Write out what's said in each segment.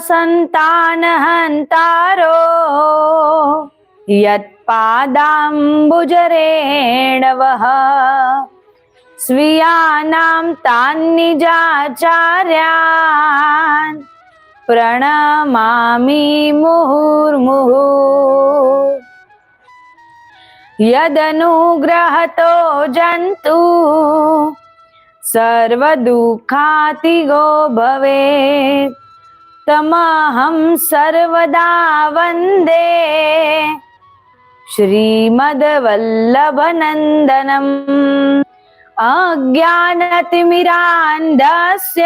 संतानहन्तारो यत्पादाम्बुजरेणवः स्वीयानां तान्निजाचार्यान् प्रणमामि मुहुर्मुहुः। यदनुग्रहतो जन्तु सर्वदुःखातिगो भवेत् तमहं सर्वदा वन्दे श्रीमद्वल्लभनन्दनम्। अज्ञानतिमिरान्धस्य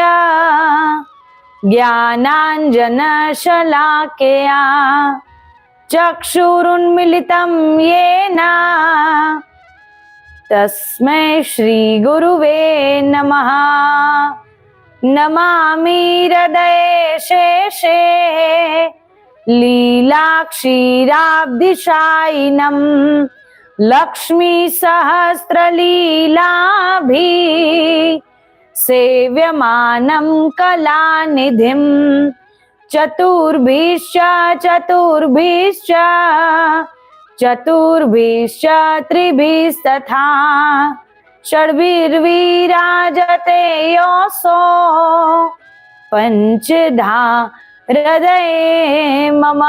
ज्ञानाञ्जनशलाकया चक्षुरुन्मिलितं येन तस्मै श्रीगुरुवे नमः। नमामि हृदये शेषे लीलाक्षीराब्धिशायिनं लक्ष्मीसहस्रलीलाभिः सेव्यमानं कलानिधिं चतुर्भिश्च त्रिभिस्तथा षड्भिर्विराजते योऽसो पञ्चधा हृदये मम।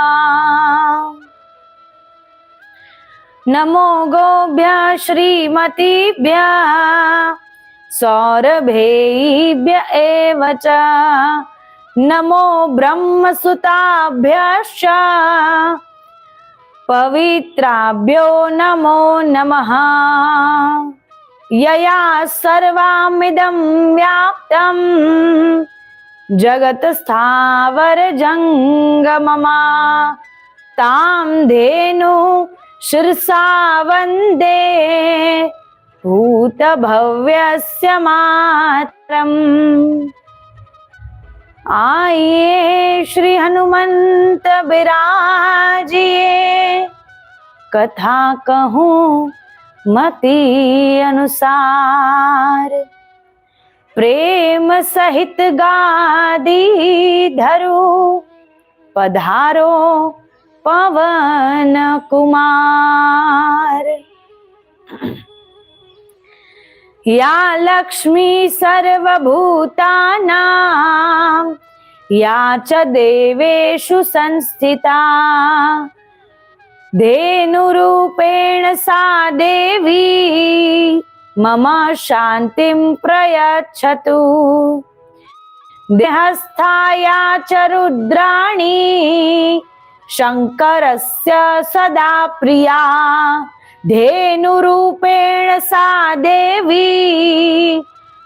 नमो गोभ्यः श्रीमतीभ्यः सौरभेभ्य एव च नमो ब्रह्मसुताभ्यश्च पवित्राभ्यो नमो नमः। यया सर्वमिदं व्याप्तं जगत्स्थावरजङ्गमम् तां धेनु शिरसा वन्दे भूतभव्यस्य मातरम्। आइए श्री हनुमंत बिराजिए कथा कहूँ मति अनुसार प्रेम सहित गादी धरू पधारो पवन कुमार। या लक्ष्मी सर्वभूतानां या च देवेषु संस्थिता धेनुरूपेण सा देवी मम शान्तिं प्रयच्छतु। देहस्थाया च रुद्राणी शङ्करस्य सदा प्रिया धेनुरूपेण सा देवी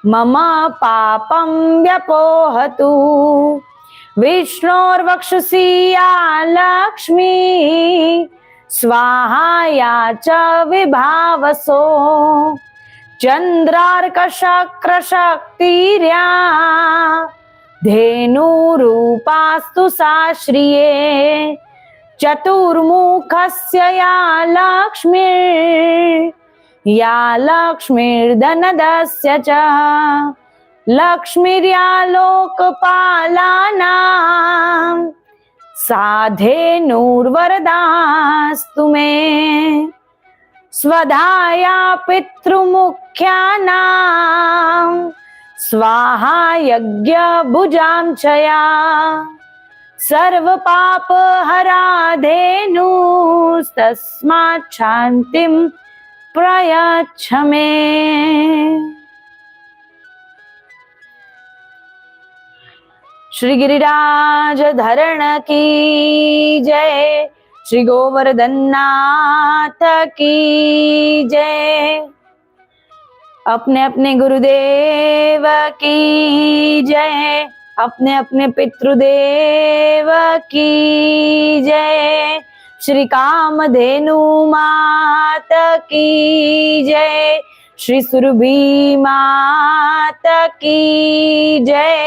मम पापं व्यपोहतु। विष्णोर्वक्षसि या लक्ष्मी स्वाहाया च विभावसो चन्द्रार्कशक्रशक्तिर्या धेनुरूपास्तु सा श्रिये। चतुर्मुखस्य या लक्ष्मीर्धनदस्य च लक्ष्मीर्या लोकपालानां सा धेनुर्वरदास्तु मे। स्वधाया पितृमुख्यानां स्वाहा यज्ञभुजां च या सर्वपापहरा धेनुस्तस्मात् शान्तिं प्रयच्छ मे। श्री गिरिराज धरण की जय, श्री गोवर्धन नाथ की जय। अपने अपने गुरुदेव की जय, अपने अपने पितृदेव की जय। श्री कामधेनु मात की जय, श्री सुरभि मात की जय।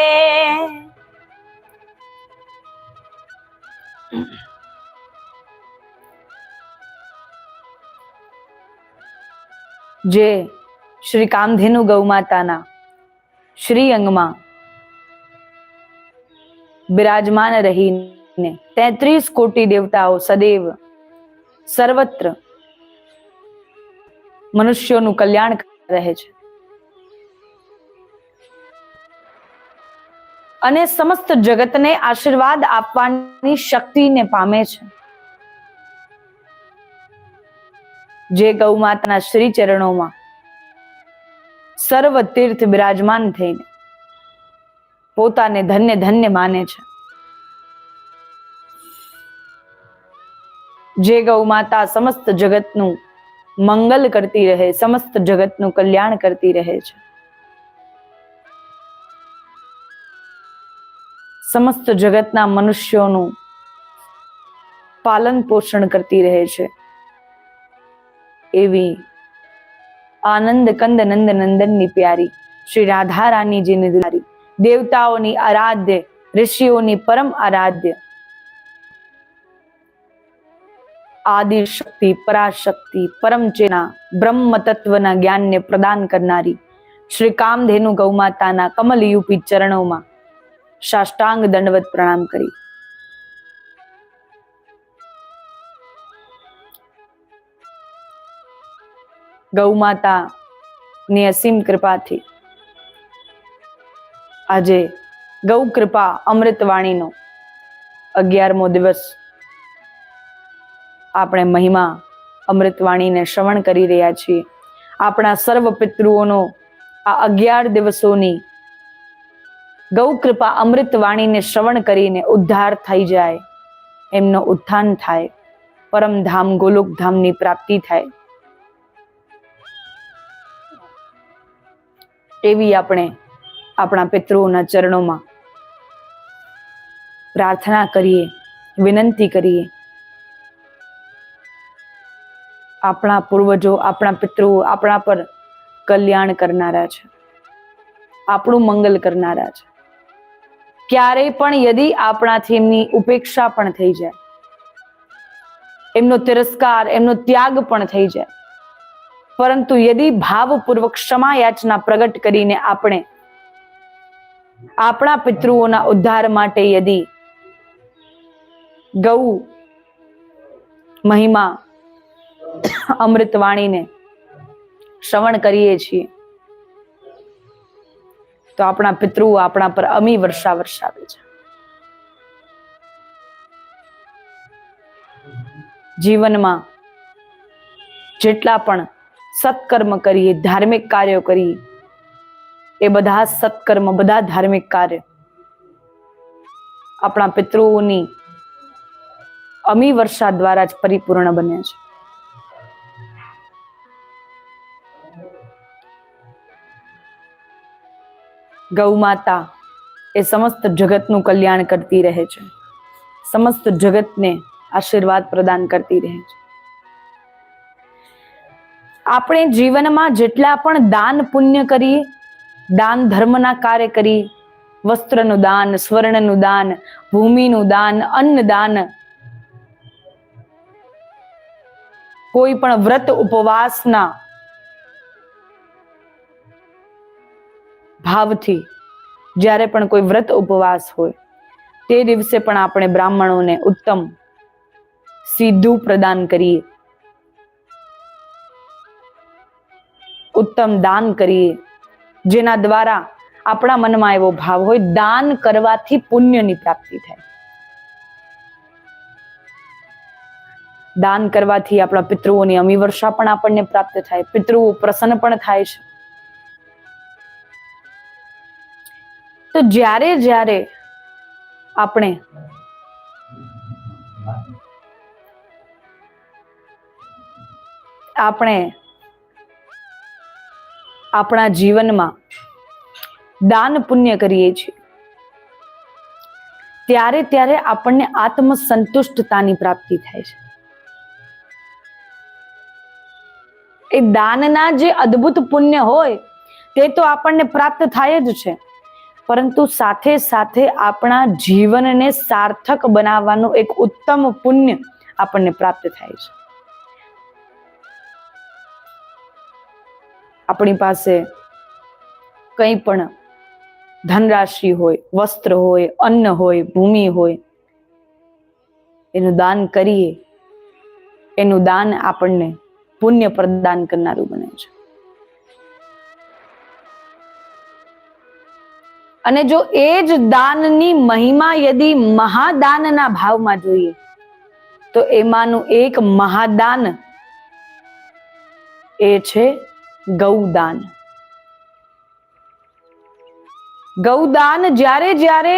જે શ્રી કામધેનુ ગૌમાતાના શ્રી અંગમાં બિરાજમાન રહીને 33 કોટી દેવતાઓ સદૈવ સર્વત્ર મનુષ્યોનું કલ્યાણ રહે છે અને સમસ્ત જગતને આશીર્વાદ આપવાની શક્તિને પામે છે. જે ગૌ માતાના શ્રી ચરણોમાં સર્વ તીર્થ બિરાજમાન થઈને પોતાને ધન્ય ધન્ય માને છે. જે ગૌ માતા સમસ્ત જગતનું મંગલ કરતી રહે, સમસ્ત જગતનું કલ્યાણ કરતી રહે છે, સમસ્ત જગતના મનુષ્યોનું પાલન પોષણ કરતી રહે છે, એવી આનંદ કંદ નંદ નંદનની પ્યારી શ્રી રાધા રાણીજીની દુલારી, દેવતાઓની આરાધ્ય, ઋષિઓની પરમ આરાધ્ય, આદિ શક્તિ, પરાશક્તિ, પરમ ચેના, બ્રહ્મ તત્વના જ્ઞાનને પ્રદાન કરનારી શ્રી કામધેનુ ગૌ માતાના કમલયુપી ચરણોમાં સાષ્ટાંગ દંડવત પ્રણામ કરી ગૌ માતાની અસીમ કૃપાથી આજે ગૌ કૃપા અમૃતવાણીનો 11મો દિવસ આપણે મહિમા અમૃતવાણીને શ્રવણ કરી રહ્યા છીએ. આપણા સર્વ પિતૃઓનો આ 11 દિવસોની ગૌ કૃપા અમૃતવાણીને શ્રવણ કરીને ઉદ્ધાર થઈ જાય, એમનો ઉત્થાન થાય, પરમધામ ગોલોકધામની પ્રાપ્તિ થાય, એવી આપણે આપણા પિતૃઓના ચરણોમાં પ્રાર્થના કરીએ, વિનંતી કરીએ. આપણા પૂર્વજો, આપણા પિતૃઓ આપણા પર કલ્યાણ કરનારા છે, આપણું મંગલ કરનારા છે. ક્યારેય પણ યદિ આપણાથી એમની ઉપેક્ષા પણ થઈ જાય, એમનો તિરસ્કાર, એમનો ત્યાગ પણ થઈ જાય, પરંતુ યદિ ભાવપૂર્વક ક્ષમા યાચના પ્રગટ કરીને આપણે આપણા પિતૃઓના ઉદ્ધાર માટે યદિ ગૌ મહિમા અમૃતવાણીને શ્રવણ કરીએ છીએ તો આપણા પિતૃઓ આપણા પર અમી વર્ષા વરસાવે છે. જીવનમાં જેટલા પણ સત્કર્મ કરીએ, ધાર્મિક કાર્યો કરીએ, એ બધા સત્કર્મ, બધા ધાર્મિક કાર્ય આપણા પિતૃઓની અમી વર્ષા દ્વારા જ પરિપૂર્ણ બને છે. ગૌ માતા એ સમસ્ત જગતનું કલ્યાણ કરતી રહે છે, સમસ્ત જગતને આશીર્વાદ પ્રદાન કરતી રહે છે. આપણે જીવનમાં જેટલા પણ દાન પુણ્ય કરીએ, દાન ધર્મના કાર્ય કરીએ, વસ્ત્રનું દાન, સ્વર્ણનું દાન, ભૂમિનું દાન, અન્ન દાન, કોઈ પણ વ્રત ઉપવાસના ભાવથી જ્યારે પણ કોઈ વ્રત ઉપવાસ હોય તે દિવસે પણ આપણે બ્રાહ્મણોને ઉત્તમ સીધું પ્રદાન કરીએ, ઉત્તમ દાન કરીએ, જેના દ્વારા આપણા મનમાં એવો ભાવ હોય દાન કરવાથી પુણ્યની પ્રાપ્તિ થાય. દાન કરવાથી આપણા પિતૃઓની અમી વર્ષા પણ આપણને પ્રાપ્ત થાય, પિતૃઓ પ્રસન્ન પણ થાય છે. તો જ્યારે જ્યારે આપણે આપણા જીવનમાં દાન પુણ્ય કરીએ છીએ ત્યારે ત્યારે આપણને આત્મસંતુષ્ટતાની પ્રાપ્તિ થાય છે. એ દાનના જે અદ્ભુત પુણ્ય હોય તે તો આપણને પ્રાપ્ત થાય જ છે, પરંતુ સાથે સાથે આપણા જીવનને સાર્થક બનાવવાનું એક ઉત્તમ પુણ્ય આપણને પ્રાપ્ત થાય છે. આપણી પાસે કંઈ પણ ધનરાશિ હોય, વસ્ત્ર હોય, અન્ન હોય, ભૂમિ હોય, એનું દાન કરીએ, એનું દાન આપણને પુણ્ય પ્રદાન કરનારું બને છે. અને જો એ જ દાનની મહિમા યદી મહાદાનના ભાવમાં જોઈએ તો એમાંનું એક મહાદાન એ છે ગૌદાન. ગૌદાન જ્યારે જ્યારે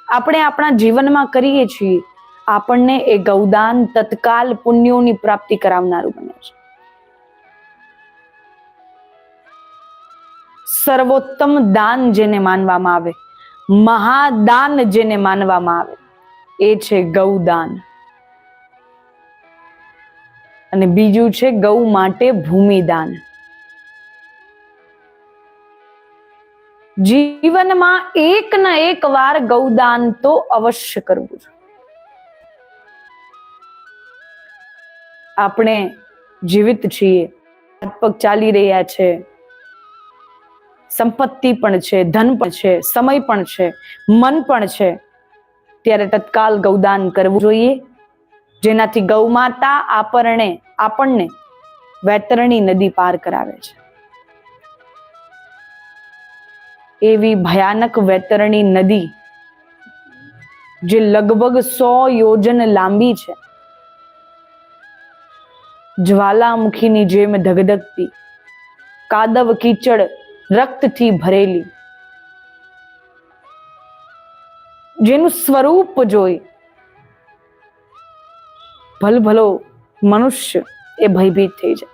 આપણે આપણા જીવનમાં કરીએ છીએ, આપણને એ ગૌદાન તત્કાલ પુણ્યોની પ્રાપ્તિ કરાવનારું બને છે. સર્વોત્તમ દાન જેને માનવામાં આવે, મહાદાન જેને માનવામાં આવે, એ છે ગૌદાન. અને બીજું છે ગૌ માટે ભૂમિદાન. જીવનમાં એક ના એક વાર ગૌદાન તો અવશ્ય કરવું જોઈએ. આપણે જીવિત છીએ, હાથ પગ ચાલી રહ્યા છે, સંપત્તિ પણ છે, ધન પણ છે, સમય પણ છે, મન પણ છે, ત્યારે તત્કાલ ગૌદાન કરવું જોઈએ, જેનાથી ગૌમાતા આપણને વૈતરણી નદી પાર કરાવે છે. એવી ભયાનક વૈતરણી નદી જે લગભગ 100 યોજન લાંબી છે, જ્વાલામુખીની જેમ ધગધગતી, કાદવ કીચડ રક્તથી ભરેલી, જેનું સ્વરૂપ જોઈ ભલભલો મનુષ્ય એ ભયભીત થઈ જાય.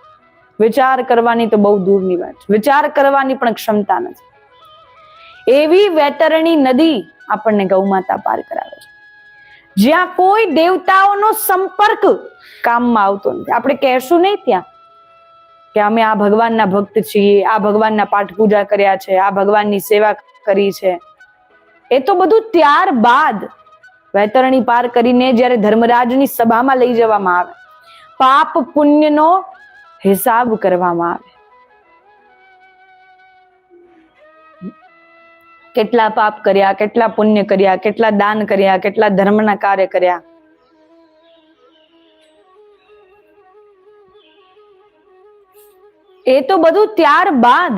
વિચાર કરવાની તો બહુ દૂરની વાત છે, વિચાર કરવાની પણ ક્ષમતા નથી. એવી વૈતરણી નદી આપણને ગૌમાતા પાર કરાવે છે, જ્યાં કોઈ દેવતાઓનો સંપર્ક કામમાં આવતો નથી. આપણે કહેશું નહીં ત્યાં કે અમે આ ભગવાનના ભક્ત છીએ, આ ભગવાનના પાઠ પૂજા કર્યા છે, આ ભગવાનની સેવા કરી છે. એ તો બધું ત્યારબાદ વૈતરણી પાર કરીને જ્યારે ધર્મરાજની સભામાં લઈ જવામાં આવે, પાપ પુણ્યનો હિસાબ કરવામાં આવે. કેટલા પાપ કર્યા, કેટલા પુણ્ય કર્યા, કેટલા દાન કર્યા, કેટલા ધર્મના કાર્ય કર્યા. એ તો બધું ત્યારબાદ,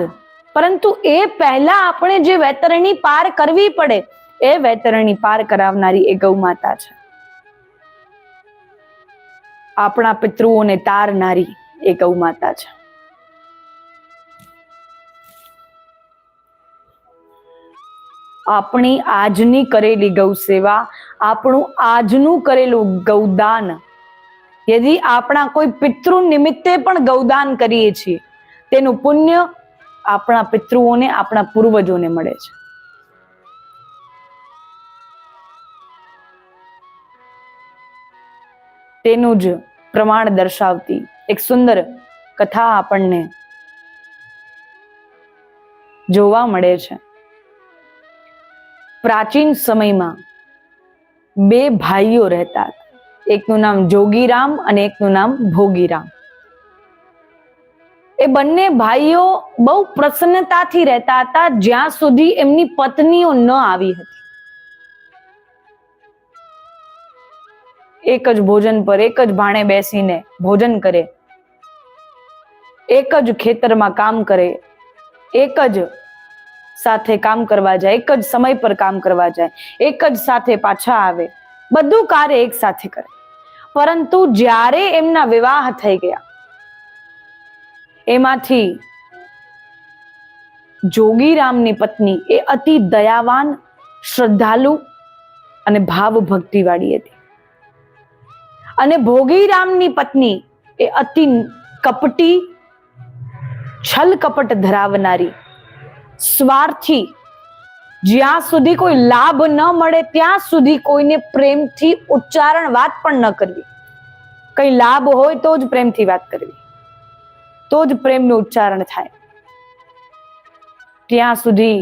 પરંતુ એ પહેલા આપણે જે વૈતરણી પાર કરવી પડે, એ વૈતરણી પાર કરાવનારી એ ગૌમાતા છે. આપણા પિતૃઓને તારનારી એ ગૌમાતા છે. આપણી આજની કરેલી ગૌ સેવા, આપણું આજનું કરેલું ગૌદાન, યદિ આપણા કોઈ પિતૃ નિમિત્તે પણ ગૌદાન કરીએ છીએ, તેનું પુણ્ય આપણા પિતૃઓને, આપણા પૂર્વજોને મળે છે. તેનું જ પ્રમાણ દર્શાવતી એક સુંદર કથા આપણને જોવા મળે છે. પ્રાચીન સમયમાં 2 ભાઈઓ રહેતા હતા. એકનું નામ જોગીરામ અને એકનું નામ ભોગીરામ. એ બંને ભાઈઓ બહુ પ્રસન્નતાથી રહેતા હતા, જ્યાં સુધી એમની પત્નીઓ ન આવી હતી. એક જ ભોજન પર, એક જ ભાણે બેસીને ભોજન કરે, એક જ ખેતરમાં કામ કરે, એક જ સાથે કામ કરવા જાય, એક જ સમય પર કામ કરવા જાય, એક જ સાથે પાછા આવે, બધું કાર્ય એક સાથે કરે. પરંતુ જ્યારે એમના વિવાહ થઈ ગયા, એમાંથી જોગીરામની પત્ની એ અતિ દયાવાન, શ્રદ્ધાળુ અને ભાવભક્તિ વાળી હતી, અને ભોગીરામની પત્ની એ અતિ કપટી, છલ કપટ ધરાવનારી, સ્વાર્થી, જ્યાં સુધી કોઈ લાભ ન મળે ત્યાં સુધી કોઈને પ્રેમથી ઉચ્ચારણ વાત પણ ન કરવી. કઈ લાભ હોય તો જ પ્રેમથી વાત કરવી, તો જ પ્રેમનું ઉચ્ચારણ થાય. ત્યાં સુધી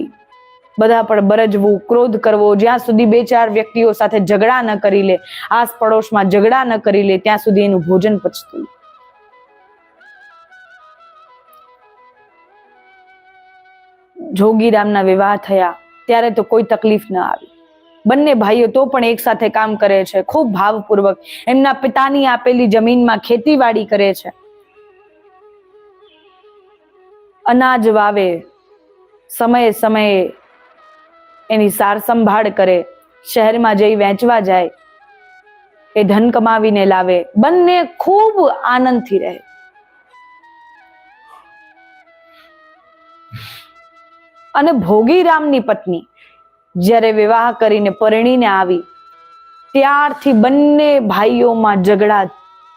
બધા પર બરજવું, ક્રોધ કરવો, જ્યાં સુધી 2-4 વ્યક્તિઓ સાથે ઝઘડા ન કરી લે, આસ પડોશમાં ઝઘડા ન કરી લે, ત્યાં સુધી એનું ભોજન પચતું. જોગીરામના વિવાહ થયા, ત્યારે તો કોઈ તકલીફ ન આવી. બંને ભાઈઓ તો પણ એક સાથે કામ કરે છે, ખૂબ ભાવપૂર્વક એમના પિતાની આપેલી જમીનમાં ખેતીવાડી કરે છે, અનાજ વાવે, સમયે સમયે એની સાર સંભાળ કરે, શહેરમાં જઈ વેચવા જાય, એ ધન કમાવીને લાવે, બંને ખૂબ આનંદથી રહે. અને ભોગીરામની પત્ની જ્યારે વિવાહ કરીને પરણીને આવી, ત્યારથી બંને ભાઈઓમાં ઝઘડા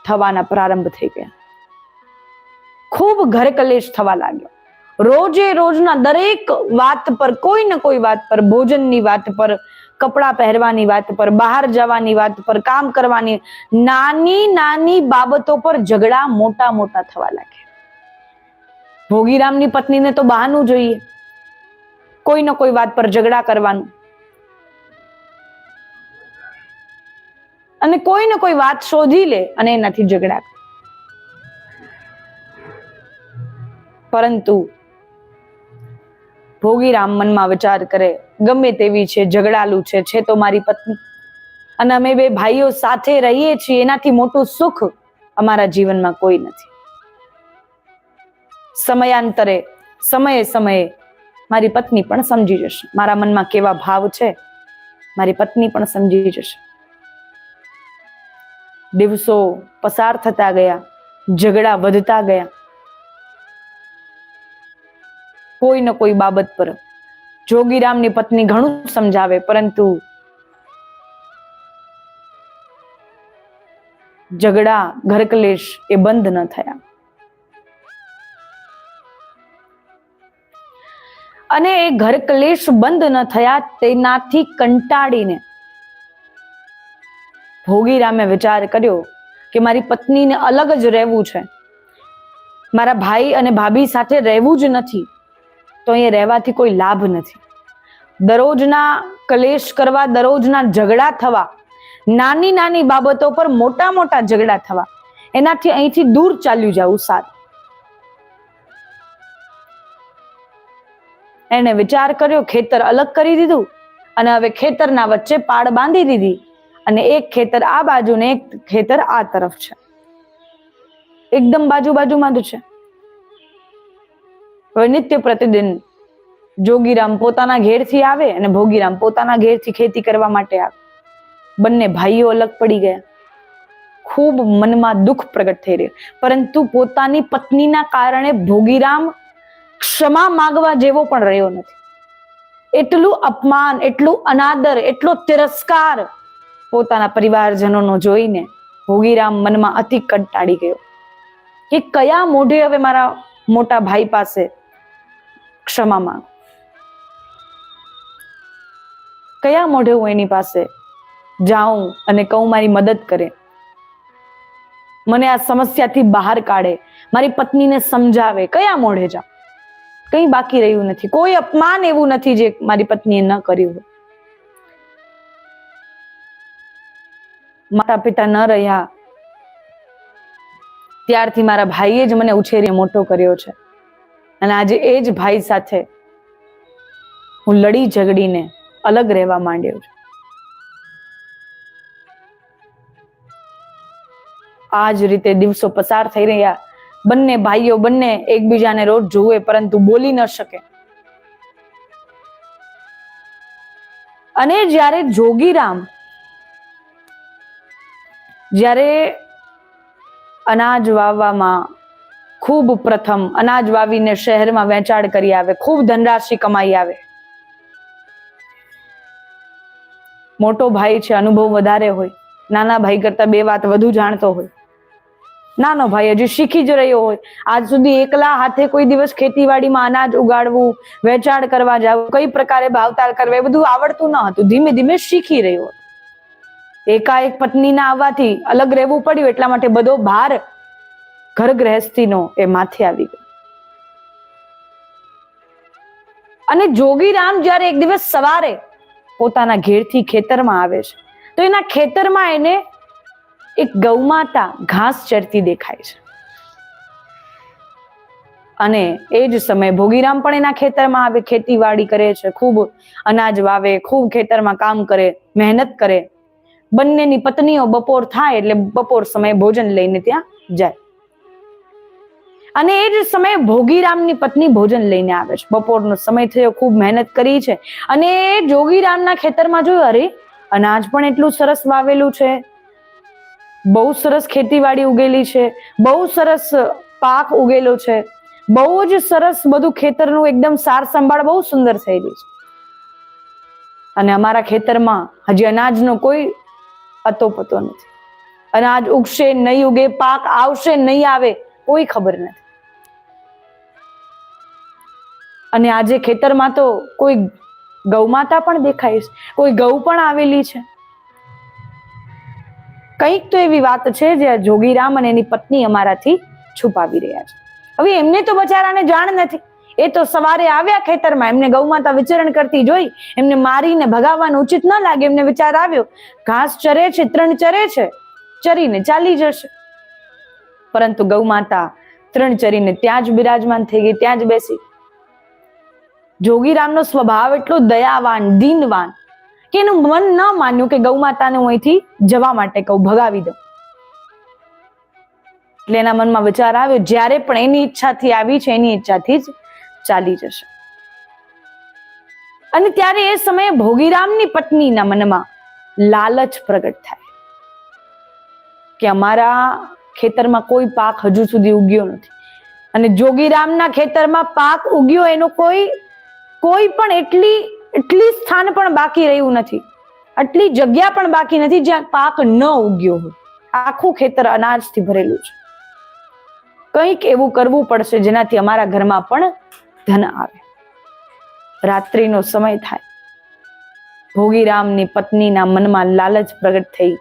થવાના પ્રારંભ થઈ ગયા. ખૂબ ઘર કલેશ થવા લાગ્યો. રોજે રોજના દરેક વાત પર, કોઈ ને કોઈ વાત પર, ભોજનની વાત પર, કપડા પહેરવાની વાત પર, બહાર જવાની વાત પર, કામ કરવાની, નાની નાની બાબતો પર ઝઘડા મોટા મોટા થવા લાગ્યા. ભોગીરામની પત્નીને તો બહાનું જોઈએ, કોઈ ને કોઈ વાત પર ઝઘડા કરવાનું, અને કોઈ ને કોઈ વાત શોધી લે અને એનાથી ઝઘડા. પરંતુ ભોગીરામ મનમાં વિચાર કરે, ગમે તેવી છે, ઝઘડાલું છે તો મારી પત્ની, અને અમે બે ભાઈઓ સાથે રહીએ છીએ, એનાથી મોટું સુખ અમારા જીવનમાં કોઈ નથી. સમયાંતરે, સમયે સમયે મારી પત્ની પણ સમજી જશે, મારા મનમાં કેવા ભાવ છે, મારી પત્ની પણ સમજી જશે. દિવસો પસાર થતા ગયા, ઝઘડા વધતા ગયા. કોઈ ને કોઈ બાબત પર જોગીરામની પત્ની ઘણું સમજાવે, પરંતુ ઝઘડા, ઘરકલેશ એ બંધ ન થયા. અને એ ઘર કલેશ બંધ ન થયા, તેનાથી કંટાળીને ભોગીરામે વિચાર કર્યો કે મારી પત્નીને અલગ જ રહેવું છે, મારા ભાઈ અને ભાભી સાથે રહેવું જ નથી, તો અહીંયા રહેવાથી કોઈ લાભ નથી. દરરોજના કલેશ કરવા, દરરોજના ઝઘડા થવા, નાની નાની બાબતો પર મોટા મોટા ઝઘડા થવા, એનાથી અહીંથી દૂર ચાલ્યું જવું સારું. એને વિચાર કર્યો, ખેતર અલગ કરી દીધું, અને હવે ખેતરના વચ્ચે પાળ બાંધી દીધી, અને એક ખેતર આ બાજુ ને એક ખેતર આ તરફ છે, એકદમ બાજુ બાજુમાં જ છે. હવે નિત્ય પ્રતિદિન જોગીરામ પોતાના ઘેરથી આવે અને ભોગીરામ પોતાના ઘેરથી ખેતી કરવા માટે આવે. બંને ભાઈઓ અલગ પડી ગયા. ખૂબ મનમાં દુઃખ પ્રગટ થઈ રહ્યું, પરંતુ પોતાની પત્નીના કારણે ભોગીરામ ક્ષમા માંગવા જેવો પણ રહ્યો નથી. એટલું અપમાન, એટલું અનાદર, એટલો તિરસ્કાર પોતાના પરિવારજનોનો જોઈને ભોગીરામ મનમાં અતિ કંટાળી ગયો કે કયા મોઢે હવે મારા મોટા ભાઈ પાસે ક્ષમા માંગ, કયા મોઢે હું એની પાસે જાઉં અને કહું મારી મદદ કરે, મને આ સમસ્યાથી બહાર કાઢે, મારી પત્નીને સમજાવે, કયા મોઢે જાઉં? કંઈ બાકી રહ્યું નથી. કોઈ અપમાન એવું નથી જે મારી પત્નીએ ન કર્યું હોય. માતા પિતા ન રહ્યા ત્યારથી મારા ભાઈએ જ મને ઉછેરી મોટો કર્યો છે, અને આજે એ જ ભાઈ સાથે હું લડી ઝઘડીને અલગ રહેવા માંડ્યો છું. આ જ રીતે દિવસો પસાર થઈ રહ્યા. બંને ભાઈઓ બંને એકબીજાને રોજ જુએ, પરંતુ બોલી ન શકે. અને જ્યારે જોગીરામ અનાજ વાવવામાં ખૂબ પ્રથમ અનાજ વાવીને શહેરમાં વેચાણ કરી આવે, ખૂબ ધનરાશિ કમાઈ આવે. મોટો ભાઈ છે, અનુભવ વધારે હોય, નાના ભાઈ કરતા 2 વાત વધુ જાણતો હોય. નાનો ભાઈ હજી શીખી જ રહ્યો હોય. આજ સુધી એકલા હાથે કોઈ દિવસ ખેતીવાડીમાં અનાજ ઉગાડવું, વેચાણ કરવા જવું, કઈ પ્રકારે ભાવતાલ કરવા, એ બધું આવડતું ન હતું. ધીમે ધીમે શીખી રહ્યો. એકાએક પત્નીના આવવાથી અલગ રહેવું પડ્યું, એટલા માટે બધો ભાર ઘર ગૃહસ્થીનો એ માથે આવી ગયો. અને જોગીરામ જ્યારે એક દિવસ સવારે પોતાના ઘેરથી ખેતરમાં આવે છે, તો એના ખેતરમાં એને એક ગૌમાતા ઘાસ ચરતી દેખાય છે. અને એ જ સમયે ભોગીરામ પણ એના ખેતરમાં આવે, ખેતીવાડી કરે છે, ખૂબ અનાજ વાવે, ખૂબ ખેતરમાં કામ કરે, મહેનત કરે. બંનેની પત્નીઓ બપોર થાય એટલે બપોર સમયે ભોજન લઈને ત્યાં જાય. અને એ જ સમયે ભોગીરામની પત્ની ભોજન લઈને આવે છે. બપોરનો સમય થયો, ખૂબ મહેનત કરી છે અને જોગીરામના ખેતરમાં જોયું, અરે અનાજ પણ એટલું સરસ વાવેલું છે, બહુ સરસ ખેતીવાડી ઉગેલી છે, બહુ સરસ પાક ઉગેલો છે, બહુ જ સરસ બધું ખેતરનું એકદમ સાર સંભાળ બહુ સુંદર થયેલી છે. અને અમારા ખેતરમાં હજી અનાજનો કોઈ અતો પતો નથી. અનાજ ઉગશે નહીં ઉગે, પાક આવશે નહીં આવે, કોઈ ખબર નથી. અને આજે ખેતરમાં તો કોઈ ગૌમાતા પણ દેખાય છે, કોઈ ગૌ પણ આવેલી છે. કંઈક તો એવી વાત છે જે જોગીરામ અને એની પત્ની અમારાથી છુપાવી રહ્યા છે. હવે એમને તો બચારાને જાણ નથી. એ તો સવારે આવ્યા ખેતરમાં, એમને ગૌમાતા વિચરણ કરતી જોઈ, એમને મારીને ભગાવવાનું ઉચિત ન લાગે, એમને વિચાર આવ્યો ઘાસ ચરે છે, તૃણ ચરે છે, ચરીને ચાલી જશે. પરંતુ ગૌમાતા તૃણ ચરીને ત્યાં જ બિરાજમાન થઈ ગઈ, ત્યાં જ બેસી. જોગીરામનો સ્વભાવ એટલો દયાવાન, દીનવાન કે એનું મન ન માન્યું કે ગૌમાતાને હું અહીંથી જવા માટે કહું, ભગાવી દઉં. એટલે એના મનમાં વિચાર આવ્યો, જ્યારે પણ એની ઈચ્છાથી આવી છે, એની ઈચ્છાથી જ ચાલી જશે. અને ત્યારે એ સમયે ભોગીરામની પત્નીના મનમાં લાલચ પ્રગટ થાય કે અમારા ખેતરમાં કોઈ પાક હજુ સુધી ઉગ્યો નથી, અને જોગીરામના ખેતરમાં પાક ઉગ્યો એનો કોઈ પણ એટલી સ્થાન પણ બાકી રહ્યું નથી, આટલી જગ્યા પણ બાકી નથી જ્યાં પાક ન ઉગ્યો હોય. આખું ખેતર અનાજથી ભરેલું છે. કંઈક એવું કરવું પડશે જેનાથી અમારા ઘરમાં પણ ધન આવે. રાત્રિનો સમય થાય, ભોગીરામની પત્નીના મનમાં લાલચ પ્રગટ થઈ.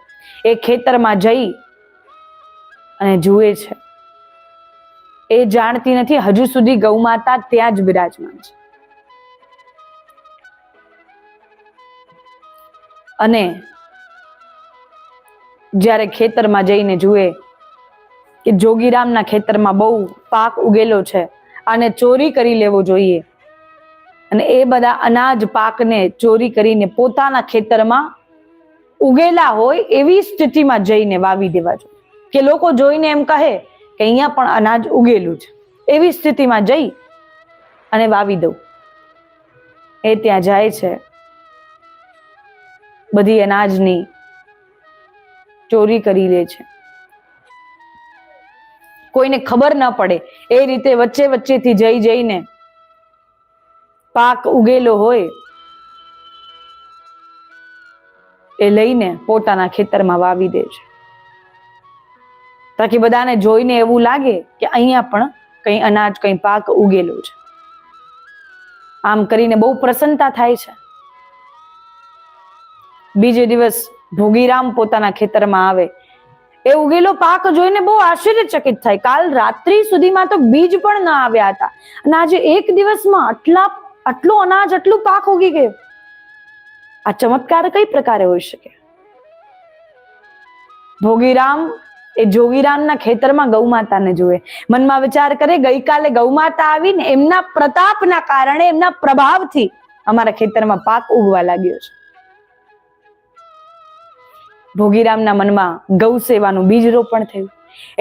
એ ખેતરમાં જઈ અને જુએ છે, એ જાણતી નથી હજુ સુધી ગૌમાતા ત્યાં જ બિરાજમાન છે. અને જ્યારે ખેતરમાં જઈને જુએ કે જોગીરામના ખેતરમાં બહુ પાક ઉગેલો છે, આને ચોરી કરી લેવો જોઈએ, અને એ બધા અનાજ પાકને ચોરી કરીને પોતાના ખેતરમાં ઉગેલા હોય એવી સ્થિતિમાં જઈને વાવી દેવા જોઈએ, કે લોકો જોઈને એમ કહે કે અહીંયા પણ અનાજ ઉગેલું છે. એવી સ્થિતિમાં જઈ અને વાવી દઉં. એ ત્યાં જાય છે, બધી અનાજની ચોરી કરી લે છે, કોઈને ખબર ન પડે એ રીતે વચ્ચેથી જઈને પાક ઉગેલો હોય એ લઈને પોતાના ખેતરમાં વાવી દે છે, તાકી બધાને જોઈને એવું લાગે કે અહીંયા પણ કઈ અનાજ, કઈ પાક ઉગેલો છે. આમ કરીને બહુ પ્રસન્નતા થાય છે. બીજે દિવસ ભોગીરામ પોતાના ખેતરમાં આવે, એ ઉગેલો પાક જોઈને બહુ આશ્ચર્યચકિત થાય. કાલ રાત્રિ સુધીમાં તો બીજ પણ ન આવ્યા હતા, અને આજે એક દિવસમાં આટલું અનાજ, આટલું પાક ઉગી ગયું. આ ચમત્કાર કઈ પ્રકારે હોઈ શકે? ભોગીરામ એ જોગીરામના ખેતરમાં ગૌમાતાને જુએ, મનમાં વિચાર કરે ગઈકાલે ગૌમાતા આવીને એમના પ્રતાપના કારણે, એમના પ્રભાવથી અમારા ખેતરમાં પાક ઉગવા લાગ્યો છે. ભોગીરામના મનમાં ગૌ સેવાનું બીજ રોપણ થયું.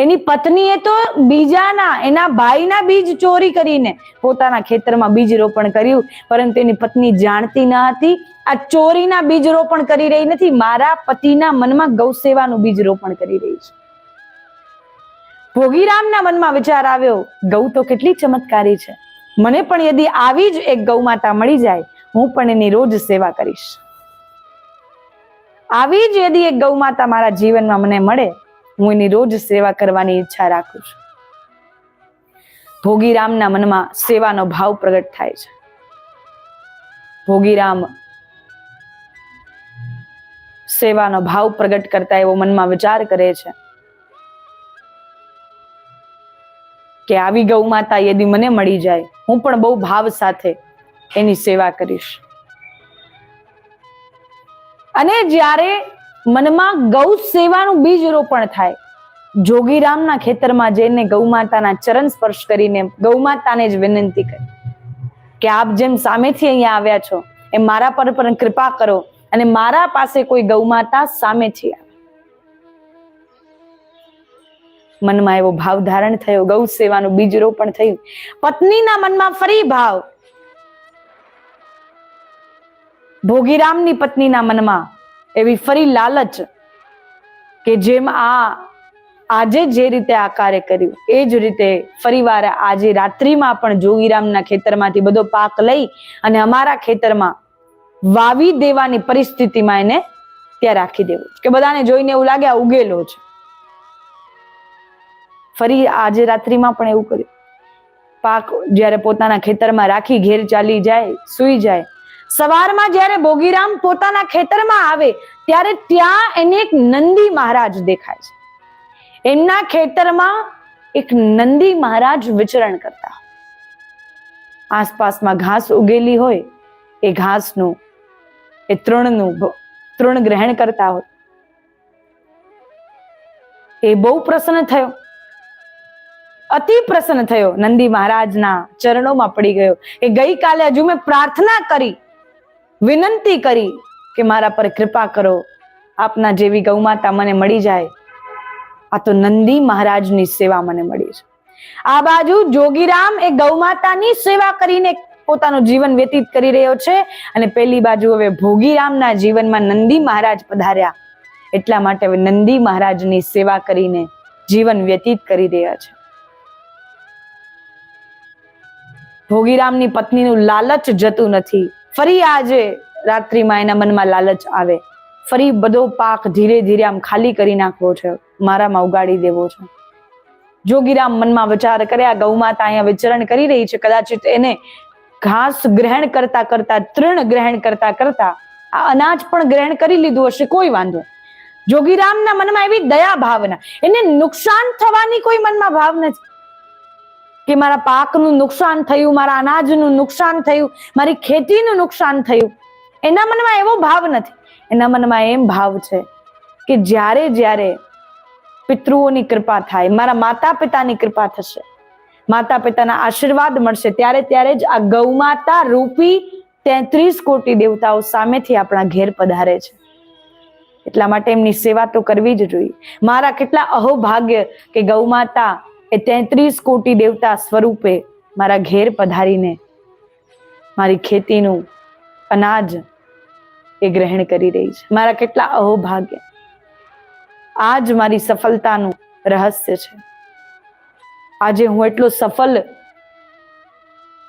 એની પત્નીએ તો એના ભાઈના બીજ ચોરી કરીને પોતાના ખેતરમાં બીજ રોપણ કર્યું, પરંતુ એની પત્ની જાણતી ન હતી આ ચોરીના બીજ રોપણ કરી રહી નથી, મારા પતિના મનમાં ગૌ સેવાનું બીજ રોપણ કરી રહી છે. ભોગીરામના મનમાં વિચાર આવ્યો, ગૌ તો કેટલી ચમત્કારી છે, મને પણ યદિ આવી જ એક ગૌ માતા મળી જાય, હું પણ એની રોજ સેવા કરીશ. આવી જ યદિ એક ગૌ માતા મારા જીવનમાં મને મળે, હું એની રોજ સેવા કરવાની ઈચ્છા રાખું છું. ભોગીરામના મનમાં સેવાનો ભાવ પ્રગટ થાય છે. ભોગીરામ સેવાનો ભાવ પ્રગટ કરતા એવો મનમાં વિચાર કરે છે કે આવી ગૌ માતા યદિ મને મળી જાય, હું પણ બહુ ભાવ સાથે એની સેવા કરીશ. અને જ્યારે મનમાં ગૌ સેવાનું બીજ રોપણ થાય, જોગીરામના ખેતરમાં જઈને ગૌમાતાના ચરણ સ્પર્શ કરીને ગૌમાતાને જ વિનંતી કરી કે આપ જેમ સામેથી અહીંયા આવ્યા છો એમ મારા પર પણ કૃપા કરો અને મારા પાસે કોઈ ગૌમાતા સામેથી આવે. મનમાં એવો ભાવ ધારણ થયો, ગૌ સેવાનું બીજ રોપણ થયું. પત્નીના મનમાં ફરી ભાવ, ભોગીરામની પત્નીના મનમાં એવી ફરી લાલચ કે જેમ આજે જે રીતે આ કાર્ય કર્યું એ જ રીતે ફરીવાર આજે રાત્રિમાં પણ જોગીરામના ખેતરમાંથી બધો પાક લઈ અને અમારા ખેતરમાં વાવી દેવાની પરિસ્થિતિમાં એને ત્યાં રાખી દેવું કે બધાને જોઈને એવું લાગે આ ઉગેલો છે. ફરી આજે રાત્રિમાં પણ એવું કર્યું. પાક જ્યારે પોતાના ખેતરમાં રાખી ઘેર ચાલી જાય, સુઈ જાય. સવારમાં જ્યારે ભોગીરામ પોતાના ખેતરમાં આવે ત્યારે ત્યાં એને એક નંદી મહારાજ દેખાય છે. એમના ખેતરમાં એક નંદી મહારાજ વિચરણ કરતા, આસપાસમાં ઘાસ ઉગેલી હોય એ ઘાસનું એ તૃણ ગ્રહણ કરતા હોય. એ બહુ પ્રસન્ન થયો, અતિ પ્રસન્ન થયો, નંદી મહારાજના ચરણોમાં પડી ગયો. એ ગઈકાલે હજુ મેં પ્રાર્થના કરી, વિનંતી કરી કે મારા પર કૃપા કરો, આપના જેવી ગૌમાતા મને મળી જાય. આ તો નંદી મહારાજની સેવા મને મળી છે. આ બાજુ જોગીરામ એ ગૌમાતાની સેવા કરીને પોતાનું જીવન વ્યતીત કરી રહ્યો છે અને પેલી બાજુ હવે ભોગીરામના જીવનમાં નંદી મહારાજ પધાર્યા એટલા માટે હવે નંદી મહારાજની સેવા કરીને જીવન વ્યતીત કરી રહ્યા છે. ભોગીરામની પત્નીનું લાલચ જતું નથી. ફરી આજે રાત્રિમાં એના મનમાં લાલચ આવે, ફરી બધો પાક ધીરે ધીરે આમ ખાલી કરી નાખવો છે, મારામાં ઉગાડી દેવો છે. જોગીરામ મનમાં વિચાર કર્યા, ગૌમાતા અહીંયા વિચરણ કરી રહી છે, કદાચિત એને ઘાસ ગ્રહણ કરતા કરતા, તૃણ ગ્રહણ કરતા કરતા આ અનાજ પણ ગ્રહણ કરી લીધું હશે, કોઈ વાંધો. જોગીરામના મનમાં એવી દયા ભાવના, એને નુકસાન થવાની કોઈ મનમાં ભાવ નથી કે મારા પાકનું નુકસાન થયું, મારા અનાજનું નુકસાન થયું, મારી ખેતીનું નુકસાન થયું. એના મનમાં એવો ભાવ નથી. એના મનમાં એમ ભાવ છે કે જ્યારે જ્યારે પિતૃઓની કૃપા થાય, મારા માતા પિતાની કૃપા થશે, માતા પિતાના આશીર્વાદ મળશે, ત્યારે ત્યારે જ આ ગૌમાતા રૂપી 33 કોટી દેવતાઓ સામેથી આપણા ઘેર પધારે છે. એટલા માટે એમની સેવા તો કરવી જ જોઈએ. મારા કેટલા અહોભાગ્ય કે ગૌમાતા એ 33 કોટી દેવતા સ્વરૂપે મારા ઘેર પધારીને મારી ખેતીનું અનાજ એ ગ્રહણ કરી રહી છે. મારા કેટલા અહોભાગ્ય. આ જ મારી સફળતાનું રહસ્ય છે. આજે હું એટલો સફળ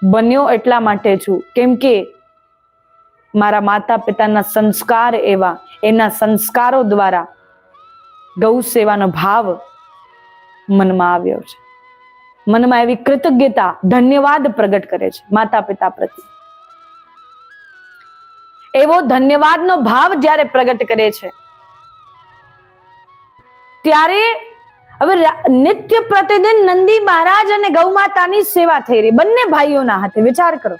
બન્યો એટલા માટે છું કેમ કે મારા માતા પિતાના સંસ્કાર એવા, એના સંસ્કારો દ્વારા ગૌ સેવાનો ભાવ મનમાં આવ્યો છે. મનમાં એવી કૃતજ્ઞતા, ધન્યવાદ પ્રગટ કરે છે માતા પિતા પ્રત્યે. એવો ધન્યવાદનો ભાવ જ્યારે પ્રગટ કરે છે ત્યારે હવે નિત્ય પ્રતિદિન નંદી મહારાજ અને ગૌમાતાની સેવા થઈ રહી, બંને ભાઈઓના હાથે. વિચાર કરો,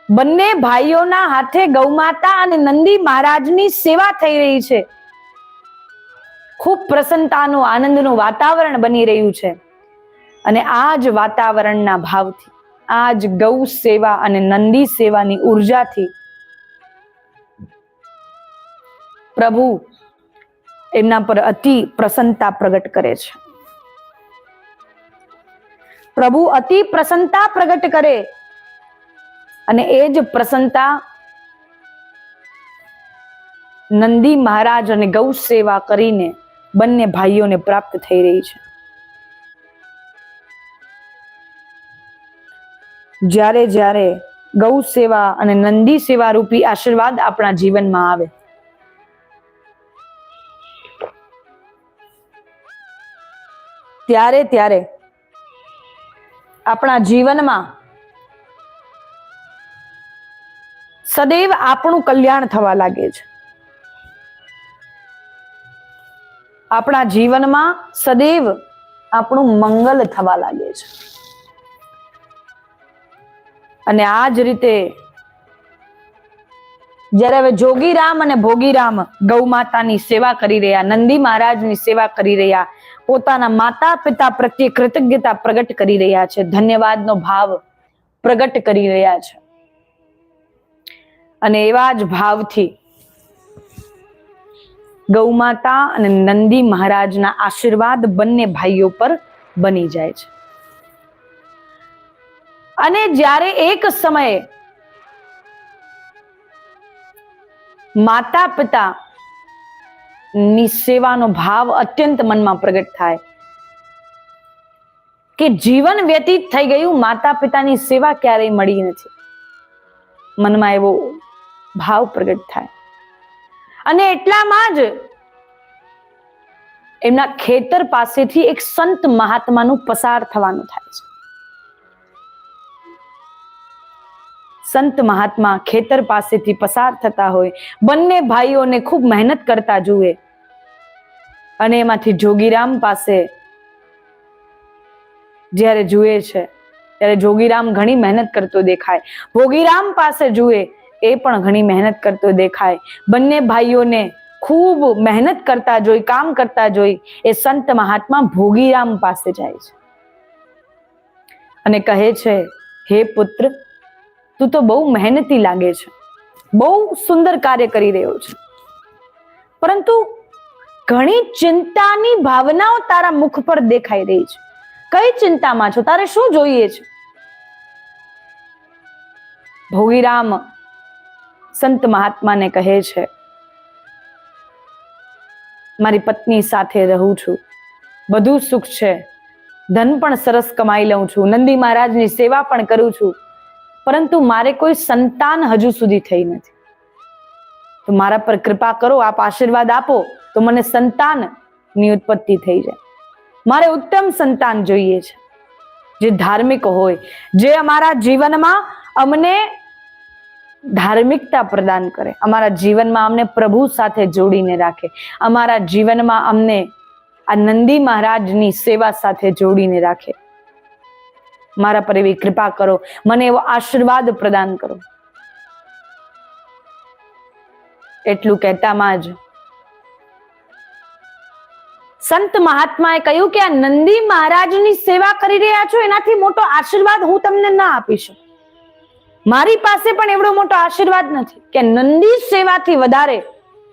બંને ભાઈઓના હાથે ગૌમાતા અને નંદી મહારાજની સેવા થઈ રહી છે. ખૂબ પ્રસન્નતાનું, આનંદનું વાતાવરણ બની રહ્યું છે. અને આ જ વાતાવરણના ભાવથી, આ જ ગૌ સેવા અને નંદી સેવાની ઉર્જાથી પ્રભુ એમના પર અતિ પ્રસન્નતા પ્રગટ કરે છે. પ્રભુ અતિ પ્રસન્નતા પ્રગટ કરે અને એ જ પ્રસન્નતા નંદી મહારાજ અને ગૌ સેવા કરીને બંને ભાઈઓને પ્રાપ્ત થઈ રહી છે. જ્યારે જ્યારે ગૌ સેવા અને નંદી સેવા રૂપી આશીર્વાદ આપણા જીવનમાં આવે ત્યારે ત્યારે આપણા જીવનમાં સદૈવ આપણું કલ્યાણ થવા લાગે છે. આપણા જીવનમાં સદૈવ આપણું મંગલ થવા લાગે છે. અને આ જ રીતે જ્યારે હવે જોગીરામ અને ભોગીરામ ગૌ માતાની સેવા કરી રહ્યા, નંદી મહારાજની સેવા કરી રહ્યા, પોતાના માતા પિતા પ્રત્યે કૃતજ્ઞતા પ્રગટ કરી રહ્યા છે, ધન્યવાદનો ભાવ પ્રગટ કરી રહ્યા છે. અને એવા જ ભાવથી ગૌ માતા અને નંદી મહારાજના આશીર્વાદ બંને ભાઈઓ પર બની જાય છે. અને જ્યારે એક સમયે માતા પિતા ની સેવાનો ભાવ અત્યંત મનમાં પ્રગટ થાય કે જીવન વ્યતીત થઈ ગયું, માતા પિતાની સેવા ક્યારેય મળી નથી, મનમાં એવો ભાવ પ્રગટ થાય. અને એટલામાં જ એમના ખેતર પાસેથી એક સંત મહાત્માનું પસાર થવાનું થાય છે. સંત મહાત્મા ખેતર પાસેથી પસાર થતા હોય, બંને ભાઈઓને ખૂબ મહેનત કરતા જુએ અને એમાંથી જોગીરામ પાસે જ્યારે જુએ છે ત્યારે જોગીરામ ઘણી મહેનત કરતો દેખાય, ભોગીરામ પાસે જુએ એ પણ ઘણી મહેનત કરતો દેખાય. બંને ભાઈઓને ખૂબ મહેનત કરતા જોઈ, કામ કરતા જોઈ એ સંત મહાત્મા ભોગીરામ પાસે જાય છે અને કહે છે, હે પુત્ર, તું તો બહુ મહેનતી લાગે છે, બહુ સુંદર કાર્ય કરી રહ્યો છે, પરંતુ ઘણી ચિંતાની ભાવનાઓ તારા મુખ પર દેખાઈ રહી છે. કઈ ચિંતામાં છો? તારે શું જોઈએ છે? ભોગીરામ સંત મહાત્માને કહે છે, મારી પત્ની સાથે રહું છું, બધું સુખ છે, ધન પણ સરસ કમાઈ લઉં છું, નંદી મહારાજની સેવા પણ કરું છું, પરંતુ મારે કોઈ સંતાન હજુ સુધી થઈ નથી. તો મારા પર કૃપા કરો, આપ આશીર્વાદ આપો તો મને સંતાનની ઉત્પત્તિ થઈ જાય. મારે ઉત્તમ સંતાન જોઈએ છે, જે ધાર્મિક હોય, જે અમારા જીવનમાં અમને ધાર્મિકતા પ્રદાન કરે, અમારા જીવનમાં અમને પ્રભુ સાથે જોડીને રાખે, અમારા જીવનમાં અમને આ નંદી મહારાજની સેવા સાથે જોડીને રાખે. મારા પર એવી કૃપા કરો, મને એવો આશીર્વાદ પ્રદાન કરો. એટલું કહેતામાં જ સંત મહાત્માએ કહ્યું કે આ નંદી મહારાજની સેવા કરી રહ્યા છો, એનાથી મોટો આશીર્વાદ હું તમને ના આપી શકું. મારી પાસે પણ એવડો મોટો આશીર્વાદ નથી કે નંદી સેવાથી વધારે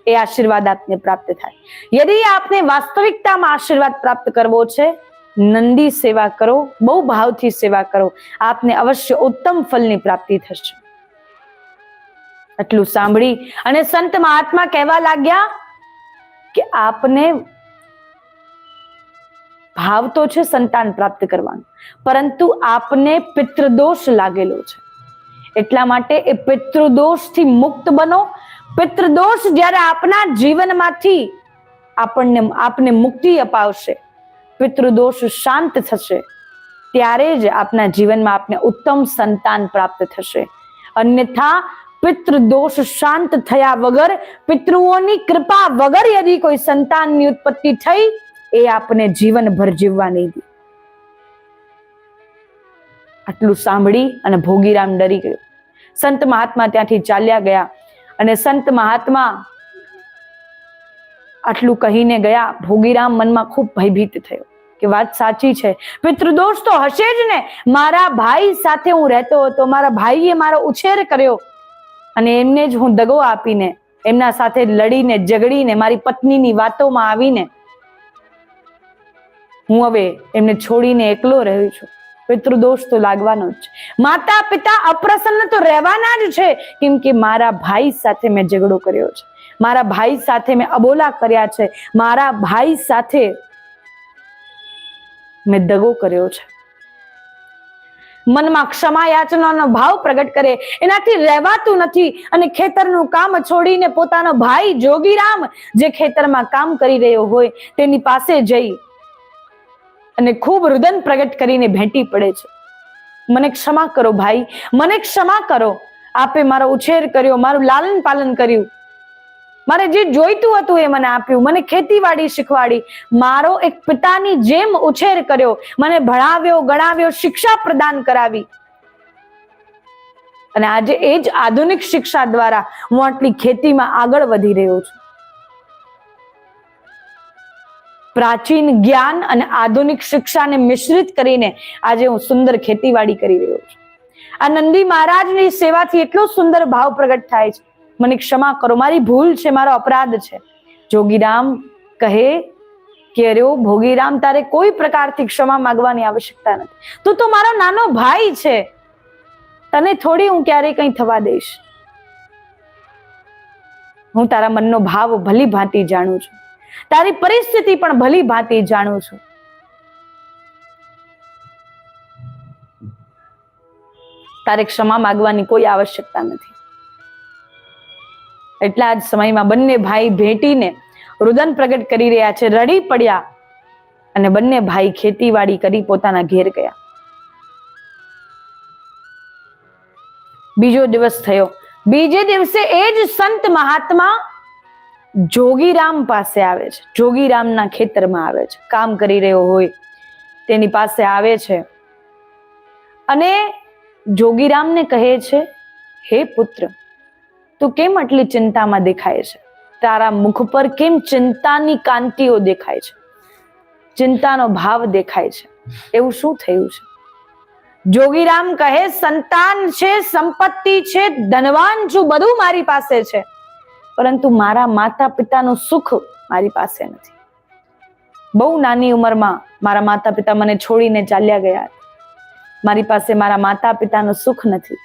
એ આશીર્વાદ આપને પ્રાપ્ત થાય. યદી આપને વાસ્તવિકતામાં આશીર્વાદ પ્રાપ્ત કરવો છે, નંદી સેવા કરો, બહુ ભાવથી સેવા કરો, આપને અવશ્ય ઉત્તમ ફળની પ્રાપ્તિ થશે. આટલું સાંભળી અને સંત મહાત્મા કહેવા લાગ્યા કે આપને ભાવ તો છે સંતાન પ્રાપ્ત કરવાનો, પરંતુ આપને પિતૃદોષ લાગેલો છે, એટલા માટે એ પિતૃદોષથી મુક્ત બનો. પિતૃદોષ જ્યારે આપના જીવનમાંથી આપને મુક્તિ અપાવશે, પિતૃદોષ શાંત થશે, ત્યારે જ આપના જીવનમાં આપને ઉત્તમ સંતાન પ્રાપ્ત થશે. અન્યથા પિતૃદોષ શાંત થયા વગર, પિતૃઓની કૃપા વગર યદી કોઈ સંતાનની ઉત્પત્તિ થઈ, એ આપને જીવનભર જીવવા નહીં દે. આટલું સાંભળી અને ભોગીરામ ડરી ગયો. સંત મહાત્મા ત્યાંથી ચાલ્યા ગયા અને સંત મહાત્મા આટલું કહીને ગયા. ભોગીરામ મનમાં ખૂબ ભયભીત થયો કે વાત સાચી છે, પિતૃદોષ તો હશે જ ને. મારા ભાઈ સાથે હું રહેતો હતો, મારા ભાઈએ મારો ઉછેર કર્યો અને એમને જ હું દગો આપીને, એમના સાથે લડીને ઝઘડીને, મારી પત્નીની વાતોમાં આવીને હું હવે એમને છોડીને એકલો રહ્યો છું. પિતૃદોષ તો લાગવાનો જ છે. માતા પિતા અપ્રસન્ન તો રહેવાના જ છે, કેમ કે મારા ભાઈ સાથે મેં ઝઘડો કર્યો છે, મારા ભાઈ સાથે મેં અબોલા કર્યા છે, મારા ભાઈ સાથે મેં દગો કર્યો છે. મનમાં ક્ષમા યાચનાનો ભાવ પ્રગટ કરે, એનાથી રહેવાતું નથી અને ખેતરનું કામ છોડીને પોતાનો ભાઈ જોગીરામ જે ખેતરમાં કામ કરી રહ્યો હોય તેની પાસે જઈ અને ખૂબ રુદન પ્રગટ કરીને ભેટી પડે છે. મને ક્ષમા કરો ભાઈ, મને ક્ષમા કરો, આપે મારો ઉછેર કર્યો, મારું લાલન પાલન કર્યું, મારે જે જોઈતું હતું એ મને આપ્યું, મને ખેતીવાડી શીખવાડી, મારો એક પિતાની જેમ ઉછેર કર્યો, મને ભણાવ્યો, ગણાવ્યો, શિક્ષા પ્રદાન કરાવી, અને આજે એ જ આધુનિક શિક્ષા દ્વારા હું આટલી ખેતીમાં આગળ વધી રહ્યો છું. પ્રાચીન જ્ઞાન અને આધુનિક શિક્ષાને મિશ્રિત કરીને આજે હું સુંદર ખેતીવાડી કરી રહ્યો છું. આ નંદી મહારાજની સેવાથી એટલો સુંદર ભાવ પ્રગટ થાય છે. મને ક્ષમા કરો, મારી ભૂલ છે, મારો અપરાધ છે. જોગીરામ કહે કે અરે ભોગીરામ, તારે કોઈ પ્રકારથી ક્ષમા માંગવાની આવશ્યકતા નથી. તું તો મારો નાનો ભાઈ છે, તને થોડી હું ક્યારેય કંઈ થવા દઈશ. હું તારા મનનો ભાવ ભલી ભાંતિ જાણું છું, તારી પરિસ્થિતિ પણ ભલી ભાંતિ જાણું છું. તારે ક્ષમા માંગવાની કોઈ આવશ્યકતા નથી. એટલા જ સમયમાં બંને ભાઈ ભેટીને રુદન પ્રગટ કરી રહ્યા છે, રડી પડ્યા અને બંને ભાઈ ખેતીવાડી કરી પોતાના ઘેર ગયા. બીજો દિવસ થયો. બીજે દિવસે એ જ સંત મહાત્મા જોગીરામ પાસે આવે છે, જોગીરામના ખેતરમાં આવે છે. કામ કરી રહ્યો હોય તેની પાસે આવે છે અને જોગીરામને કહે છે, હે પુત્ર, તું કેમ આટલી ચિંતામાં દેખાય છે? તારા મુખ પર કેમ ચિંતાની કાંતિઓ દેખાય છે, ચિંતાનો ભાવ દેખાય છે? એવું શું થયું છે? જોગીરામ કહે, સંતાન છે, સંપત્તિ છે, ધનવાન છું, બધું મારી પાસે છે, પરંતુ મારા માતા પિતાનું સુખ મારી પાસે નથી. બહુ નાની ઉંમરમાં મારા માતા પિતા મને છોડીને ચાલ્યા ગયા. મારી પાસે મારા માતા પિતાનું સુખ નથી.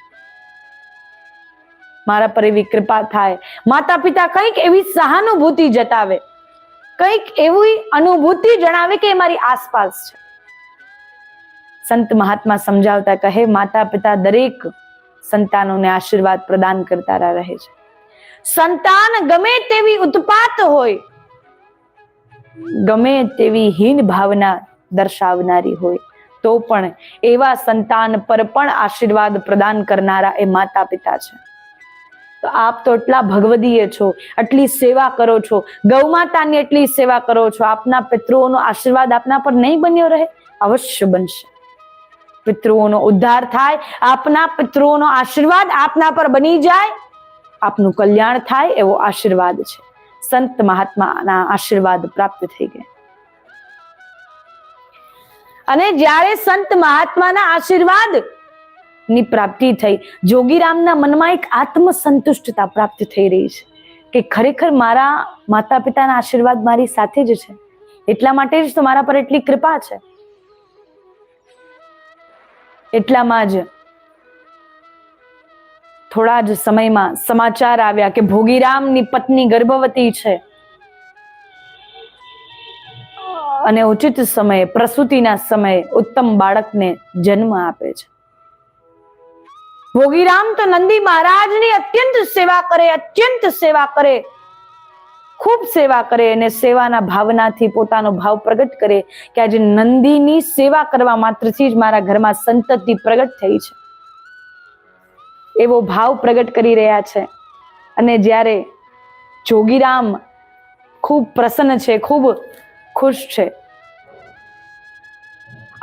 મારા પર એવી કૃપા થાય, માતા પિતા કંઈક એવી સહાનુભૂતિ જતાવે, કંઈક એવી અનુભૂતિ જણાવે કે મારી આસપાસ છે. સંત મહાત્મા સમજાવતા કહે, માતા પિતા દરેક સંતાનોને આશીર્વાદ પ્રદાન કરતા રહે છે. સંતાન ગમે તેવી ઉત્પાત હોય, ગમે તેવી હીન ભાવના દર્શાવનારી હોય, તો પણ એવા સંતાન પર પણ આશીર્વાદ પ્રદાન કરનારા એ માતા પિતા છે. તો આપ તો એટલા ભગવદીય છો, આટલી સેવા કરો છો, ગૌ માતાની એટલી સેવા કરો છો, આપના પિતૃઓનો આશીર્વાદ આપના પર નહીં બન્યો રહે? અવશ્ય બનશે. પિતૃઓનો ઉદ્ધાર થાય, આપના પિતૃઓનો આશીર્વાદ આપના પર બની જાય, આપનું કલ્યાણ થાય એવો આશીર્વાદ છે. સંત મહાત્માના આશીર્વાદ પ્રાપ્ત થઈ ગયા. અને જ્યારે સંત મહાત્માના આશીર્વાદ ની પ્રાપ્તિ થઈ, જોગીરામના મનમાં એક આત્મસંતુષ્ટતા પ્રાપ્ત થઈ રહી છે કે ખરેખર મારા માતા પિતાના આશીર્વાદ મારી સાથે જ છે, એટલા માટે જ તો મારા પર એટલી કૃપા છે. એટલામાં જ થોડા જ સમયમાં સમાચાર આવ્યા કે ભોગીરામની પત્ની ગર્ભવતી છે અને ઉચિત સમયે, પ્રસૂતિના સમયે ઉત્તમ બાળકને જન્મ આપે છે. ભોગીરામ તો નંદી મહારાજની અત્યંત સેવા કરે, અત્યંત સેવા કરે, ખૂબ સેવા કરે અને સેવાના ભાવનાથી પોતાનો ભાવ પ્રગટ કરે કે આજે નંદીની સેવા કરવા માત્રથી જ મારા ઘરમાં સંતતિ પ્રગટ થઈ છે, એવો ભાવ પ્રગટ કરી રહ્યા છે. અને જ્યારે જોગીરામ ખૂબ પ્રસન્ન છે, ખૂબ ખુશ છે,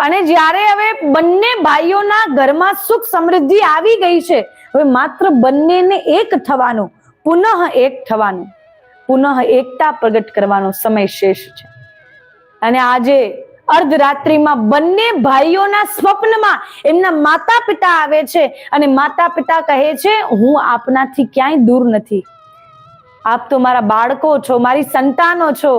અને જ્યારે હવે બંને ભાઈઓના ઘરમાં સુખ સમૃદ્ધિ આવી ગઈ છે, હવે માત્ર બંનેને એક થવાનું, પુનઃ એક થવાનું, પુનઃ એકતા પ્રગટ કરવાનો સમય શેષ છે. અને આજે અર્ધરાત્રિમાં બંને ભાઈઓના સ્વપ્નમાં એમના માતા પિતા આવે છે અને માતા પિતા કહે છે, હું આપનાથી ક્યાંય દૂર નથી, આપ તો મારા બાળકો છો, મારી સંતાનો છો,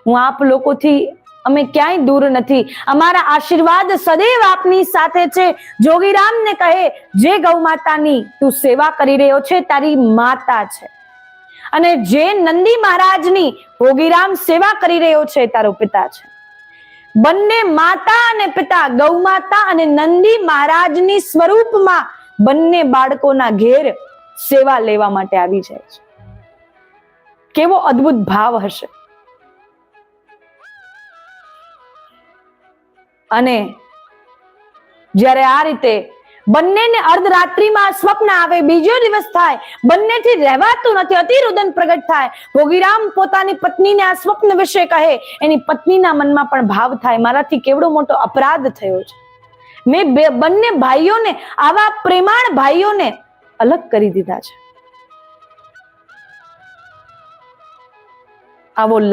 હું આપ લોકોથી અમે ક્યાંય દૂર નથી, અમારા આશીર્વાદ સદૈવ આપની સાથે છે. જોગીરામને કહે, જે ગૌ માતાની તું સેવા કરી રહ્યો છે તારી માતા છે, અને જે નંદી મહારાજની ભોગીરામ સેવા કરી રહ્યો છે તારો પિતા છે. બંને માતા અને પિતા, ગૌ માતા અને નંદી મહારાજની સ્વરૂપમાં બંને બાળકોના ઘેર સેવા લેવા માટે આવી જાય છે. કેવો અદ્ભુત ભાવ હશે. અને જ્યારે આ રીતે બંનેને અર્ધરાત્રિમાં સ્વપ્ન આવે, બીજો દિવસ થાય, બંનેથી રહેવાતું નથી, અતિરુદન પ્રગટ થાય. ભોગીરામ પોતાની પત્નીને આ સ્વપ્ન વિશે કહે, એની પત્નીના મનમાં પણ ભાવ થાય, મારાથી કેવડો મોટો અપરાધ થયો છે. મેં બંને ભાઈઓને, આવા પ્રેમાળ ભાઈઓને અલગ કરી દીધા છે. આવી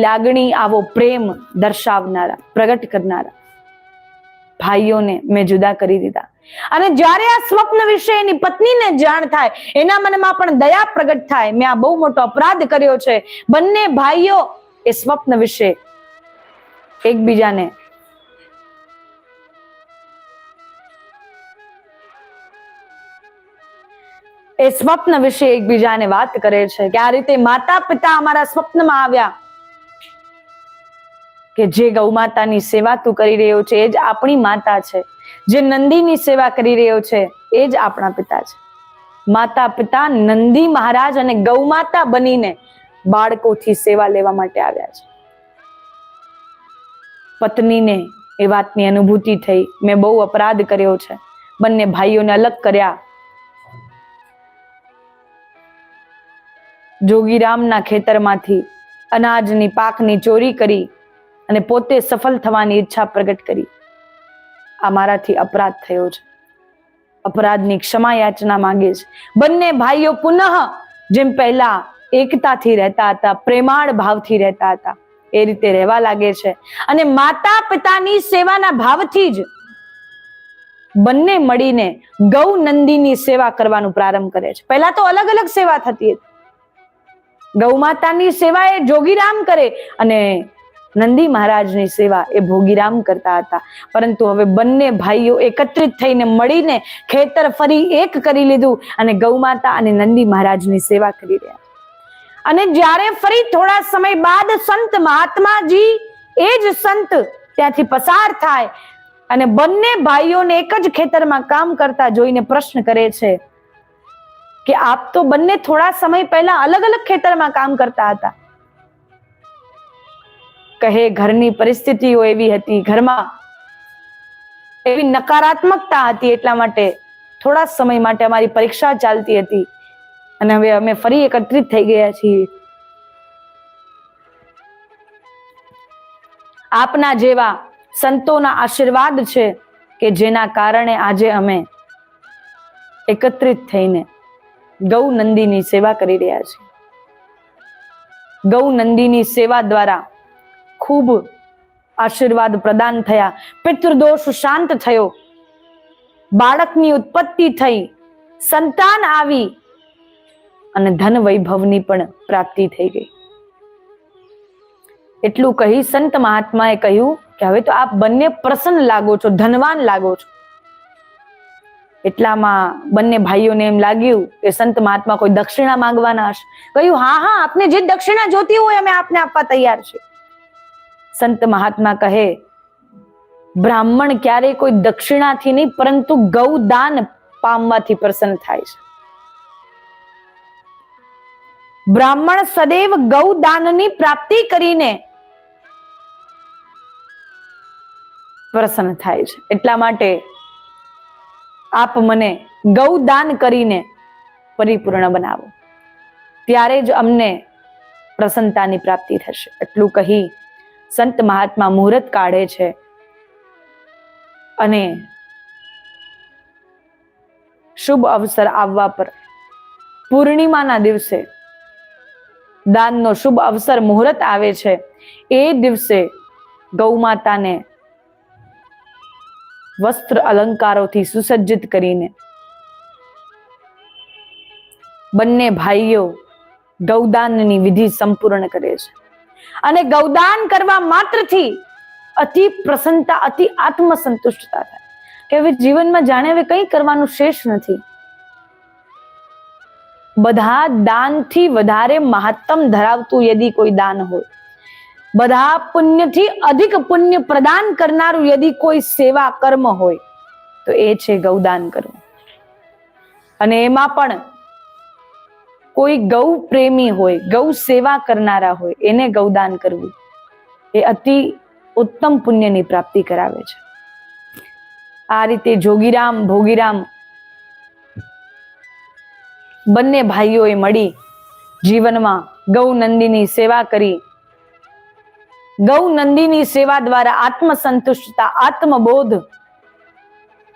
લાગણી, આવો પ્રેમ દર્શાવનારા, પ્રગટ કરનારા ભાઈઓને મેં જુદા કરી દીધા. અને જ્યારે આ સ્વપ્ન વિશે એની પત્નીને જાણ થાય, એના મનમાં પણ દયા પ્રગટ થાય, મેં આ બહુ મોટો અપરાધ કર્યો છે. બંને ભાઈઓ એ સ્વપ્ન વિશે એકબીજાને વાત કરે છે કે આ રીતે માતા પિતા અમારા સ્વપ્નમાં આવ્યા કે જે ગૌ માતાની સેવા તું કરી રહ્યો છે એ જ આપણી માતા છે, જે નંદીની સેવા કરી રહ્યો છે એ જ આપણા પિતા છે. માતા પિતા નંદી મહારાજ અને ગૌ માતા બનીને બાળકોથી સેવા લેવા માટે આવ્યા છે. પત્નીને એ વાતની અનુભૂતિ થઈ, મેં બહુ અપરાધ કર્યો છે. બંને ભાઈઓને અલગ કર્યા. જોગીરામના ખેતરમાંથી અનાજની પાકની ચોરી કરી અને પોતે સફળ થવાની ઈચ્છા પ્રગટ કરી. આ મારાથી અપરાધ થયો છે. અપરાધની ક્ષમા યાચના માંગે છે. બંને ભાઈઓ પુનઃ જેમ પહેલા એકતાથી રહેતા હતા, પ્રેમાળ ભાવથી રહેતા હતા, એ રીતે રહેવા લાગે છે. અને માતા પિતાની સેવાના ભાવથી જ બંને મળીને ગૌ નંદીની સેવા કરવાનું પ્રારંભ કરે છે. પહેલા તો અલગ અલગ સેવા થતી હતી. ગૌ માતાની સેવા એ જોગીરામ કરે અને નંદી મહારાજની સેવા એ ભોગીરામ કરતા હતા. પરંતુ હવે બંને ભાઈઓ એકત્રિત થઈને મળીને ખેતર ફરી એક કરી લીધું અને ગૌ માતા અને નંદી મહારાજની સેવા કરી રહ્યા. અને જ્યારે ફરી થોડા સમય બાદ સંત મહાત્માજી એ જ સંત ત્યાંથી પસાર થાય અને બંને ભાઈઓને એક જ ખેતરમાં કામ કરતા જોઈને પ્રશ્ન કરે છે કે આપ તો બંને થોડા સમય પહેલા અલગ અલગ ખેતરમાં કામ કરતા હતા. કહે ઘરની પરિસ્થિતિઓ એવી હતી, ઘરમાં એવી નકારાત્મકતા હતી, એટલા માટે થોડા સમય માટે અમારી પરીક્ષા ચાલતી હતી અને હવે અમે ફરી એકત્રિત થઈ ગયા છીએ. આપના જેવા સંતોના આશીર્વાદ છે કે જેના કારણે આજે અમે એકત્રિત થઈને ગૌ નંદીની સેવા કરી રહ્યા છીએ. ગૌ નંદીની સેવા દ્વારા ખૂબ આશીર્વાદ પ્રદાન થયા, પિતૃદોષ શાંત થયો, બાળકની ઉત્પત્તિ થઈ, સંતાન આવી અને ધન વૈભવની પણ પ્રાપ્તિ થઈ ગઈ. એટલું કહી સંત મહાત્માએ કહ્યું કે હવે તો આપ બંને પ્રસન્ન લાગો છો, ધનવાન લાગો છો. એટલામાં બંને ભાઈઓને એમ લાગ્યું કે સંત મહાત્મા કોઈ દક્ષિણા માંગવાના હશે. કહ્યું હા હા, આપને જે દક્ષિણા જોતી હોય અમે આપને આપવા તૈયાર છીએ. સંત મહાત્મા કહે બ્રાહ્મણ ક્યારેય કોઈ દક્ષિણાથી નહીં પરંતુ ગૌદાન પામવાથી પ્રસન્ન થાય છે. બ્રાહ્મણ સદૈવ ગૌદાનની પ્રાપ્તિ કરીને પ્રસન્ન થાય છે. એટલા માટે આપ મને ગૌદાન કરીને પરિપૂર્ણ બનાવો, ત્યારે જ અમને પ્રસન્નતાની પ્રાપ્તિ થશે. એટલું કહી સંત મહાત્મા મુહૂર્ત કાઢે છે અને શુભ અવસર આવવા પર પૂર્ણિમાના દિવસે દાનનો શુભ અવસર મુહૂર્ત આવે છે. એ દિવસે ગૌ માતાને વસ્ત્ર અલંકારોથી સુસજ્જિત કરીને બંને ભાઈઓ ગૌદાનની વિધિ સંપૂર્ણ કરે છે. અને ગૌદાન કરવા માત્રથી અતિ પ્રસન્નતા, અતિ આત્મસંતુષ્ટતા થાય કે હવે જીવનમાં જાણે હવે કંઈ કરવાનું શેષ નથી. બધા દાનથી વધારે મહત્તમ ધરાવતું યદી કોઈ દાન હોય, બધા પુણ્યથી અધિક પુણ્ય પ્રદાન કરનારું યદી કોઈ સેવા કર્મ હોય તો એ છે ગૌદાન કરવું. અને એમાં પણ કોઈ ગૌ પ્રેમી હોય, ગૌ સેવા કરનારા હોય, એને ગૌદાન કરવું એ અતિ ઉત્તમ પુણ્યની પ્રાપ્તિ કરાવે છે. આ રીતે જોગીરામ ભોગીરામ બંને ભાઈઓએ મળી જીવનમાં ગૌ નંદીની સેવા કરી. ગૌ નંદીની સેવા દ્વારા આત્મસંતુષ્ટતા, આત્મબોધ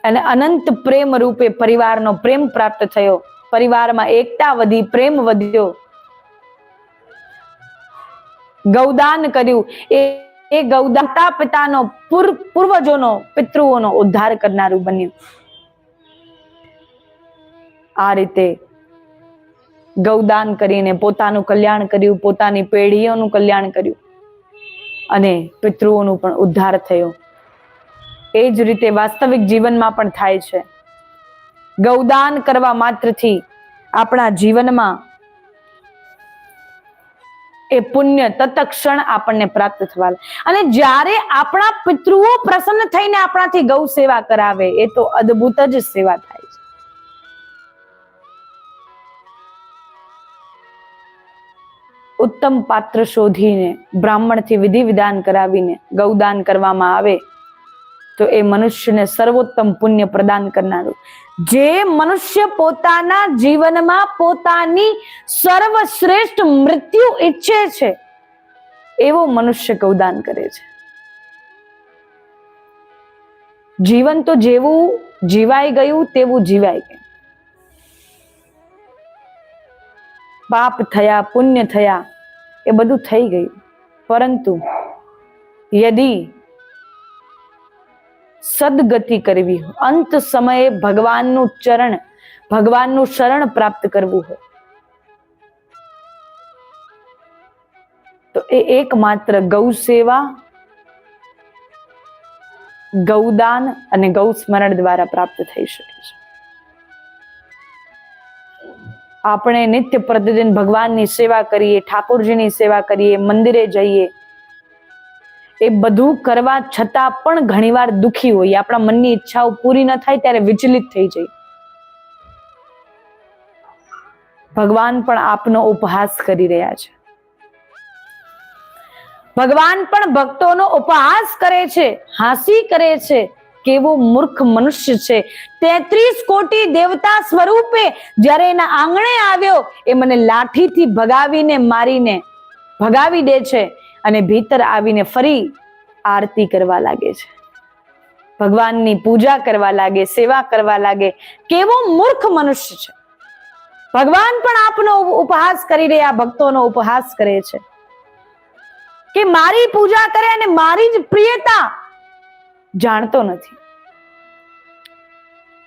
અને અનંત પ્રેમ રૂપે પરિવારનો પ્રેમ પ્રાપ્ત થયો, પરિવારમાં એકતા વધી, પ્રેમ વધ્યો, ગૌદાન કર્યું. એ ગૌદાતા પિતાનો પૂર્વજોનો પિતૃઓનો ઉદ્ધાર કરનારું બન્યું. આ રીતે ગૌદાન કરીને પોતાનું કલ્યાણ કર્યું, પોતાની પેઢીઓનું કલ્યાણ કર્યું અને પિતૃઓનું પણ ઉદ્ધાર થયો. એ જ રીતે વાસ્તવિક જીવનમાં પણ થાય છે. ગૌદાન કરવા માત્રથી આપણા જીવનમાં એ પુણ્ય તત્ક્ષણ આપણને પ્રાપ્ત થવા અને જ્યારે આપણા પિતૃઓ પ્રસન્ન થઈને આપણાથી ગૌ સેવા કરાવે એ તો અદ્ભુત જ સેવા થાય છે. ઉત્તમ પાત્ર શોધીને બ્રાહ્મણથી વિધિ વિધાન કરાવીને ગૌદાન કરવામાં આવે તો એ મનુષ્યને સર્વોત્તમ પુણ્ય પ્રદાન કરનારું. જે મનુષ્ય પોતાના જીવનમાં પોતાની સર્વશ્રેષ્ઠ મૃત્યુ ઈચ્છે છે એવો મનુષ્ય ગૌદાન કરે છે. જીવન તો જેવું જીવાઈ ગયું તેવું જીવાઈ ગયું. પાપ થયા, પુણ્ય થયા, એ બધું થઈ ગયું. પરંતુ યદી સદગતિ કરવી હોય, અંત સમયે ભગવાનનું શરણ પ્રાપ્ત કરવું હોય તો એ એકમાત્ર ગૌ સેવા, ગૌદાન અને ગૌ સ્મરણ દ્વારા પ્રાપ્ત થઈ શકે છે. આપણે નિત્ય પ્રતિદિન ભગવાનની સેવા કરીએ, ઠાકોરજીની સેવા કરીએ, મંદિરે જઈએ, એ બધું કરવા છતાં પણ ઘણીવાર દુખી હોઈએ. આપણા મનની ઈચ્છાઓ પૂરી ન થાય ત્યારે વિચલિત થઈ જાય. ભગવાન પણ આપનો ઉપહાસ કરી રહ્યા છે. ભગવાન પણ ભક્તોનો ઉપહાસ કરે છે, હાંસી કરે છે. કેવો મૂર્ખ મનુષ્ય છે! 33 કોટી દેવતા સ્વરૂપે જ્યારે એના આંગણે આવ્યો એ મને લાઠીથી ભગાવીને મારીને ભગાવી દે છે અને ભીતર આવીને ફરી આરતી કરવા લાગે છે, ભગવાનની પૂજા કરવા લાગે, સેવા કરવા લાગે. કેવો મૂર્ખ મનુષ્ય છે! ભગવાન પણ આપનો ઉપહાસ કરી રહ્યા, ભક્તોનો ઉપહાસ કરે છે કે મારી પૂજા કરે અને મારી જ પ્રિયતા જાણતો નથી.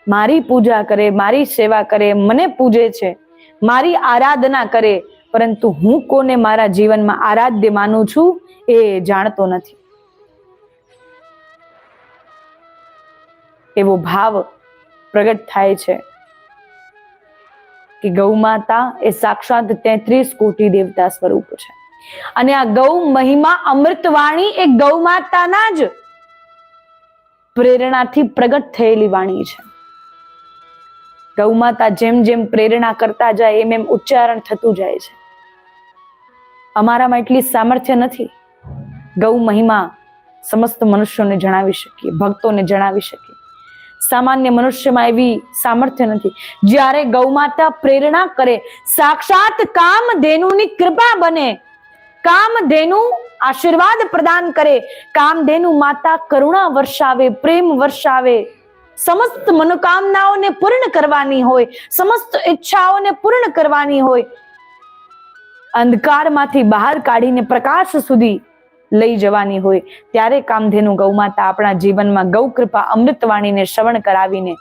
મારી પૂજા કરે, મારી સેવા કરે, મને પૂજે છે, મારી આરાધના કરે, પરંતુ હું કોને મારા જીવનમાં આરાધ્ય માનું છું એ જાણતો નથી. એવો ભાવ પ્રગટ થાય છે કે ગૌ માતા એ સાક્ષાત 33 કોટી દેવતા સ્વરૂપ છે અને આ ગૌ મહિમા અમૃતવાણી એ ગૌ માતાના જ પ્રેરણાથી પ્રગટ થયેલી વાણી છે. ગૌ માતા જેમ જેમ પ્રેરણા કરતા જાય એમ એમ ઉચ્ચારણ થતું જાય છે. અમારામાં એટલી સામર્થ્ય નથી ગૌ મહિમા સમસ્ત મનુષ્યોને જણાવી શકીએ, ભક્તોને જણાવી શકીએ. સામાન્ય મનુષ્યમાં એવી સામર્થ્ય નથી. જ્યારે ગૌ માતા પ્રેરણા કરે, સાક્ષાત કામધેનુની કૃપા બને, કામધેનુ આશીર્વાદ પ્રદાન કરે, કામધેનુ માતા કરુણા વર્ષાવે, પ્રેમ વર્ષાવે, સમસ્ત મનોકામનાઓને પૂર્ણ કરવાની હોય, સમસ્ત ઈચ્છાઓને પૂર્ણ કરવાની હોય, અંધકારમાંથી બહાર કાઢીને પ્રકાશ સુધી લઈ જવાની હોય, ત્યારે કામધેનુ ગૌમાતા આપણા જીવનમાં ગૌ કૃપા અમૃતવાણીને શ્રવણ કરાવીને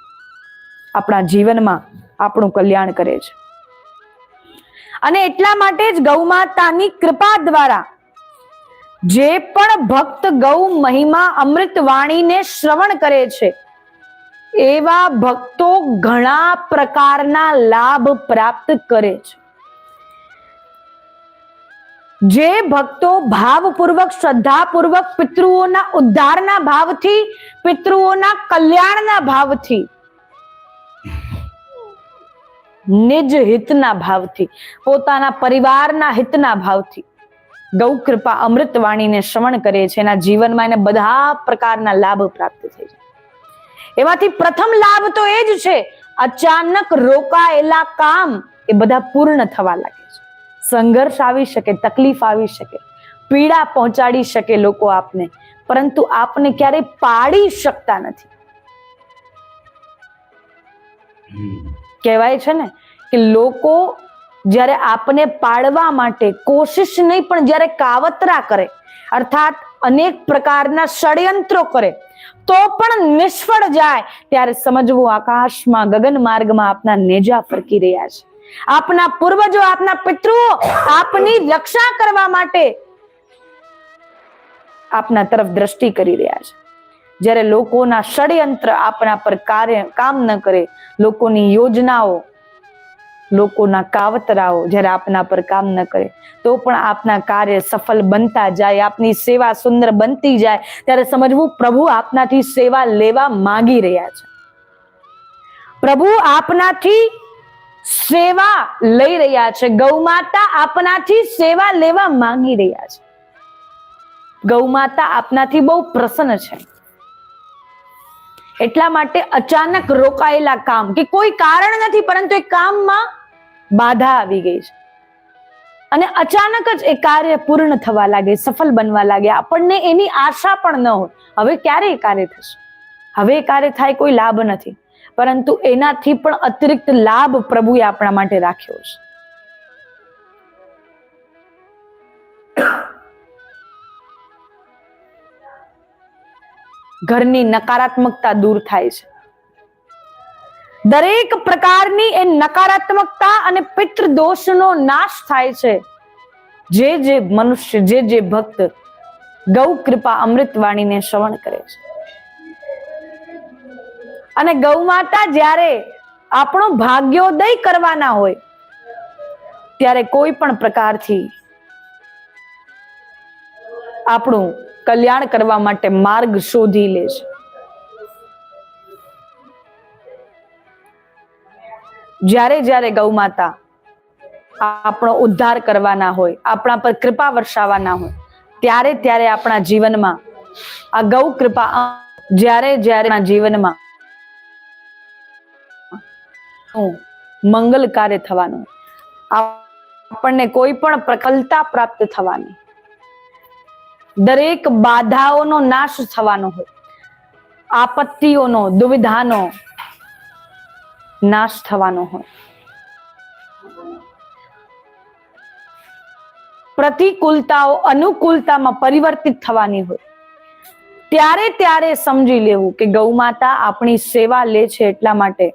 આપણા જીવનમાં આપણું કલ્યાણ કરે છે. અને એટલા માટે જ ગૌમાતાની કૃપા દ્વારા જે પણ ભક્ત ગૌ મહિમા અમૃતવાણીને શ્રવણ કરે છે એવા ભક્તો ઘણા પ્રકારના લાભ પ્રાપ્ત કરે છે. જે ભક્તો ભાવપૂર્વક, શ્રદ્ધાપૂર્વક, પિતૃઓના ઉદ્ધારના ભાવથી, પિતૃઓના કલ્યાણના ભાવથી, નિજ હિતના ભાવથી, પોતાના પરિવારના હિતના ભાવથી ગૌ કૃપા અમૃતવાણીને શ્રવણ કરે છે, એના જીવનમાં એને બધા પ્રકારના લાભ પ્રાપ્ત થઈ જાય. એમાંથી પ્રથમ લાભ તો એ જ છે, અચાનક રોકાયેલા કામ એ બધા પૂર્ણ થવા લાગે છે. સંઘર્ષ આવી શકે, તકલીફ આવી શકે, પીડા પહોંચાડી શકે લોકો આપને, પરંતુ આપને ક્યારેય પાડી શકતા નથી. કહેવાય છે ને કે લોકો જ્યારે આપને પાડવા માટે કોશિશ નહીં પણ જ્યારે કાવતરા કરે, અર્થાત અનેક પ્રકારના ષડયંત્રો કરે તો પણ નિષ્ફળ જાય, ત્યારે સમજવું આકાશમાં ગગન માર્ગમાં આપના નેજા ફરકી રહ્યા છે. આપના પૂર્વજો, આપના પિતૃઓ આપની રક્ષા કરવા માટે આપના તરફ દ્રષ્ટિ કરી રહ્યા છે. જ્યારે લોકોના ષડયંત્ર આપણા પર કામ ન કરે, લોકોની યોજનાઓ, લોકોના કાવતરાઓ જ્યારે આપના પર કામ ન કરે તો પણ આપના કાર્ય સફળ બનતા જાય, આપની સેવા સુંદર બનતી જાય, ત્યારે સમજવું પ્રભુ આપનાથી સેવા લેવા માંગી રહ્યા છે. પ્રભુ આપનાથી સેવા લઈ રહ્યા છે. ગૌમાતા આપનાથી સેવા લેવા માંગી રહ્યા છે. ગૌમાતા આપનાથી બહુ પ્રસન્ન છે. એટલા માટે અચાનક રોકાયેલા કામ કે કોઈ કારણ નથી, પરંતુ એ કામમાં બાધા આવી ગઈ છે અને અચાનક જ એ કાર્ય પૂર્ણ થવા લાગે, સફળ બનવા લાગે. આપણને એની આશા પણ ન હોય હવે ક્યારે એ કાર્ય થશે, હવે એ કાર્ય થાય કોઈ લાભ નથી, પરંતુ એનાથી પણ અતિરિક્ત લાભ પ્રભુએ આપણા માટે રાખ્યો છે. ઘરની નકારાત્મકતા દૂર થાય છે. દરેક પ્રકારની એ નકારાત્મકતા અને પિતૃ દોષનો નાશ થાય છે. જે મનુષ્ય, જે ભક્ત ગૌ કૃપા અમૃતવાણીને શ્રવણ કરે છે. અને ગૌ માતા જ્યારે આપણો ભાગ્યોદય કરવાના હોય ત્યારે કોઈ પણ પ્રકારથી આપણું કલ્યાણ કરવા માટે માર્ગ શોધી લે છે. જ્યારે ગૌ માતા આપણો ઉદ્ધાર કરવાના હોય, આપણા પર કૃપા વર્ષાવાના હોય, ત્યારે આપણા જીવનમાં આ ગૌ કૃપા જ્યારે જીવનમાં મંગલ કાર્ય થવાનું, આપણને કોઈ પણ પ્રફલતા પ્રાપ્ત થવાની, દરેક બાધાઓનો નાશ થવાનો હોય, આપત્તિઓનો, દુવિધાનો નાશ થવાનો હોય, પ્રતિકૂળતાઓ અનુકૂળતામાં પરિવર્તિત થવાની હોય, ત્યારે સમજી લેવું કે ગૌ માતા આપણી સેવા લે છે. એટલા માટે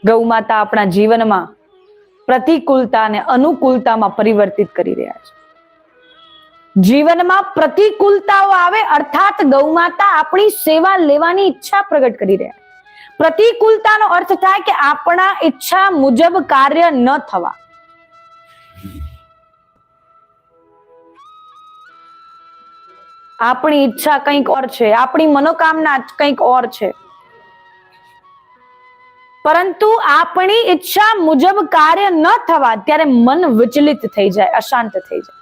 ગૌ માતા આપણા જીવનમાં પ્રતિકૂળતા અને અનુકૂળતામાં પરિવર્તિત કરી રહ્યા છે. જીવનમાં પ્રતિકૂળતાઓ આવે અર્થાત ગૌ માતા આપણી સેવા લેવાની ઈચ્છા પ્રગટ કરી રહ્યા. પ્રતિકૂળતાનો અર્થ થાય કે આપણા ઈચ્છા મુજબ કાર્ય ન થવા. આપણી ઈચ્છા કંઈક ઓર છે, આપણી મનોકામના કંઈક ઓર છે, પરંતુ આપણી ઈચ્છા મુજબ કાર્ય ન થવા ત્યારે મન વિચલિત થઈ જાય, અશાંત થઈ જાય.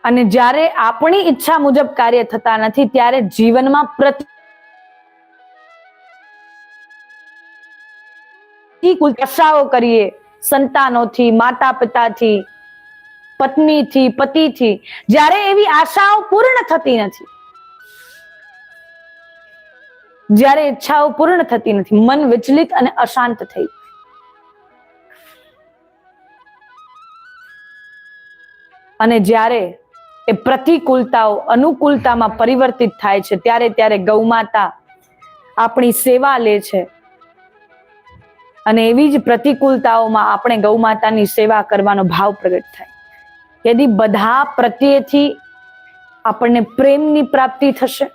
અને જ્યારે આપણી ઈચ્છા મુજબ કાર્ય થતા નથી ત્યારે જીવનમાં પ્રતિકૂળ આશાઓ કરીએ, સંતાનોથી, માતા પિતાથી, પત્નીથી, પતિથી, જ્યારે એવી આશાઓ પૂર્ણ થતી નથી, જ્યારે ઈચ્છાઓ પૂર્ણ થતી નથી, મન વિચલિત અને અશાંત થઈ. અને જ્યારે એ પ્રતિકૂળતાઓ અનુકૂળતામાં પરિવર્તિત થાય છે ત્યારે ગૌ માતા આપણી સેવા લે છે. અને એવી જ પ્રતિકૂળતાઓમાં આપણે ગૌ માતાની સેવા કરવાનો ભાવ પ્રગટ થાય. યદિ બધા પ્રત્યેથી આપણને પ્રેમની પ્રાપ્તિ થશે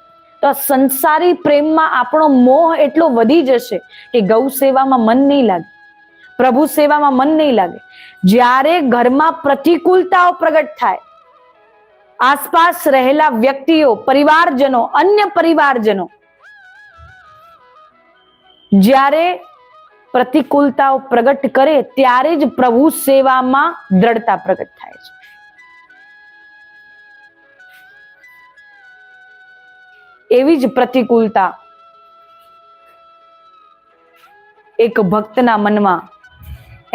તો આ સંસારી પ્રેમમાં આપણો મોહ એટલો વધી જશે કે ગૌ સેવામાં મન નહીં લાગે, પ્રભુ સેવામાં મન નહીં લાગે. જ્યારે ઘરમાં પ્રતિકૂળતાઓ પ્રગટ થાય, આસપાસ રહેલા વ્યક્તિઓ, પરિવારજનો, અન્ય પરિવારજનો જ્યારે પ્રતિકૂળતાઓ પ્રગટ કરે ત્યારે જ પ્રભુ સેવામાં દ્રઢતા પ્રગટ થાય છે. એવી જ પ્રતિકૂળતા એક ભક્તના મનમાં,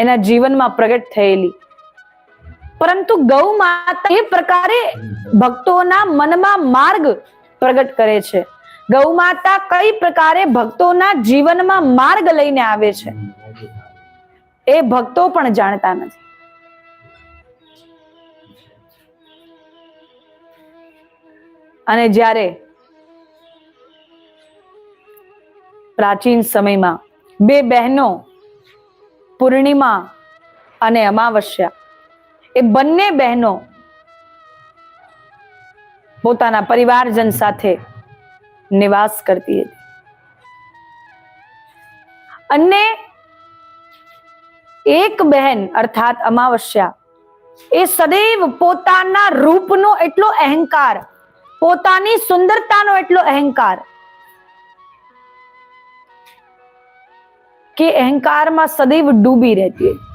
એના જીવનમાં પ્રગટ થયેલી, પરંતુ ગૌ માતા એ પ્રકારે ભક્તોના મનમાં માર્ગ પ્રગટ કરે છે. ગૌ માતા કઈ પ્રકારે ભક્તોના જીવનમાં માર્ગ લઈને આવે છે એ ભક્તો પણ જાણતા નથી. અને જ્યારે પ્રાચીન સમયમાં બે બહેનો પૂર્ણિમા અને અમાવસ્યા, એ બંને બહેનો પોતાના પરિવારજન સાથે નિવાસ કરતી હતી અને એક બહેન અર્થાત અમાવસ્યા એ સદૈવ પોતાના રૂપનો એટલો અહંકાર, પોતાની સુંદરતાનો એટલો અહંકાર કે અહંકારમાં સદૈવ ડૂબી રહેતી હતી.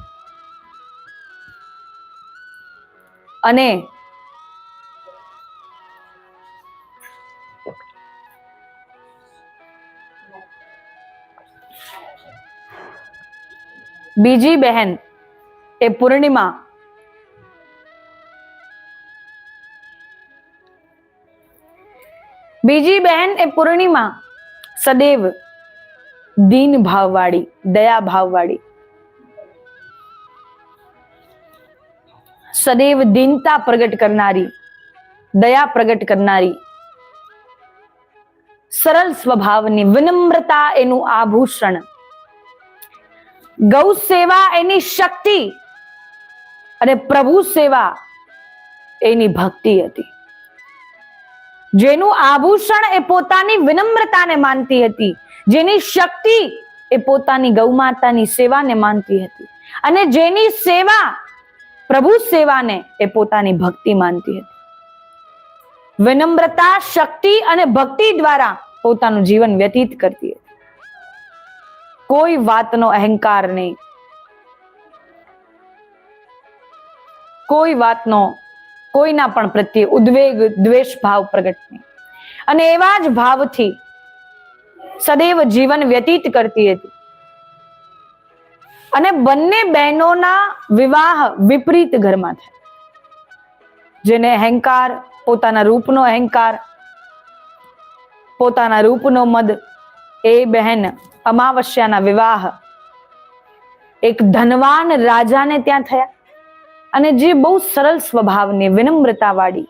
અને બીજી બહેન એ પૂર્ણિમા સદૈવ દીન ભાવવાળી, દયા ભાવવાળી, સદૈવ દીનતા પ્રગટ કરનારી, દયા પ્રગટ કરનારી, સરળ સ્વભાવની, વિનમ્રતા એનું આભૂષણ, ગૌ સેવા એની શક્તિ અને પ્રભુ સેવા એની ભક્તિ હતી. જેનું આભૂષણ એ પોતાની વિનમ્રતાને માનતી હતી, જેની શક્તિ એ પોતાની ગૌ માતાની સેવાને માનતી હતી અને જેની સેવા પ્રભુ સેવાને એ પોતાની ભક્તિ માનતી હતી. વિનમ્રતા, શક્તિ અને ભક્તિ દ્વારા પોતાનું જીવન વ્યતીત કરતી હતી. કોઈ વાતનો અહંકાર નહીં, કોઈ વાતનો કોઈના પણ પ્રત્યે ઉદ્વેગ, દ્વેષ ભાવ પ્રગટ નહીં અને એવા જ ભાવથી સદૈવ જીવન વ્યતીત કરતી હતી. અને બંને બહેનોના વિવાહ વિપરીત ઘરમાં થયા. જેને અહંકાર, પોતાના રૂપનો અહંકાર, પોતાના રૂપનો મદ, એ બહેન અમાવસ્યાના વિવાહ એક ધનવાન રાજાને ત્યાં થયા અને જે બહુ સરળ સ્વભાવની, વિનમ્રતા વાળી,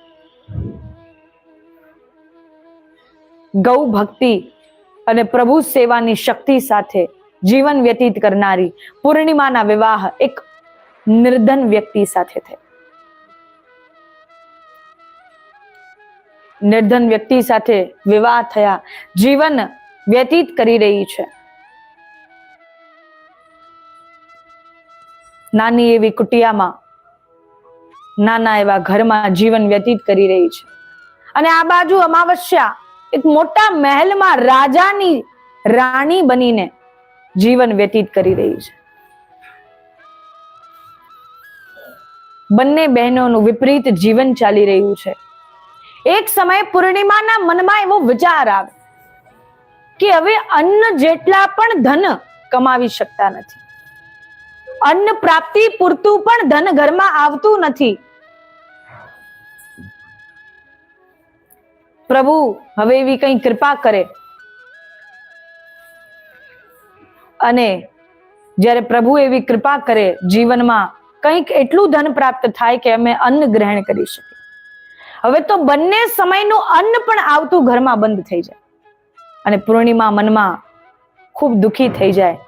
ગૌ ભક્તિ અને પ્રભુ સેવાની શક્તિ સાથે જીવન વ્યતીત કરનારી પૂર્ણિમાના વિવાહ એક નિર્ધન વ્યક્તિ સાથે થયા. નિર્ધન વ્યક્તિ સાથે વિવાહ થયા, જીવન વ્યતીત કરી રહી છે. નાની એવી કુટિયામાં, નાના એવા ઘરમાં જીવન વ્યતીત કરી રહી છે. અને આ બાજુ અમાવસ્યા એક મોટા મહેલમાં રાજાની રાણી બનીને જીવન વ્યતીત કરી રહી છે. બંને બહેનોનું વિપરીત જીવન ચાલી રહ્યું છે. એક સમયે પૂર્ણિમાના મનમાં એવો વિચાર આવે કે હવે અન્ન જેટલા પણ ધન કમાવી શકતા નથી, અન્ન પ્રાપ્તિ પૂરતું પણ ધન ઘરમાં આવતું નથી. પ્રભુ હવે એવી કઈ કૃપા કરે. અને જ્યારે પ્રભુ એવી કૃપા કરે, જીવનમાં કંઈક એટલું ધન પ્રાપ્ત થાય કે અમે અન્ન ગ્રહણ કરી શકીએ. હવે તો બંને સમયનું અન્ન પણ આવતું ઘરમાં બંધ થઈ જાય અને પૂર્ણિમા મનમાં ખૂબ દુખી થઈ જાય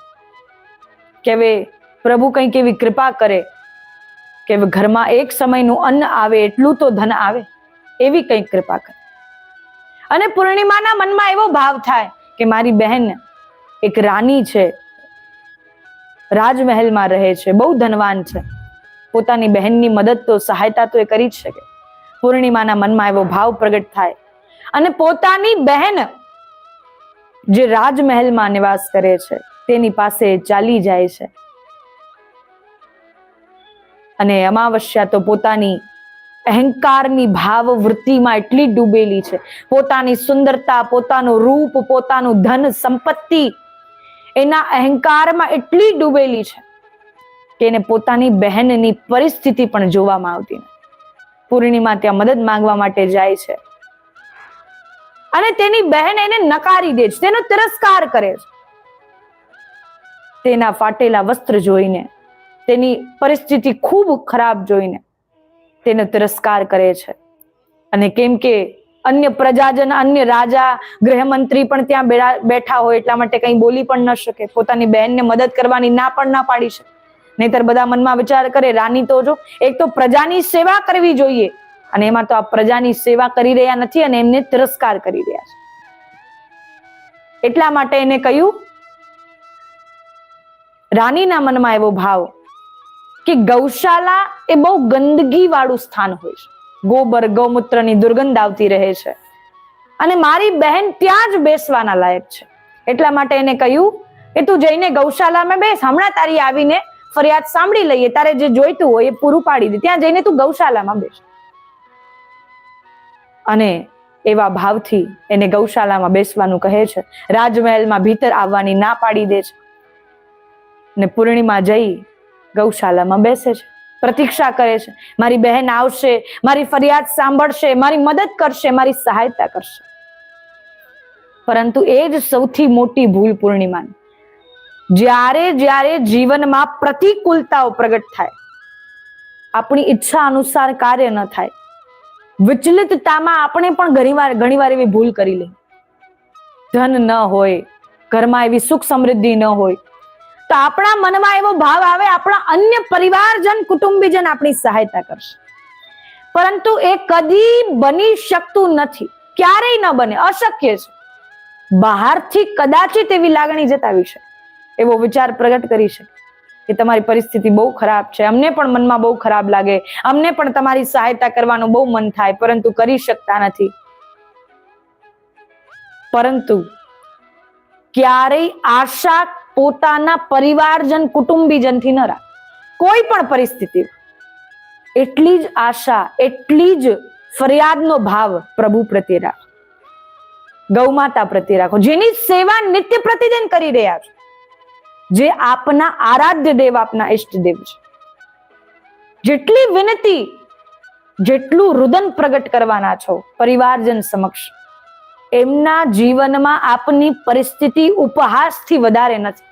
કે હવે પ્રભુ કંઈક એવી કૃપા કરે કે ઘરમાં એક સમયનું અન્ન આવે, એટલું તો ધન આવે, એવી કંઈક કૃપા કરે. અને પૂર્ણિમાના મનમાં એવો ભાવ થાય કે મારી બહેન એક રાની છે, રાજમહેલમાં રહે છે, બહુ ધનવાન છે, પોતાની બહેનની મદદ તો, સહાયતા તો એ કરી જ શકે. પૂર્ણિમાના મનમાં એવો ભાવ પ્રગટ થાય અને પોતાની બહેન જે રાજમહેલમાં નિવાસ કરે છે તેની પાસે ચાલી જાય છે. અને અમાવસ્યા તો પોતાની અહંકારની ભાવ વૃત્તિમાં એટલી ડૂબેલી છે, પોતાની સુંદરતા, પોતાનું રૂપ, પોતાનું ધન સંપત્તિ, એના અહંકારમાં એટલી ડૂબેલી છે કે એને પોતાની બહેનની પરિસ્થિતિ પણ જોવામાં આવતી નથી. પૂર્ણિમા ત્યાં મદદ માંગવા માટે જાય છે અને તેની બહેન એને નકારી દે છે, તેનો તિરસ્કાર કરે છે. તેના ફાટેલા વસ્ત્ર જોઈને, તેની પરિસ્થિતિ ખૂબ ખરાબ જોઈને તેનો તિરસ્કાર કરે છે. અને કેમ કે અન્ય પ્રજાજન, અન્ય રાજા, ગૃહમંત્રી પણ ત્યાં બેઠા હોય એટલા માટે કંઈ બોલી પણ ન શકે, પોતાની બહેનને મદદ કરવાની ના પણ ના પાડી શકે. નહીતર બધા મનમાં વિચાર કરે, રાની તો જો એક તો પ્રજાની સેવા કરવી જોઈએ અને એમાં તો આ પ્રજાની સેવા કરી રહ્યા નથી અને એમને તિરસ્કાર કરી રહ્યા છે. એટલા માટે એને કહ્યું, રાનીના મનમાં એવો ભાવ કે ગૌશાલા એ બહુ ગંદકી વાળું સ્થાન હોય છે, ગોબર ગૌમૂત્રની દુર્ગંધ આવતી રહે છે અને મારી બહેન ત્યાં જ બેસવાના લાયક છે. એટલા માટે એને કહ્યું કે તું જઈને ગૌશાલામાં બેસ, હમણાં તારી આવીને ફરિયાદ સાંભળી લઈએ, તારે જે જોઈતું હોય એ પૂરું પાડી દે, ત્યાં જઈને તું ગૌશાલામાં બેસ. અને એવા ભાવથી એને ગૌશાલામાં બેસવાનું કહે છે. રાજમહેલમાં ભીતર આવવાની ના પાડી દે છે ને પૂર્ણિમા જઈ ગૌશાલામાં બેસે છે, પ્રતીક્ષા કરે છે. મારી બહેન આવશે, મારી ફરિયાદ સાંભળશે, મારી મદદ કરશે, મારી સહાયતા કરશે. પરંતુ એ જ સૌથી મોટી ભૂલ પૂર્ણિમાની. જ્યારે જીવનમાં પ્રતિકૂળતાઓ પ્રગટ થાય, આપણી ઈચ્છા અનુસાર કાર્ય ન થાય, વિચલિતતામાં આપણે પણ ઘણીવાર એવી ભૂલ કરી લઈએ. ધન ન હોય, ઘરમાં એવી સુખ સમૃદ્ધિ ન હોય તો આપણા મનમાં એવો ભાવ આવે, આપણા અન્ય પરિવારજન, કુટુંબીજન આપણી સહાયતા કરશે. પરંતુ એ કદી બની શકતું નથી, ક્યારેય ન બને, અશક્ય છે. બહારથી કદાચિત એવી લાગણી જતાવી શકે, એવો વિચાર પ્રગટ કરી શકે કે તમારી પરિસ્થિતિ બહુ ખરાબ છે, અમને પણ મનમાં બહુ ખરાબ લાગે, અમને પણ તમારી સહાયતા કરવાનું બહુ મન થાય, પરંતુ કરી શકતા નથી. પરંતુ ક્યારેય આશા પોતાના પરિવારજન, કુટુંબીજનથી ન રાખ. કોઈ પણ પરિસ્થિતિ એટલી જ આશા, એટલી જ ફરિયાદનો ભાવ પ્રભુ પ્રત્યે રાખો, ગૌમાતા પ્રત્યે રાખો, જેની સેવા નિત્ય પ્રતિદિન કરી રહ્યા છો, જે આપના આરાધ્ય દેવ, આપના ઈષ્ટદેવ છે. જેટલી વિનતી, જેટલું રુદન પ્રગટ કરવાના છો પરિવારજન સમક્ષ, એમના જીવનમાં આપની પરિસ્થિતિ ઉપહાસથી વધારે નથી.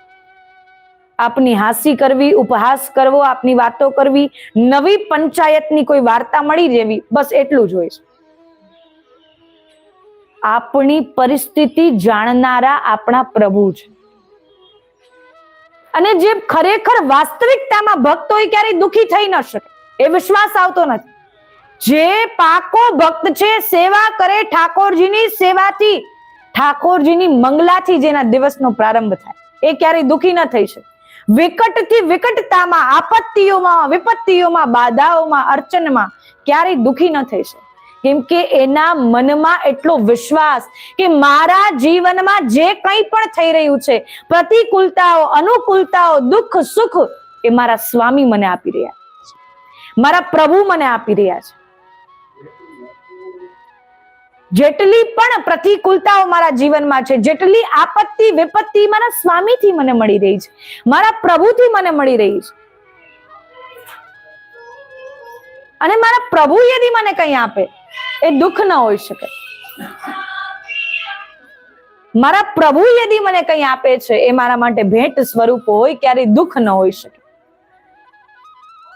આપની હાસી કરવી, ઉપહાસ કરવો, આપની વાતો કરવી, નવી પંચાયતની કોઈ વાર્તા મળી જેવી, બસ એટલું જ હોય છે. આપણી પરિસ્થિતિ જાણનારા આપણા પ્રભુ છે. અને જે ખરેખર વાસ્તવિકતામાં ભક્ત હોય ક્યારેય દુખી થઈ ન શકે, એ વિશ્વાસ આવતો નથી. જે પાકો ભક્ત છે, સેવા કરે, ઠાકોરજીની સેવાથી, ઠાકોરજીની મંગલાથી જેના દિવસનો પ્રારંભ થાય, એ ક્યારેય દુખી ન થઈ શકે. વિકટથી વિકટતામાં, આપત્તિઓમાં, વિપત્તિઓમાં, બાધાઓમાં, અડચણમાં ક્યારેય દુખી ન થઈ શકે. કેમ કે એના મનમાં એટલો વિશ્વાસ કે મારા જીવનમાં જે કંઈ પણ થઈ રહ્યું છે, પ્રતિકૂળતાઓ, અનુકૂળતાઓ, દુઃખ સુખ, એ મારા સ્વામી મને આપી રહ્યા છે, મારા પ્રભુ મને આપી રહ્યા છે. જેટલી પણ પ્રતિકૂળતાઓ મારા જીવનમાં છે, જેટલી આપત્તિ વિપત્તિ મારા સ્વામીથી મને મળી રહી છે, મારા પ્રભુથી મને મળી રહી છે. અને મારા પ્રભુ યદી મને કંઈ આપે, એ દુઃખ ન હોઈ શકે. મારા પ્રભુ યદી મને કંઈ આપે છે, એ મારા માટે ભેટ સ્વરૂપ હોય, ક્યારેય દુઃખ ન હોઈ શકે.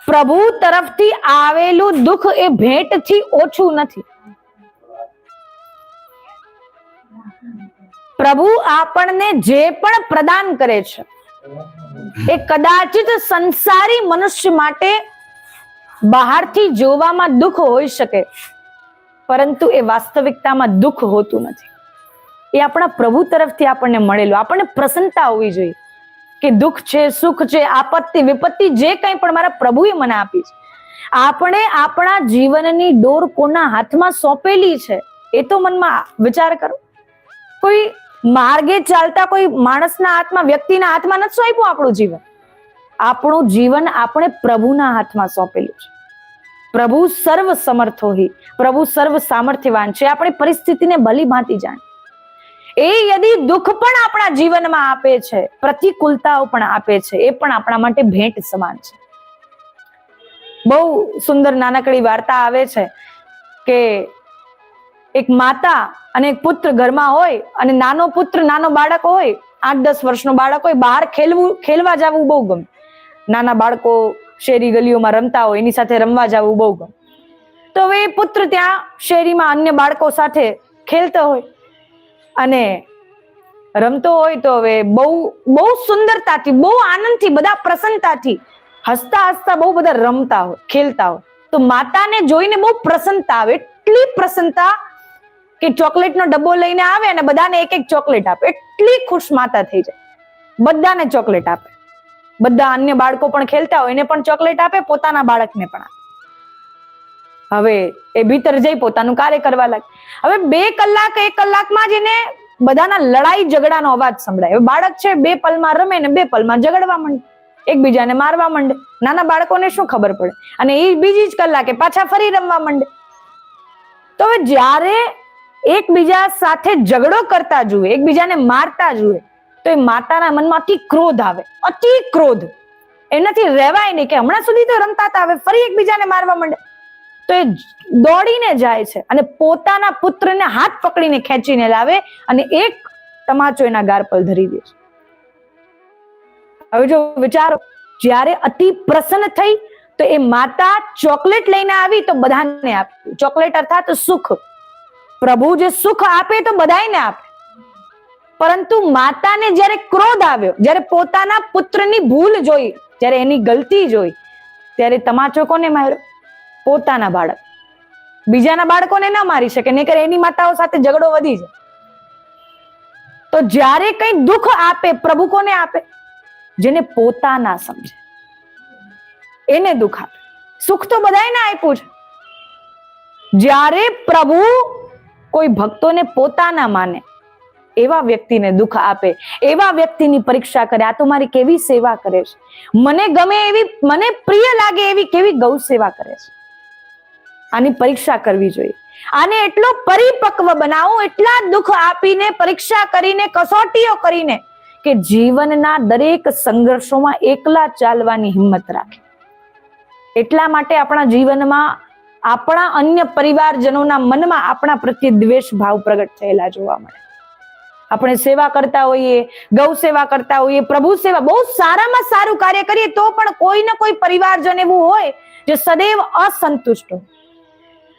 પ્રભુ તરફથી આવેલું દુઃખ એ ભેટથી ઓછું નથી. પ્રભુ આપણને જે પણ પ્રદાન કરે છે, એ કદાચિત સંસારી મનુષ્ય માટે બહારથી જોવામાં દુઃખ હોઈ શકે, પરંતુ એ વાસ્તવિકતામાં દુઃખ હોતું નથી. એ આપણા પ્રભુ તરફથી આપણને મળેલું. આપણને પ્રસન્નતા હોવી જોઈએ કે દુઃખ છે, સુખ છે, આપત્તિ વિપત્તિ જે કંઈ પણ મારા પ્રભુએ મને આપી છે. આપણે આપણા જીવનની ડોર કોના હાથમાં સોંપેલી છે, એ તો મનમાં વિચાર કરો. કોઈ માર્ગે ચાલતા કોઈ માણસના હાથમાં, વ્યક્તિના હાથમાં નથી સોંપ્યું આપણું જીવન. આપણું જીવન આપણે પ્રભુના હાથમાં સોંપેલું છે. પ્રભુ સર્વ સમર્થોહી, પ્રભુ સર્વ સામર્થ્યવાન છે. આપણી પરિસ્થિતિને ભલી ભાંતિ જાણે. એ યદી દુઃખ પણ આપણા જીવનમાં આપે છે, પ્રતિકૂળતાઓ પણ આપે છે, એ પણ આપણા માટે ભેટ સમાન છે. બહુ સુંદર નાનકડી વાર્તા આવે છે કે એક માતા અને એક પુત્ર ઘરમાં હોય અને નાનો પુત્ર, નાનો બાળક હોય, 8-10 વર્ષનો બાળક હોય, બહાર ખેલવા જવું બહુ ગમે. નાના બાળકો શેરી ગલીઓમાં રમતા હોય, એની સાથે રમવા જવું બહુ ગમે. તો હવે એ પુત્ર ત્યાં શેરીમાં અન્ય બાળકો સાથે ખેલતો હોય અને રમતો હોય તો હવે બહુ સુંદરતાથી, બહુ આનંદથી, બધા પ્રસન્નતાથી હસતા હસતા બહુ બધા રમતા હોય, ખેલતા હોય. તો માતાને જોઈને બહુ પ્રસન્નતા આવે, એટલી પ્રસન્નતા કે ચોકલેટનો ડબ્બો લઈને આવે અને બધાને એક એક ચોકલેટ આપે. એટલી ખુશ માતા થઈ જાય, બધાને ચોકલેટ આપે. બધા અન્ય બાળકો પણ ખેલતા હોય, એને પણ ચોકલેટ આપે, પોતાના બાળકને પણ આપે. હવે એ ભીતર જઈ પોતાનું કાર્ય કરવા લાગે. હવે 2 કલાક 1 કલાકમાં જ એને બધાના લડાઈ ઝઘડાનો અવાજ સંભળાય. હવે બાળક છે 2 પલમાં રમે ને 2 પલમાં ઝઘડવા માંડે, એકબીજાને મારવા માંડે. નાના બાળકોને શું ખબર પડે? અને એ બીજી જ કલાકે પાછા ફરી રમવા માંડે. તો હવે જ્યારે એકબીજા સાથે ઝઘડો કરતા જુએ, એકબીજાને મારતા જુએ, તો એ માતાના મનમાં અતિ ક્રોધ આવે, અતિ ક્રોધ. એનાથી રહેવાય નહીં કે હમણાં સુધી તો રમતા હતા, હવે ફરી એકબીજાને મારવા માંડે. તો એ દોડીને જાય છે અને પોતાના પુત્રને હાથ પકડીને ખેંચીને લાવે અને એક તમાચો એના ગાર પર ધરી દે છે. હવે જો વિચારો, જ્યારે અતિ પ્રસન્ન થઈ તો એ માતા ચોકલેટ લઈને આવી તો બધાને આપી. ચોકલેટ અર્થાત સુખ. પ્રભુ જે સુખ આપે તો બધાને આપે. પરંતુ માતાને જ્યારે ક્રોધ આવ્યો, જ્યારે પોતાના પુત્રની ભૂલ જોઈ, જ્યારે એની ગલતી જોઈ, ત્યારે તમાચો કોને માર્યો? પોતાના બાળક. બીજાના બાળકોને ન મારી શકે, નહીંતર એની માતાઓ સાથે ઝઘડો વધી જાય. તો જ્યારે કઈ દુઃખ આપે, પ્રભુ કોને આપે? જેને પોતાના સમજે એને દુઃખ આપે. સુખ તો બધાને આપ્યું છે. જ્યારે પ્રભુ કોઈ ભક્તોને પોતાના માને, એવા વ્યક્તિને દુઃખ આપે, એવા વ્યક્તિની પરીક્ષા કરે. આ તો મારી કેવી સેવા કરે છે, મને ગમે એવી, મને પ્રિય લાગે એવી કેવી ગૌ સેવા કરે છે. આની પરીક્ષા કરવી જોઈએ. આને એટલો પરિપક્વ બનાવો, એટલા દુઃખ આપીને, પરીક્ષા કરીને, કસોટીઓ કરીને કે જીવનના દરેક સંઘર્ષોમાં એકલા ચાલવાની હિંમત રાખે. એટલા માટે આપણા જીવનમાં, આપણા અન્ય પરિવારજનોના મનમાં આપણા પ્રત્યે દ્વેષ ભાવ પ્રગટ થયેલા જોવા મળે. આપણે સેવા કરતા હોઈએ, ગૌ સેવા કરતા હોઈએ, પ્રભુ સેવા, બહુ સારામાં સારું કાર્ય કરીએ તો પણ કોઈ ને કોઈ પરિવારજન એવું હોય જે સદૈવ અસંતુષ્ટ હોય.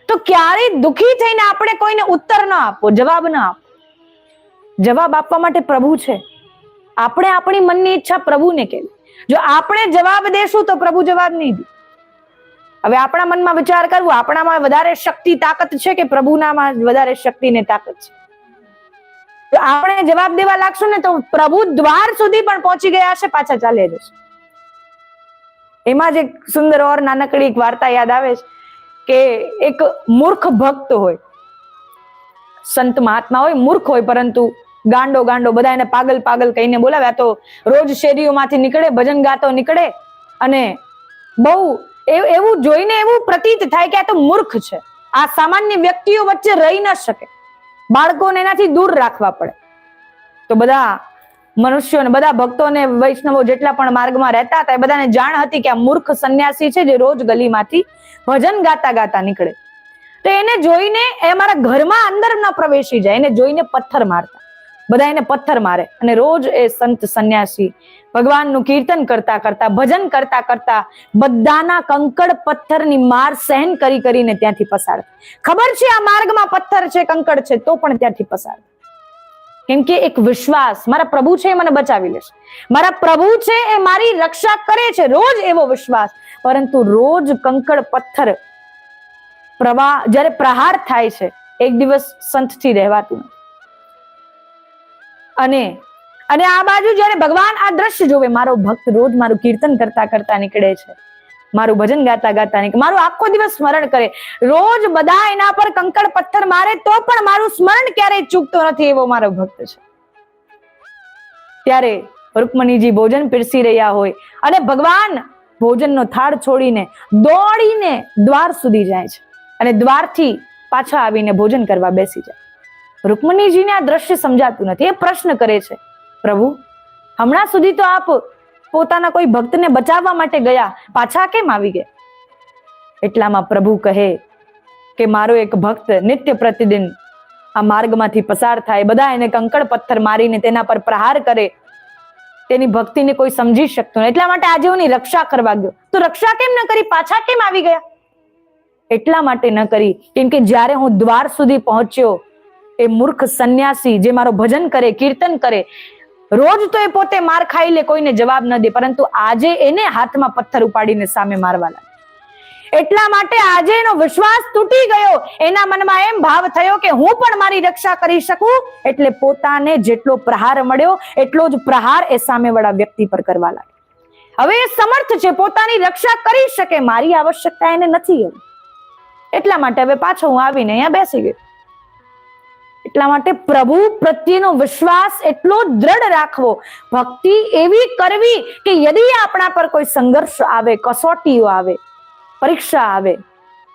તો ક્યારેય દુઃખી થઈને આપણે કોઈને ઉત્તર ન આપો, જવાબ ન આપો. જવાબ આપવા માટે પ્રભુ છે. આપણે આપણી મનની ઈચ્છા પ્રભુને કહેવી. જો આપણે જવાબ દેશું તો પ્રભુ જવાબ નહીં દે. હવે આપણા મનમાં વિચાર કરવો, આપણામાં વધારે શક્તિ તાકાત છે કે પ્રભુનામાં વધારે શક્તિ ને તાકાત છે? જો આપણે જવાબ દેવા લાગશું ને તો પ્રભુ દ્વાર સુધી પણ પહોંચી ગયા હશે, પાછા ચાલે જશે. એમાં જ એક સુંદર ઓર નાનકડી એક વાર્તા યાદ આવે છે કે એક મૂર્ખ ભક્ત હોય, સંત મહાત્મા હોય, મૂર્ખ હોય, પરંતુ ગાંડો બધા એને પાગલ પાગલ કહીને બોલાવે. આ તો રોજ શેરીઓમાંથી નીકળે, ભજન ગાતો નીકળે અને બહુ એવું જોઈને એવું પ્રતીત થાય કે આ તો મૂર્ખ છે, આ સામાન્ય વ્યક્તિઓ વચ્ચે રહી ન શકે, બાળકોને એનાથી દૂર રાખવા પડે. તો બધા મનુષ્યોને, બધા ભક્તોને, વૈષ્ણવો જેટલા પણ માર્ગમાં રહેતા હતા એ બધાને જાણ હતી કે આ મૂર્ખ સંન્યાસી છે જે રોજ ગલીમાંથી ભજન ગાતા ગાતા નીકળે. તો એને જોઈને એ અમારા ઘરમાં અંદર ન પ્રવેશી જાય, એને જોઈને પથ્થર મારતા. બધા એને પથ્થર મારે અને રોજ એ સંત સંન્યાસી ભગવાનનું કીર્તન કરતા કરતા, ભજન કરતા કરતા બધાના કંકડ પથ્થરની માર સહન કરીને ત્યાંથી પસાર. ખબર છે આ માર્ગમાં પથ્થર છે, કંકડ છે, તો પણ ત્યાંથી પસાર. કેમ કે એક વિશ્વાસ, મારા પ્રભુ છે એ મને બચાવી લેશે, મારા પ્રભુ છે એ મારી રક્ષા કરે છે, રોજ એવો વિશ્વાસ. પરંતુ રોજ કંકડ પથ્થર પ્રવાહ જ્યારે પ્રહાર થાય છે, એક દિવસ સંતથી રહેવાતું નથી. અને આ બાજુ જ્યારે ભગવાન આ દ્રશ્ય જોવે, મારો ભક્ત રોજ મારું કીર્તન કરતા કરતા નીકળે છે, મારું ભજન ગાતા ગાતા નીકળે, મારું આખો દિવસ સ્મરણ કરે, રોજ બધા એના પર કંકડ પથ્થર મારે તો પણ મારું સ્મરણ ક્યારેય ચૂકતો નથી, એવો મારો ભક્ત છે. ત્યારે રૂકમણીજી ભોજન પીરસી રહ્યા હોય અને ભગવાન ભોજનનો થાળ છોડીને દોડીને દ્વાર સુધી જાય છે અને દ્વારથી પાછા આવીને ભોજન કરવા બેસી જાય. રૂકમણીજીને આ દ્રશ્ય સમજાતું નથી. એ પ્રશ્ન કરે છે, પ્રભુ હમણાં સુધી તો આપ પોતાના કોઈ ભક્તને બચાવવા માટે ગયા, પાછા કેમ આવી ગયા? એટલામાં પ્રભુ કહે કે મારો એક ભક્ત નિત્ય પ્રતિદિન આ માર્ગમાંથી પસાર થાય, બધા એને કંકડ પથ્થર મારીને તેના પર પ્રહાર કરે, તેની ભક્તિને કોઈ સમજી શકતું નહીં. એટલા માટે આજે હું એની રક્ષા કરવા ગયો. તો રક્ષા કેમ ન કરી? પાછા કેમ આવી ગયા? એટલા માટે ન કરી કેમ કે જ્યારે હું દ્વાર સુધી પહોંચ્યો, એ મૂર્ખ સંન્યાસી જે મારો ભજન કરે, કીર્તન કરે, રોજ તો એ પોતે માર ખાઈ લે, કોઈને જવાબ ન દે, પરંતુ આજે એને હાથમાં પથ્થર ઉપાડીને સામે મારવા લાગે. એટલા માટે આજે એનો વિશ્વાસ તૂટી ગયો. એના મનમાં એમ ભાવ થયો કે હું પણ મારી રક્ષા કરી શકું, એટલે પોતાને જેટલો પ્રહાર મળ્યો એટલો જ પ્રહાર એ સામેવાળા વ્યક્તિ પર કરવા લાગે. હવે એ સમર્થ છે, પોતાની રક્ષા કરી શકે, મારી આવશ્યકતા એને નથી. એટલા માટે હવે પાછો હું આવીને અહીંયા બેસી ગયો. એટલા માટે પ્રભુ પ્રત્યેનો વિશ્વાસ એટલો દ્રઢ રાખવો, ભક્તિ એવી કરવી કે યદી આપણા પર કોઈ સંઘર્ષ આવે, કસોટીઓ આવે, પરીક્ષા આવે,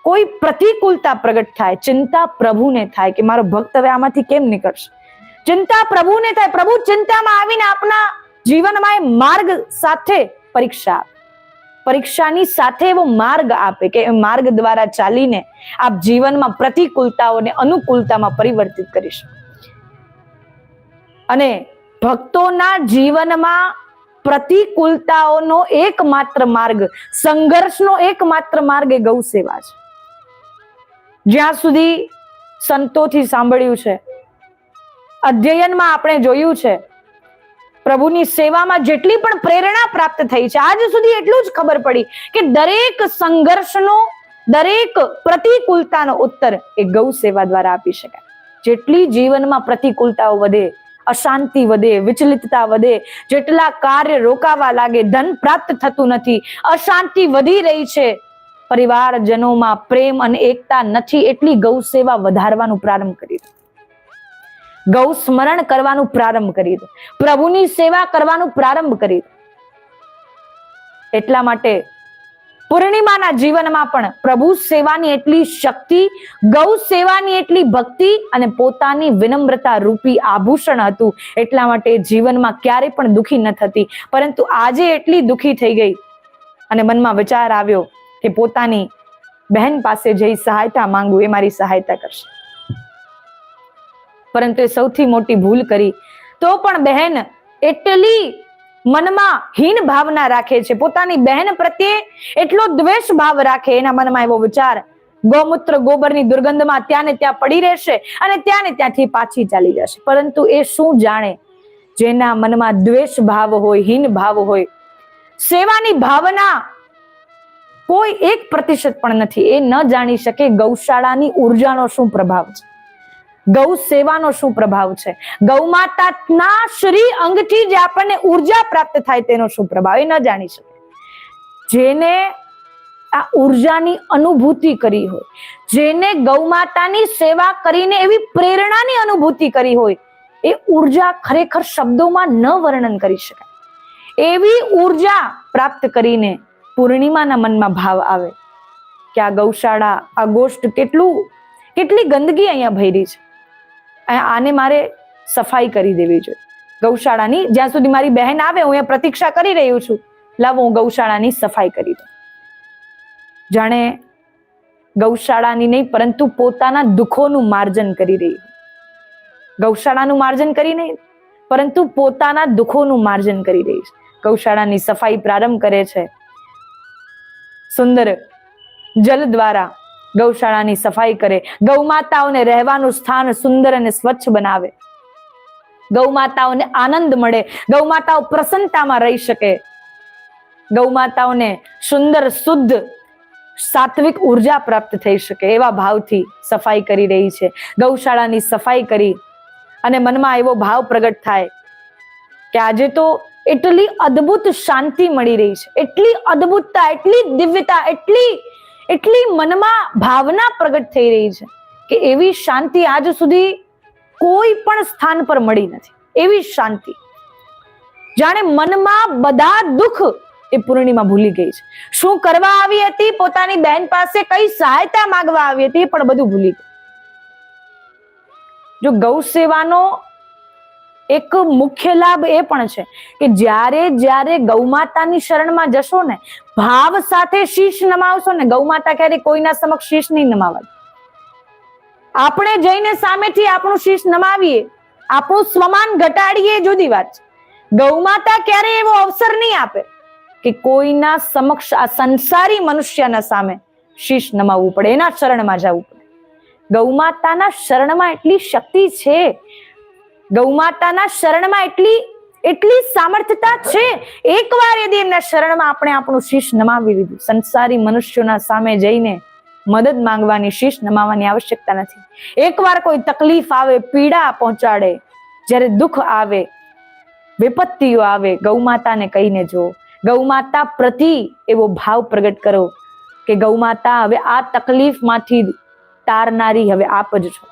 કોઈ પ્રતિકૂળતા પ્રગટ થાય, ચિંતા પ્રભુને થાય કે મારો ભક્ત હવે આમાંથી કેમ નીકળશે. ચિંતા પ્રભુને થાય. પ્રભુ ચિંતામાં આવીને આપણા જીવનમાં એ માર્ગ સાથે પરીક્ષા આપે, પરીક્ષાની સાથે એવો માર્ગ આપે કે એ માર્ગ દ્વારા ચાલીને આપ જીવનમાં પ્રતિકૂળતાઓને અનુકૂળતામાં પરિવર્તિત કરી શકો. અને ભક્તોના જીવનમાં પ્રતિકૂળતાઓનો એકમાત્ર માર્ગ, સંઘર્ષનો એકમાત્ર માર્ગ એ ગૌ સેવા છે. જ્યાં સુધી સંતોથી સાંભળ્યું છે, અધ્યયનમાં આપણે જોયું છે, પ્રભુની સેવામાં જેટલી પણ પ્રેરણા પ્રાપ્ત થઈ છે, આજ સુધી એટલું જ ખબર પડી કે દરેક સંઘર્ષનો, દરેક પ્રતિકૂળતાનો ઉત્તર એ ગૌ સેવા દ્વારા આપી શકાય. જેટલી જીવનમાં પ્રતિકૂળતાઓ વધે, અશાંતિ વધે, વિચલિતતા વધે, જેટલા કાર્ય રોકાવા લાગે, ધન પ્રાપ્ત થતું નથી, અશાંતિ વધી રહી છે, પરિવારજનોમાં પ્રેમ અને એકતા નથી, એટલી ગૌ સેવા વધારવાનું પ્રારંભ કરી દો, ગૌ સ્મરણ કરવાનું પ્રારંભ કરી દો, પ્રભુની સેવા કરવાનું પ્રારંભ કરી દો. એટલા માટે પૂર્ણિમાના જીવનમાં પણ પ્રભુ સેવાની એટલી શક્તિ, ગૌ સેવાની એટલી ભક્તિ અને પોતાની વિનમ્રતા રૂપી આભૂષણ હતું. એટલા માટે જીવનમાં ક્યારે પણ દુખી ન થતી. પરંતુ આજે એટલી દુખી થઈ ગઈ અને મનમાં વિચાર આવ્યો કે પોતાની બહેન પાસે જઈ સહાયતા માંગુ, એ મારી સહાયતા કરશે. પરંતુ એ સૌથી મોટી ભૂલ કરી. તો પણ બહેન એટલી મનમાં હીન ભાવના રાખે છે, પોતાની બહેન પ્રત્યે એટલો દ્વેષ ભાવ રાખે, એના મનમાં એવો વિચાર, ગૌમૂત્ર ગોબરની દુર્ગંધમાં ત્યાં ને ત્યાં પડી રહેશે અને ત્યાં ને ત્યાંથી પાછી ચાલી જશે. પરંતુ એ શું જાણે, જેના મનમાં દ્વેષ ભાવ હોય, હીન ભાવ હોય, સેવાની ભાવના કોઈ 1% પણ નથી, એ ન જાણી શકે ગૌશાળાની ઉર્જાનો શું પ્રભાવ છે, ગૌ સેવાનો શું પ્રભાવ છે, ગૌ માતાના શ્રી અંગથી જે આપણને ઉર્જા પ્રાપ્ત થાય તેનો શું પ્રભાવ, એ ન જાણી શકે. જેને આ ઉર્જાની અનુભૂતિ કરી હોય, જેને ગૌ માતાની સેવા કરીને એવી પ્રેરણાની અનુભૂતિ કરી હોય, એ ઉર્જા ખરેખર શબ્દોમાં ન વર્ણન કરી શકાય. એવી ઉર્જા પ્રાપ્ત કરીને પૂર્ણિમાના મનમાં ભાવ આવે કે આ ગૌશાળા, આ ગોષ્ઠ, કેટલી ગંદકી અહીંયા ભરી છે, આને મારે સફાઈ કરી દેવી જોઈએ. ગૌશાળાની જ્યાં સુધી મારી બહેન આવે, હું અહીંયા પ્રતીક્ષા કરી રહ્યો છું, લાવો હું ગૌશાળાની સફાઈ કરી દઉં. જાણે ગૌશાળાની નહીં પરંતુ પોતાના દુઃખોનું માર્જન કરી રહી, ગૌશાળાનું માર્જન કરી નહીં પરંતુ પોતાના દુઃખોનું માર્જન કરી રહી છે. ગૌશાળાની સફાઈ પ્રારંભ કરે છે, સુંદર જલ દ્વારા ગૌશાળાની સફાઈ કરે, ગૌ માતાઓને રહેવાનું સ્થાન સુંદર અને સ્વચ્છ બનાવે, ગૌ માતાઓને આનંદ મળે, ગૌ માતાઓ પ્રસન્નતામાં રહી શકે, ગૌ માતાઓને સુંદર, શુદ્ધ, સાત્વિક ઉર્જા પ્રાપ્ત થઈ શકે, એવા ભાવથી સફાઈ કરી રહી છે. ગૌશાળાની સફાઈ કરી અને મનમાં એવો ભાવ પ્રગટ થાય કે આજે તો એટલી અદ્ભુત શાંતિ મળી રહી છે, એટલી અદ્ભુતતા, એટલી દિવ્યતા, એટલી મનમાં ભાવના પ્રગટ થઈ રહી છે કે એવી શાંતિ આજ સુધી કોઈ પણ સ્થાન પર મળી નથી. એવી શાંતિ, જાણે મનમાં બધા દુઃખ એ પૂર્ણિમા ભૂલી ગઈ છે. શું કરવા આવી હતી, પોતાની બહેન પાસે કઈ સહાયતા માંગવા આવી હતી, પણ બધું ભૂલી ગઈ. જો ગૌ સેવાનો એક મુખ્ય લાભ એ પણ છે કે જ્યારે ગૌમાતાની શરણમાં જશો ને, ભાવ સાથે શીશ નમાવશો ને, ગૌમાતા ક્યારે કોઈના સમક્ષ શીશ નહીં નમાવે. આપણે જઈને સામેથી આપણું શીશ નમાવીએ, આપણું સ્વમાન ઘટાડીએ, જુદી વાત છે. ગૌમાતા ક્યારે એવો અવસર નહીં આપે કે કોઈના સમક્ષ આ સંસારી મનુષ્યના સામે શીશ નમાવવું પડે, એના શરણમાં જવું પડે. ગૌમાતાના શરણમાં એટલી શક્તિ છે, ગૌમાતાના શરણમાં એટલી સામર્થ્યતા છે. એકવાર યદી એમના શરણમાં આપણે આપણું શીશ નમાવી દીધું, સંસારી મનુષ્યોના સામે જઈને મદદ માંગવાની, શીશ નમાવવાની આવશ્યકતા નથી. એકવાર કોઈ તકલીફ આવે, પીડા પહોંચાડે, જ્યારે દુઃખ આવે, વિપત્તિઓ આવે, ગૌમાતાને કહીને જો, ગૌમાતા પ્રતિ એવો ભાવ પ્રગટ કરો કે ગૌમાતા હવે આ તકલીફમાંથી તારનારી હવે આપ જ છો.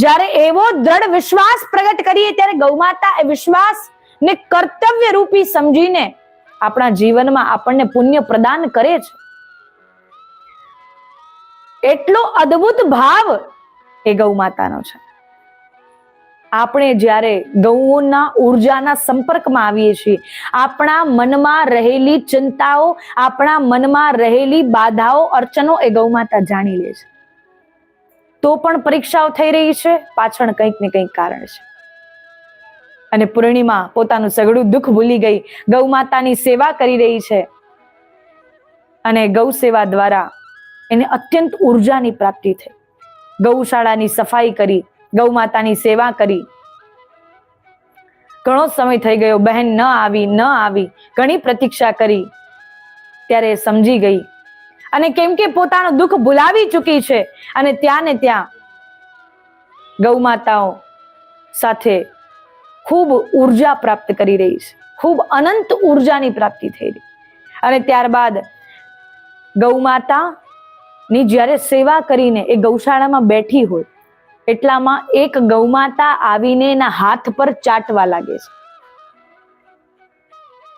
જ્યારે એવો દ્રઢ વિશ્વાસ પ્રગટ કરીએ ત્યારે ગૌમાતા એ વિશ્વાસને કર્તવ્ય રૂપી સમજીને આપણા જીવનમાં આપણને પુણ્ય પ્રદાન કરે છે. એટલો અદ્ભુત ભાવ એ ગૌમાતાનો છે. આપણે જ્યારે ગૌના ઉર્જાના સંપર્કમાં આવીએ છીએ, આપણા મનમાં રહેલી ચિંતાઓ, આપણા મનમાં રહેલી બાધાઓ, અડચણો એ ગૌમાતા જાણી લે છે. તો પણ પરીક્ષાઓ થઈ રહી છે, પાછળ કંઈક ને કંઈક કારણ છે. અને પૂર્ણિમા પોતાનું સઘળું દુઃખ ભૂલી ગઈ, ગૌમાતાની સેવા કરી રહી છે. અને ગૌ સેવા દ્વારા એને અત્યંત ઉર્જાની પ્રાપ્તિ થઈ. ગૌશાળાની સફાઈ કરી, ગૌમાતાની સેવા કરી. ઘણો સમય થઈ ગયો, બહેન ન આવી, ઘણી પ્રતીક્ષા કરી. ત્યારે સમજી ગઈ અને કેમ કે પોતાનું દુઃખ ભૂલાવી ચૂકી છે અને ત્યાં ને ત્યાં ગૌમાતાઓ સાથે ખૂબ ઉર્જા પ્રાપ્ત કરી રહી છે, ખૂબ અનંત ઉર્જાની પ્રાપ્તિ થઈ રહી. અને ત્યારબાદ ગૌમાતા ની જ્યારે સેવા કરીને એ ગૌશાળામાં બેઠી હોય, એટલામાં એક ગૌમાતા આવીને એના હાથ પર ચાટવા લાગે છે.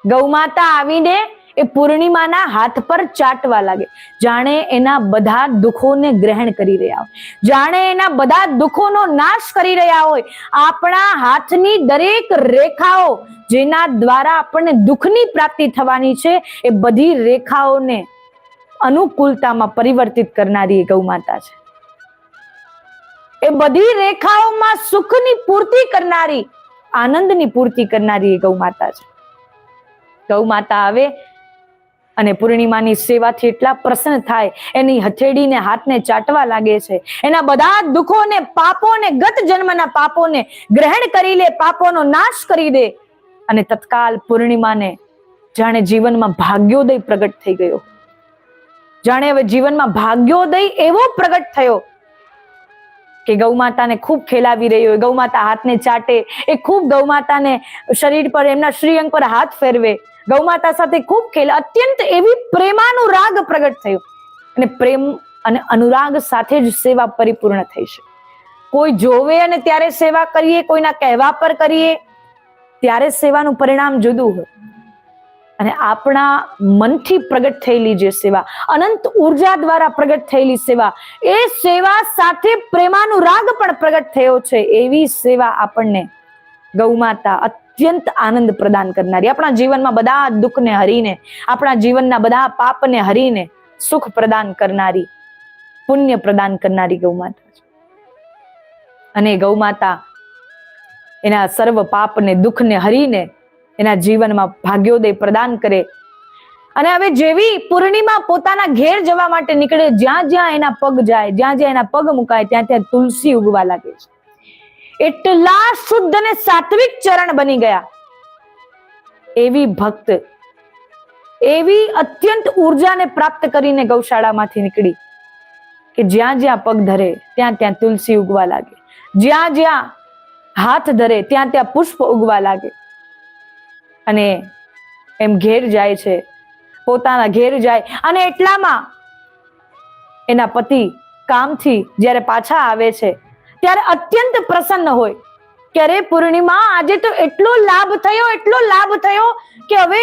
ગૌમાતા આવીને એ પૂર્ણિમાના હાથ પર ચાટવા લાગે, જાણે એના બધા દુઃખોને ગ્રહણ કરી રહ્યા હોય, જાણે એના બધા દુઃખોનો નાશ કરી રહ્યા હોય. આપણા હાથની દરેક રેખાઓ જેના દ્વારા આપણને દુઃખની પ્રાપ્તિ થવાની છે, એ બધી રેખાઓને અનુકૂળતામાં પરિવર્તિત કરનારી એ ગૌમાતા છે. એ બધી રેખાઓમાં સુખની પૂર્તિ કરનારી, આનંદની પૂર્તિ કરનારી એ ગૌમાતા છે. ગૌમાતા આવે અને પૂર્ણિમાની સેવાથી એટલા પ્રસન્ન થાય, એની હથેળીને હાથને ચાટવા લાગે છે. એના બધા દુઃખોને, પાપોને, ગત જન્મના પાપોને ગ્રહણ કરી લે, પાપોનો નાશ કરી દે. અને તત્કાલ પૂર્ણિમાને જાણે જીવનમાં ભાગ્યોદય પ્રગટ થઈ ગયો, જાણે હવે જીવનમાં ભાગ્યોદય એવો પ્રગટ થયો કે ગૌમાતાને ખૂબ ખેલાવી રહ્યો. ગૌમાતા હાથને ચાટે, એ ખૂબ ગૌમાતાને શરીર પર, એમના શ્રીઅંગ પર હાથ ફેરવે, ગૌમાતા સાથે ખૂબ ખેલ. અત્યંત એવી પ્રેમાનુરાગ પ્રગટ થયો અને પ્રેમ અને અનુરાગ સાથે જ સેવા પરિપૂર્ણ થઈ છે. કોઈ જોવે અને ત્યારે સેવા કરીએ, કોઈના કહેવા પર કરીએ ત્યારે સેવાનું પરિણામ જુદું હોય. અને આપણા મનથી પ્રગટ થયેલી જે સેવા, અનંત ઉર્જા દ્વારા પ્રગટ થયેલી સેવા, એ સેવા સાથે પ્રેમાનુરાગ પણ પ્રગટ થયો છે. એવી સેવા આપણને ગૌમાતા અત્યંત આનંદ પ્રદાન કરનારી, આપણા જીવનમાં બધા દુઃખને હરીને, આપણા જીવનના બધા પાપને હરીને સુખ પ્રદાન કરનારી, પુણ્ય પ્રદાન કરનારી ગૌમાતા છે. અને ગૌમાતા એના સર્વ પાપને, દુઃખને હરીને એના જીવનમાં ભાગ્યોદય પ્રદાન કરે. અને હવે જેવી પૂર્ણિમા પોતાના ઘેર જવા માટે નીકળે, જ્યાં જ્યાં એના પગ જાય, જ્યાં જ્યાં એના પગ મુકાય, ત્યાં ત્યાં તુલસી ઉગવા લાગે છે. એટલા શુદ્ધ અને સાત્વિક ચરણ બની ગયા. એવી ભક્ત, એવી અત્યંત ઉર્જાને પ્રાપ્ત કરીને ગૌશાળામાંથી નીકળી કે જ્યાં જ્યાં પગ ધરે ત્યાં ત્યાં તુલસી ઉગવા લાગે, જ્યાં જ્યાં હાથ ધરે ત્યાં ત્યાં પુષ્પ ઉગવા લાગે. અને એમ ઘેર જાય છે, પોતાના ઘેર જાય. અને એટલામાં એના પતિ કામથી જ્યારે પાછા આવે છે ત્યારે અત્યંત પ્રસન્ન હોય કે અરે પૂર્ણિમા, આજે તો એટલો લાભ થયો કે હવે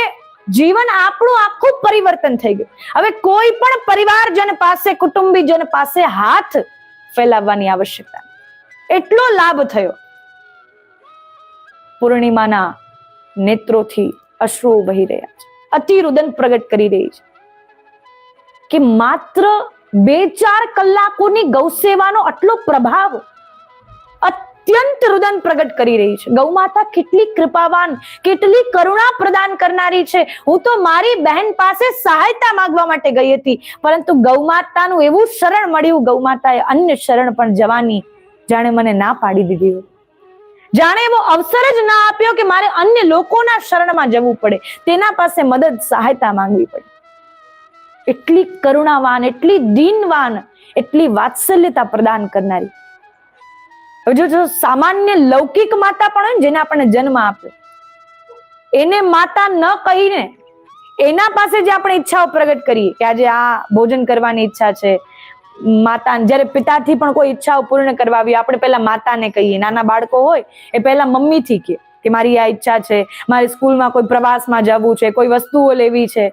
જીવન આપણું આખું પરિવર્તન થઈ ગયું. હવે કોઈ પણ પરિવારજન પાસે, કુટુંબીજન પાસે હાથ ફેલાવવાની આવશ્યકતા, એટલો લાભ થયો. પૂર્ણિમાના નેત્રોથી અશ્રુઓ વહી રહ્યા છે, અતિ રુદન પ્રગટ કરી રહી છે કે માત્ર 2-4 કલાકોની ગૌ સેવાનો આટલો પ્રભાવ, અત્યંત રુદન પ્રગટ કરી રહી છે. ગૌ માતા કેટલી કૃપાવાન, કેટલી કરુણા પ્રદાન કરનારી છે. હું તો મારી બહેન પાસે સહાયતા માંગવા માટે ગઈ હતી, પરંતુ ગૌ માતાનું એવું શરણ મળ્યું, ગૌ માતાએ અન્ય શરણ પણ જવાની જાણે મને ના પાડી દીધી હોય, જાણે એવો અવસર જ ના આપ્યો કે મારે અન્ય લોકોના શરણમાં જવું પડે, તેના પાસે મદદ સહાયતા માંગવી પડે. એટલી કરુણાવાન, એટલી દીનવાન, એટલી વાત્સલ્યતા પ્રદાન કરનારી. જો સામાન્ય લૌકિક માતા પણ હોય ને, જેને આપણે જન્મ આપ્યો, એને માતા ન કહીને એના પાસે જે આપણે ઈચ્છાઓ પ્રગટ કરીએ કે આજે આ ભોજન કરવાની ઈચ્છા છે, માતા જ્યારે પિતાથી પણ કોઈ ઈચ્છાઓ પૂર્ણ કરવાવી, આપણે પહેલા માતાને કહીએ. નાના બાળકો હોય એ પહેલા મમ્મીથી કહે કે મારી આ ઈચ્છા છે, મારે સ્કૂલમાં કોઈ પ્રવાસમાં જવું છે, કોઈ વસ્તુઓ લેવી છે,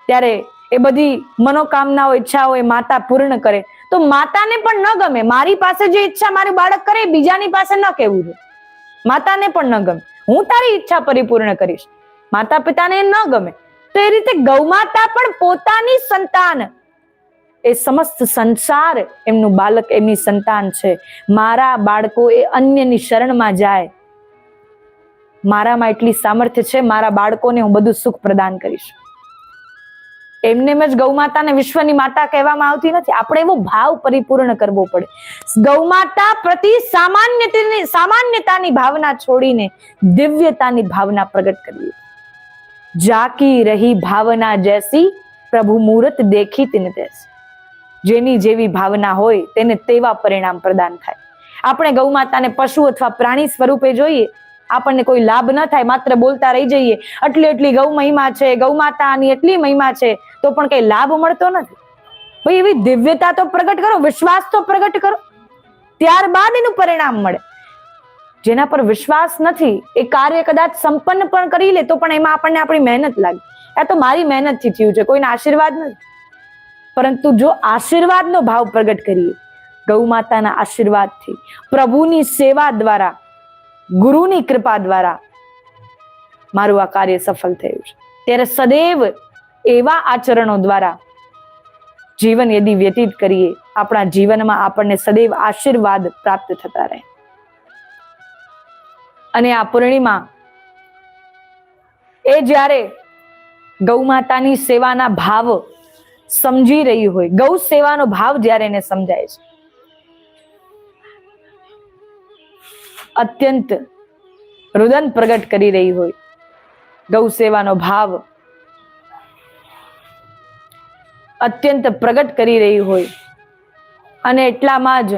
ત્યારે એ બધી મનોકામનાઓ, ઈચ્છાઓ એ માતા પૂર્ણ કરે. તો માતાને પણ ન ગમે, મારી પાસે જે ઈચ્છા મારું બાળક કરે બીજાની પાસે ન કહેવું છે. માતાને પણ ન ગમે, હું તારી ઈચ્છા પરિપૂર્ણ કરીશ. માતા પિતાને ન ગમે. તો એ રીતે ગૌ માતા પણ પોતાની સંતાન, એ સમસ્ત સંસાર એમનું બાળક, એમની સંતાન છે. મારા બાળકો એ અન્યની શરણમાં જાય, મારામાં એટલી સામર્થ્ય છે, મારા બાળકોને હું બધું સુખ પ્રદાન કરીશ. એમને જ ગૌ માતાને વિશ્વની માતા કહેવામાં આવતી નથી. આપણે એવો ભાવ પરિપૂર્ણ કરવો પડે. ગૌ માતા પ્રતિ સામાન્યતાની ભાવના છોડીને દિવ્યતાની ભાવના પ્રગટ કરવી. જાકી રહી ભાવના જૈસી, પ્રભુ મૂરત દેખી તિન તૈસી. જેની જેવી ભાવના હોય તેને તેવા પરિણામ પ્રદાન થાય. આપણે ગૌ માતાને પશુ અથવા પ્રાણી સ્વરૂપે જોઈએ, આપણને કોઈ લાભ ન થાય, માત્ર બોલતા રહી જઈએ એટલી ગૌ મહિમા છે, ગૌ માતાની એટલી મહિમા છે, તો પણ કઈ લાભ મળતો નથી. ભાઈ એવી દિવ્યતા તો પ્રગટ કરો, વિશ્વાસ તો પ્રગટ કરો, ત્યારબાદ એનું પરિણામ મળે. જેના પર વિશ્વાસ નથી એ કાર્ય કદાચ સંપન્ન પણ કરી લે તો પણ એમાં આપણને આપણી મહેનત લાગે, આ તો મારી મહેનતથી થયું છે, કોઈના આશીર્વાદ નથી. પરંતુ જો આશીર્વાદનો ભાવ પ્રગટ કરીએ, ગૌ માતાના આશીર્વાદથી, પ્રભુની સેવા દ્વારા, ગુરુની કૃપા દ્વારા મારું આ કાર્ય સફળ થયું છે, ત્યારે સદૈવ એવા આચરણો દ્વારા જીવન યદિ વ્યતીત કરીએ, આપણા જીવનમાં આપણને સદૈવ આશીર્વાદ પ્રાપ્ત થતા રહે. અને આ પૂર્ણિમા એ જ્યારે ગૌ માતાની સેવાના ભાવ સમજી રહી હોય, ગૌ સેવાનો ભાવ જ્યારે એને સમજાય છે, અત્યંત રુદન પ્રગટ કરી રહી હોય, ગૌ સેવાનો ભાવ અત્યંત પ્રગટ કરી રહી હોય, અને એટલામાં જ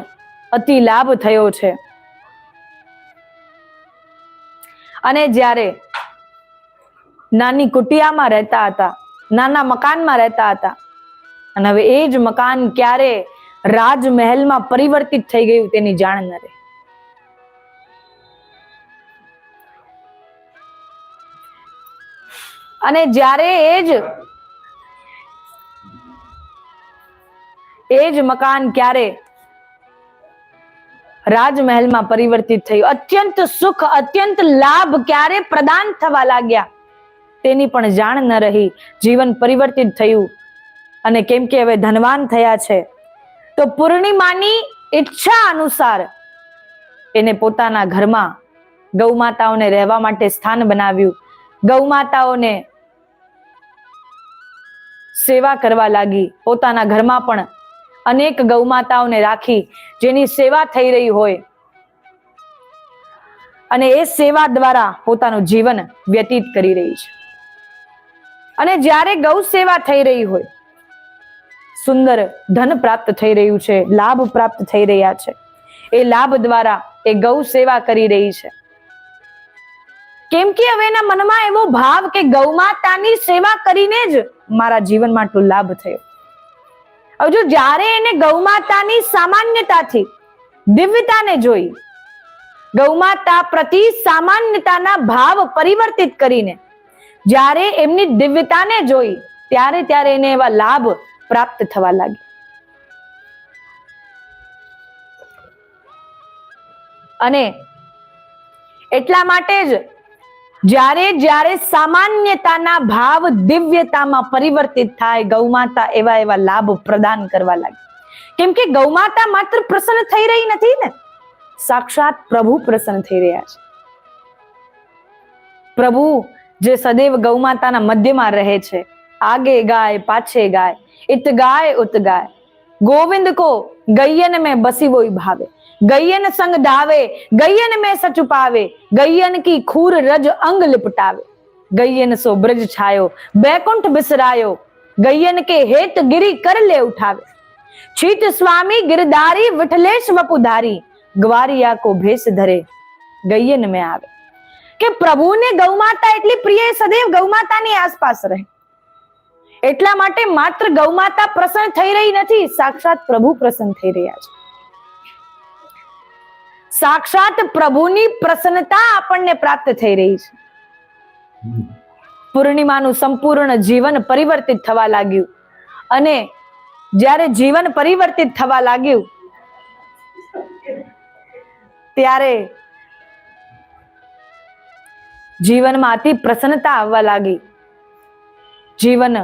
અતિ લાભ થયો છે. અને જ્યારે નાની કુટિયામાં રહેતા હતા, નાના મકાનમાં રહેતા હતા, અને હવે એ જ મકાન ક્યારે રાજમહેલમાં પરિવર્તિત થઈ ગયું તેની જાણ ન રહે. અને જ્યારે એ જ મકાન ક્યારે રાજમહેલમાં પરિવર્તિત થયું, અત્યંત સુખ, અત્યંત લાભ ક્યારે પ્રદાન થવા લાગ્યા તેની પણ જાણ ન રહી. જીવન પરિવર્તિત થયું, અને કેમ કે હવે ધનવાન થયા છે, તો પૂર્ણિમાની ઈચ્છા અનુસાર એને પોતાના ઘરમાં ગૌ માતાઓને રહેવા માટે સ્થાન બનાવ્યું. ગૌ માતાઓને સેવા કરવા લાગી. પોતાના ઘરમાં પણ અનેક ગૌ માતાઓને રાખી, જેની સેવા થઈ રહી હોય, અને એ સેવા દ્વારા પોતાનું જીવન વ્યતીત કરી રહી છે. અને જ્યારે ગૌ સેવા થઈ રહી હોય, સુંદર ધન પ્રાપ્ત થઈ રહ્યું છે, લાભ પ્રાપ્ત થઈ રહ્યા છે, એ લાભ દ્વારા એ ગૌ સેવા કરી રહી છે. કેમ કે હવે એના મનમાં એવો ભાવ કે ગૌ માતાની સેવા કરીને જ મારા જીવનમાં આટલો લાભ થયો. હવે જો જ્યારે એને ગૌ માતાની સામાન્યતાથી દિવ્યતાને જોઈ, ગૌ માતા પ્રતિ સામાન્યતાના ભાવ પરિવર્તિત કરીને જ્યારે એમની દિવ્યતાને જોઈ, ત્યારે એને એવા લાભ પ્રાપ્ત થવા લાગે. અને એટલા માટે જ જ્યારે જ્યારે સામાન્યતાના ભાવ દિવ્યતામાં પરિવર્તિત થાય, ગૌમાતા એવા એવા લાભ પ્રદાન કરવા લાગે. કેમ કે ગૌમાતા માત્ર પ્રસન્ન થઈ રહી નથી ને, સાક્ષાત પ્રભુ પ્રસન્ન થઈ રહ્યા છે. પ્રભુ જે સદૈવ ગૌમાતાના મધ્યમાં રહે છે, આગે ગાય પાછે ગાય, ઇત ગાય ઉત ગાય, ગોવિંદ કો ગૈયન में बसी वोई भावे, गैयन संग धावे, गैयन में सच पावे, गैयन की खूर रज अंग लिपटावे, गैयन सो ब्रज छायो बैकुंठ बिसरायो, गैयन के हेत गिरी कर ले उठावे, छीत स्वामी गिरधारी विठलेश वपुधारी, ग्वारिया को भेष धरे गैयन में आवे. કે પ્રભુને ગૌમાતા એટલી પ્રિય, સદૈવ ગૌમાતાની આસપાસ રહે. એટલા માટે માત્ર ગૌમાતા પ્રસન્ન થઈ રહી નથી, સાક્ષાત પ્રભુ પ્રસન્ન થઈ રહ્યા છે. સાક્ષાત પ્રભુની પ્રસન્નતા આપણને પ્રાપ્ત થઈ રહી છે. પૂર્ણિમાનું સંપૂર્ણ જીવન પરિવર્તિત થવા લાગ્યું, અને જ્યારે જીવન પરિવર્તિત થવા લાગ્યું ત્યારે જીવનમાં અતિ પ્રસન્નતા આવવા લાગી, જીવન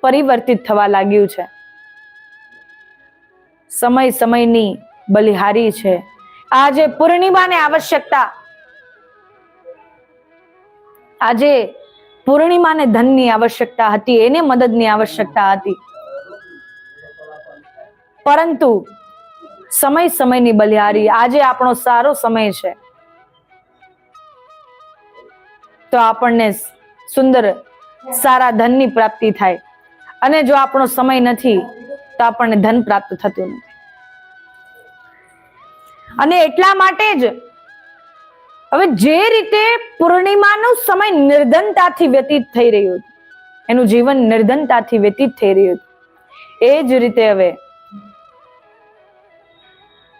પરિવર્તિત થવા લાગ્યું છે. સમય સમયની બલિહારી છે. આજે પૂર્ણિમાને આવશ્યકતા, આજે પૂર્ણિમાને ધનની આવશ્યકતા હતી, એને મદદની આવશ્યકતા હતી, પરંતુ સમય સમયની બલિહારી, આજે આપણો સારો સમય છે તો આપણને સુંદર સારા ધનની પ્રાપ્તિ થાય, અને જો આપણો સમય નથી તો આપણને ધન પ્રાપ્ત થતું નથી. અને એટલા માટે જ હવે જે રીતે પૂર્ણિમાનો સમય નિર્ધનતાથી વ્યતીત થઈ રહ્યું હતું, એનું જીવન નિર્ધનતાથી વ્યતીત થઈ રહ્યું હતું, એ જ રીતે હવે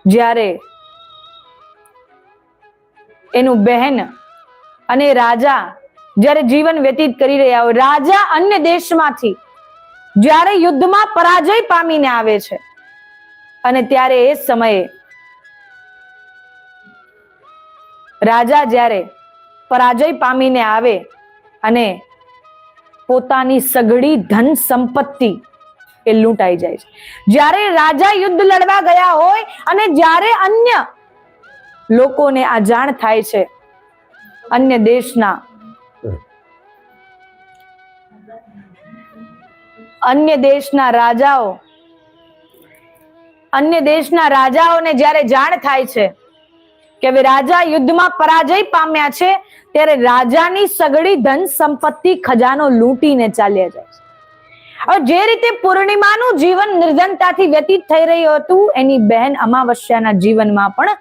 જ્યારે એનું બહેન અને રાજા જ્યારે જીવન વ્યતીત કરી રહ્યા હોય, રાજા અન્ય દેશમાંથી જ્યારે યુદ્ધમાં પરાજય પામીને આવે છે, અને ત્યારે એ સમયે રાજા જ્યારે પરાજય પામીને આવે અને પોતાની સઘળી ધન સંપત્તિ એ લૂંટાઈ જાય છે. જ્યારે રાજા યુદ્ધ લડવા ગયા હોય અને જ્યારે અન્ય લોકોને આ જાણ થાય છે, અન્ય દેશના રાજાઓને જ્યારે જાણ થાય છે કે હવે રાજા યુદ્ધમાં પરાજય પામ્યા છે, ત્યારે રાજાની સઘળી ધન સંપત્તિ ખજાનો લૂંટીને ચાલ્યા જાય છે. હવે જે રીતે પૂર્ણિમાનું જીવન નિર્ધનતાથી વ્યતીત થઈ રહ્યું હતું, એની બહેન અમાવસ્યાના જીવનમાં પણ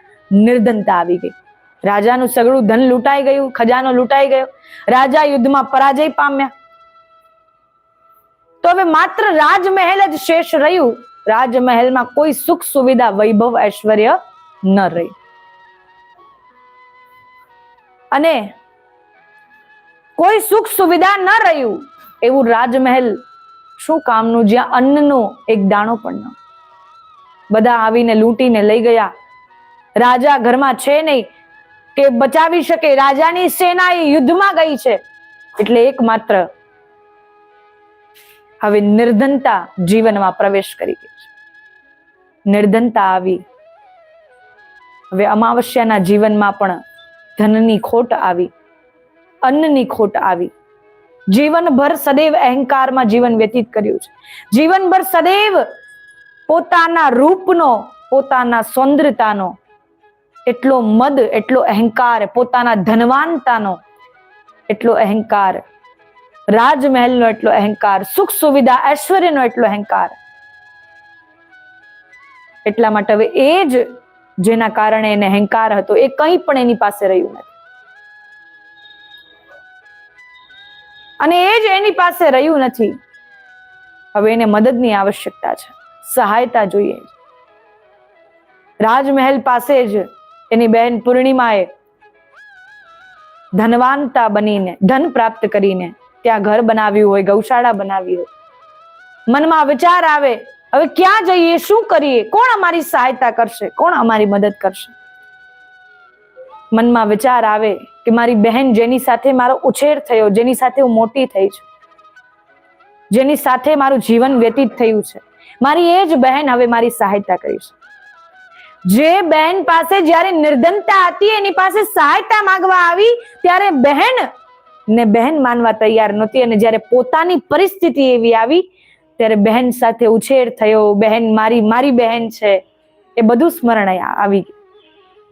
નિર્ધનતા આવી ગઈ. રાજાનું સઘળું ધન લૂંટાઈ ગયું, ખજાનો લૂંટાઈ ગયો, રાજા યુદ્ધમાં પરાજય પામ્યા. તો હવે માત્ર રાજમહેલ જ શેષ રહ્યું. રાજમહેલમાં કોઈ સુખ સુવિધા, વૈભવ, ઐશ્વર્ય ન રહી. અને કોઈ સુખ સુવિધા ન રહ્યું એવું રાજમહેલ શું કામનું, જ્યાં અન્નનો એક દાણો પણ ન. બધા આવીને લૂંટીને લઈ ગયા. રાજા ઘરમાં છે નહીં કે બચાવી શકે, રાજાની સેના એ યુદ્ધમાં ગઈ છે. એટલે એકમાત્ર હવે નિર્ધનતા જીવનમાં પ્રવેશ કરી ગઈ છે. નિર્ધનતા આવી. હવે અમાવસ્યાના જીવનમાં પણ ધનની ખોટ આવી, અન્નની ખોટ આવી. જીવનભર સદૈવ અહંકારમાં જીવન વ્યતીત કર્યું છે. જીવનભર સદૈવ પોતાના રૂપનો, પોતાના સૌંદર્યતાનો એટલો મદ, એટલો અહંકાર, પોતાના ધનવાનતાનો એટલો અહંકાર, રાજમહેલનો એટલો અહંકાર, સુખ સુવિધા ઐશ્વર્યનો એટલો અહંકાર. એટલા માટે હવે એ જ જેના કારણે એને અહંકાર હતો, એ કંઈ પણ એની પાસે રહ્યું નથી. અને એ જ એની પાસે રહ્યું નથી. હવે એને મદદની આવશ્યકતા છે, સહાયતા જોઈએ. રાજમહેલ પાસે જ એની બહેન પૂર્ણિમાએ ધનવાનતા બનીને, ધન પ્રાપ્ત કરીને ત્યાં ઘર બનાવ્યું હોય, ગૌશાળા બનાવી હોય. મનમાં વિચાર આવે, હવે ક્યાં જઈએ, શું કરીએ, કોણ અમારી સહાયતા કરશે, કોણ અમારી મદદ કરશે. મનમાં વિચાર આવે કે મારી બહેન જેની સાથે મારો ઉછેર થયો, જેની સાથે હું મોટી થઈ છું, જેની સાથે મારું જીવન વ્યતીત થયું છે, મારી એ જ બહેન હવે મારી સહાયતા કરી છે. જે બહેન પાસે જ્યારે નિર્ધનતા હતી એની પાસે સહાયતા માંગવા આવી ત્યારે બહેન ને બહેન માનવા તૈયાર નહોતી, અને જ્યારે પોતાની પરિસ્થિતિ એવી આવી ત્યારે બહેન સાથે ઉછેર થયો, બહેન મારી બહેન છે, એ બધું સ્મરણ આવી ગયું.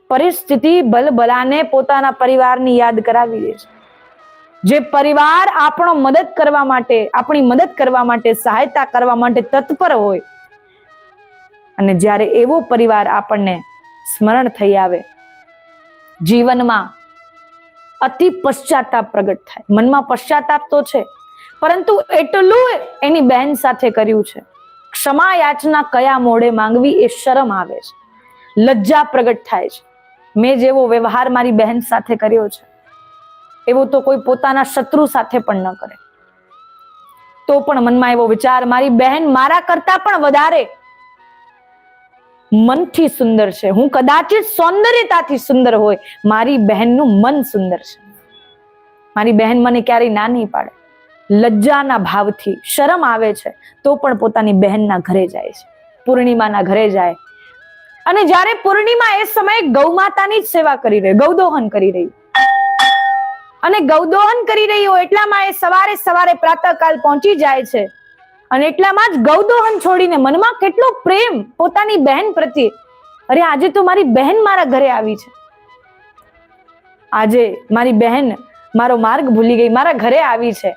પરિસ્થિતિ ભલભલાને પોતાના પરિવારની યાદ કરાવી દે છે. જે પરિવાર આપણો મદદ કરવા માટે, આપણી મદદ કરવા માટે, સહાયતા કરવા માટે તત્પર હોય, અને જ્યારે એવો પરિવાર આપણને સ્મરણ થઈ આવે, જીવનમાં અતિ પશ્ચાતાપ પ્રગટ થાય. મનમાં પશ્ચાતાપ તો છે, પરંતુ એટલું એની બહેન સાથે કર્યું છે. ક્ષમા યાચના કયા મોઢે માંગવી એ શરમ આવે છે, લજ્જા પ્રગટ થાય છે. મેં જેવો વ્યવહાર મારી બહેન સાથે કર્યો છે એવો તો કોઈ પોતાના શત્રુ સાથે પણ ન કરે. તો પણ મનમાં એવો વિચાર, મારી બહેન મારા કરતા પણ વધારે મનથી સુંદર છે. હું કદાચિત સૌંદર્યતાથી સુંદર હોય, મારી બહેનનું મન સુંદર છે. મારી બહેન મને ક્યારેય ના નહીં પાડે. લજ્જાના ભાવથી, શરમ આવે છે તો પણ પોતાની બહેનના ઘરે જાય છે, પૂર્ણિમાના ઘરે જાય. અને જ્યારે પૂર્ણિમા એ સમયે ગૌ માતાની જ સેવા કરી રહી, ગૌદોહન કરી રહી, અને ગૌદોહન કરી રહી હોય એટલામાં એ સવારે પ્રાતઃકાલ પહોંચી જાય છે. અને એટલામાં જ ગૌદોહન છોડીને મનમાં કેટલો પ્રેમ પોતાની બહેન પ્રત્યે, અરે આજે તો મારી બહેન મારા ઘરે આવી છે, આજે મારી બહેન મારો માર્ગ ભૂલી ગઈ, મારા ઘરે આવી છે.